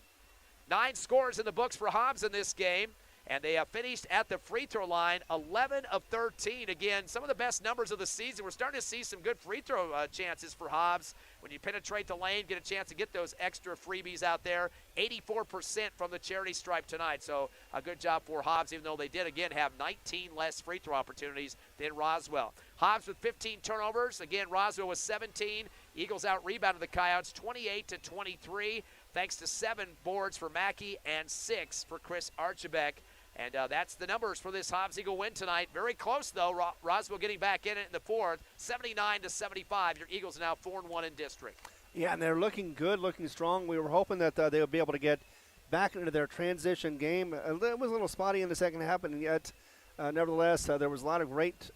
9 scores in the books for Hobbs in this game, and they have finished at the free throw line 11 of 13. Again, some of the best numbers of the season. We're starting to see some good free throw chances for Hobbs. When you penetrate the lane, get a chance to get those extra freebies out there. 84% from the charity stripe tonight, so a good job for Hobbs, even though they did, again, have 19 less free throw opportunities than Roswell. Hobbs with 15 turnovers. Again, Roswell with 17. Eagles out-rebounded the Coyotes 28-23. Thanks to 7 boards for Mackey and 6 for Chris Archibald. And that's the numbers for this Hobbs-Eagle win tonight. Very close, though. Roswell getting back in it in the fourth, 79-75. Your Eagles are now 4-1 in district. Yeah, and they're looking good, looking strong. We were hoping that they would be able to get back into their transition game. It was a little spotty in the second half, and yet, nevertheless, there was a lot of great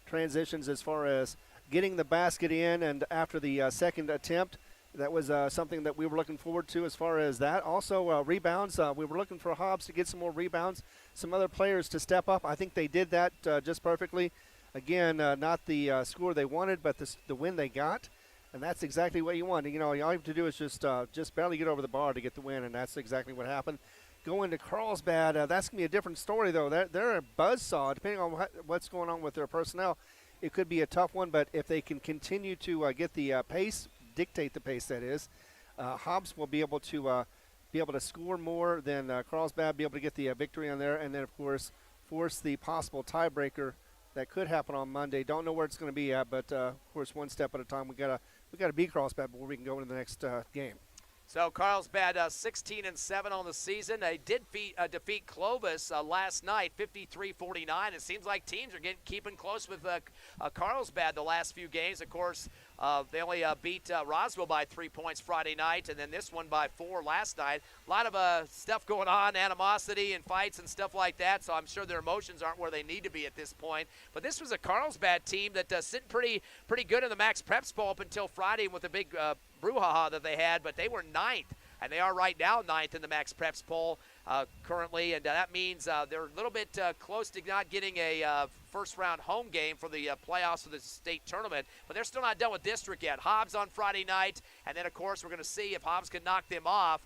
transitions as far as getting the basket in, and after the second attempt, that was something that we were looking forward to as far as that. Also, rebounds. We were looking for Hobbs to get some more rebounds, some other players to step up. I think they did that just perfectly. Again, not the score they wanted, but the win they got, and that's exactly what you want. You know, all you have to do is just barely get over the bar to get the win, and that's exactly what happened. Going to Carlsbad, that's going to be a different story, though. They're a buzzsaw, depending on what's going on with their personnel. It could be a tough one, but if they can continue to get the pace, dictate the pace, that is, Hobbs will be able to score more than Carlsbad, be able to get the victory on there, and then, of course, force the possible tiebreaker that could happen on Monday. Don't know where it's going to be at, but, of course, one step at a time. We gotta beat Carlsbad before we can go into the next game. So Carlsbad 16-7 on the season. They did defeat Clovis last night, 53-49. It seems like teams are keeping close with Carlsbad the last few games. Of course, they only beat Roswell by 3 points Friday night, and then this one by 4 last night. A lot of stuff going on, animosity and fights and stuff like that, so I'm sure their emotions aren't where they need to be at this point. But this was a Carlsbad team that sitting pretty good in the Max Preps Bowl up until Friday with a big brouhaha that they had, but they were 9th, and they are right now 9th in the Max Preps poll currently, and that means they're a little bit close to not getting a first-round home game for the playoffs of the state tournament, but they're still not done with district yet. Hobbs on Friday night, and then, of course, we're going to see if Hobbs can knock them off.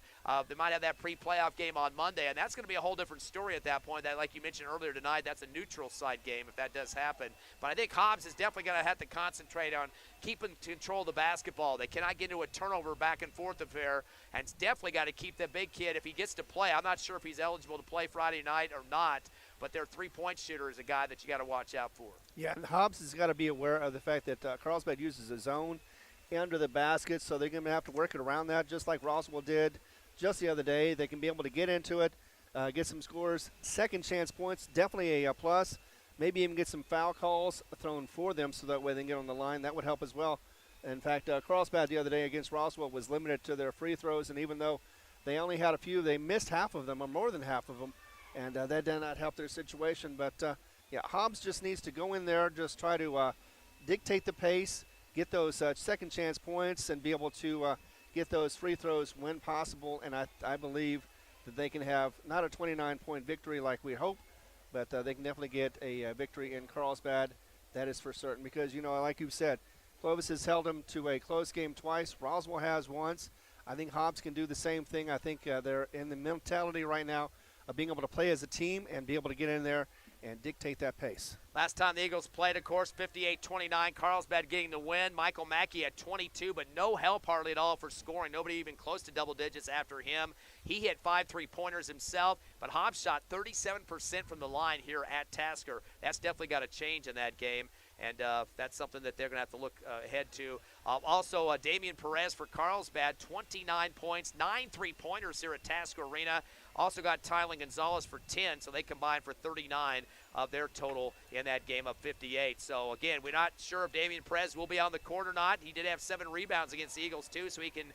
They might have that pre-playoff game on Monday, and that's going to be a whole different story at that point. That, like you mentioned earlier tonight, that's a neutral side game if that does happen. But I think Hobbs is definitely going to have to concentrate on keeping control of the basketball. They cannot get into a turnover back and forth affair, and it's definitely got to keep the big kid if he gets to play. I'm not sure if he's eligible to play Friday night or not, but their three-point shooter is a guy that you got to watch out for. Yeah, and Hobbs has got to be aware of the fact that Carlsbad uses a zone under the basket, so they're going to have to work it around that, just like Roswell did just the other day. They can be able to get into it, get some scores. Second chance points, definitely a plus. Maybe even get some foul calls thrown for them so that way they can get on the line. That would help as well. In fact, Carlsbad the other day against Roswell was limited to their free throws, and even though they only had a few, they missed half of them or more than half of them, and that did not help their situation. But, yeah, Hobbs just needs to go in there, just try to dictate the pace, get those second chance points, and be able to get those free throws when possible. And I believe that they can have not a 29-point victory like we hope, but they can definitely get a victory in Carlsbad. That is for certain because, you know, like you said, Clovis has held them to a close game twice. Roswell has once. I think Hobbs can do the same thing. I think they're in the mentality right now of being able to play as a team and be able to get in there and dictate that pace. Last time the Eagles played, of course, 58-29. Carlsbad getting the win. Michael Mackey had 22, but no help hardly at all for scoring. Nobody even close to double digits after him. He hit 5 3-pointers himself, but Hobbs shot 37% from the line here at Tasker. That's definitely got to change in that game, and that's something that they're going to have to look ahead to. Also, Damian Perez for Carlsbad, 29 points, 9 3-pointers here at Tasker Arena. Also got Tylen Gonzalez for 10, so they combined for 39 of their total in that game of 58. So, again, we're not sure if Damian Perez will be on the court or not. He did have 7 rebounds against the Eagles, too, so he can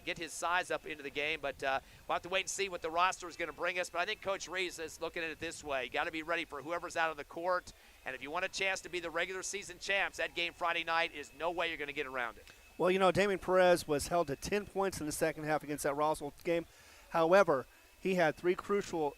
get his size up into the game. But we'll have to wait and see what the roster is going to bring us. But I think Coach Reeves is looking at it this way. You got to be ready for whoever's out on the court. And if you want a chance to be the regular season champs, that game Friday night is no way you're going to get around it. Well, you know, Damian Perez was held to 10 points in the second half against that Roswell game. However, he had 3 crucial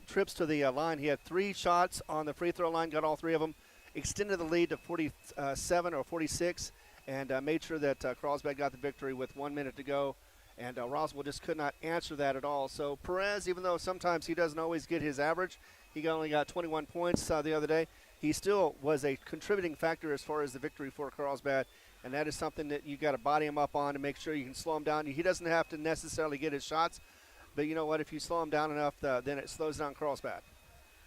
trips to the line. He had 3 shots on the free throw line, got all 3 of them, extended the lead to 47 or 46, and made sure that Carlsbad got the victory with 1 minute to go. And Roswell just could not answer that at all. So Perez, even though sometimes he doesn't always get his average, he only got 21 points the other day. He still was a contributing factor as far as the victory for Carlsbad, and that is something that you got to body him up on to make sure you can slow him down. He doesn't have to necessarily get his shots, but you know what? If you slow him down enough, then it slows down Carlsbad.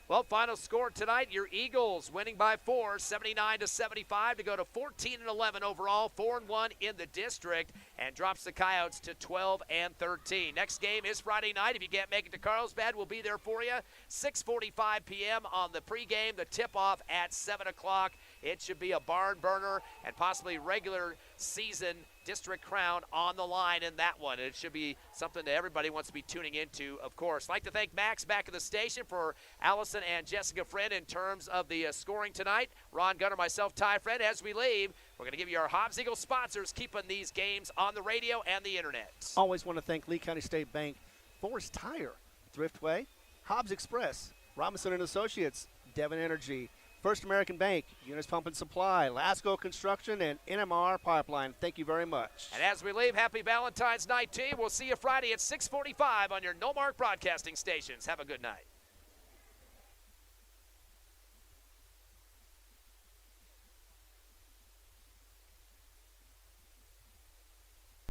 Well, final score tonight, your Eagles winning by 4, 79-75 to go to 14-11 overall, 4-1 in the district, and drops the Coyotes to 12-13. Next game is Friday night. If you can't make it to Carlsbad, we'll be there for you. 6:45 p.m. on the pregame, the tip-off at 7 o'clock. It should be a barn burner and possibly regular season district crown on the line in that one. It should be something that everybody wants to be tuning into, of course. I'd like to thank Max back at the station for Allison and Jessica Friend in terms of the scoring tonight. Ron Gunner, myself, Ty Friend. As we leave, we're going to give you our Hobbs Eagles sponsors keeping these games on the radio and the internet. Always want to thank Lee County State Bank, Forest Tire, Thriftway, Hobbs Express, Robinson & Associates, Devon Energy, First American Bank, Eunice Pump and Supply, Lasco Construction, and NMR Pipeline. Thank you very much. And as we leave, happy Valentine's night to you. We'll see you Friday at 6:45 on your No Mark Broadcasting stations. Have a good night.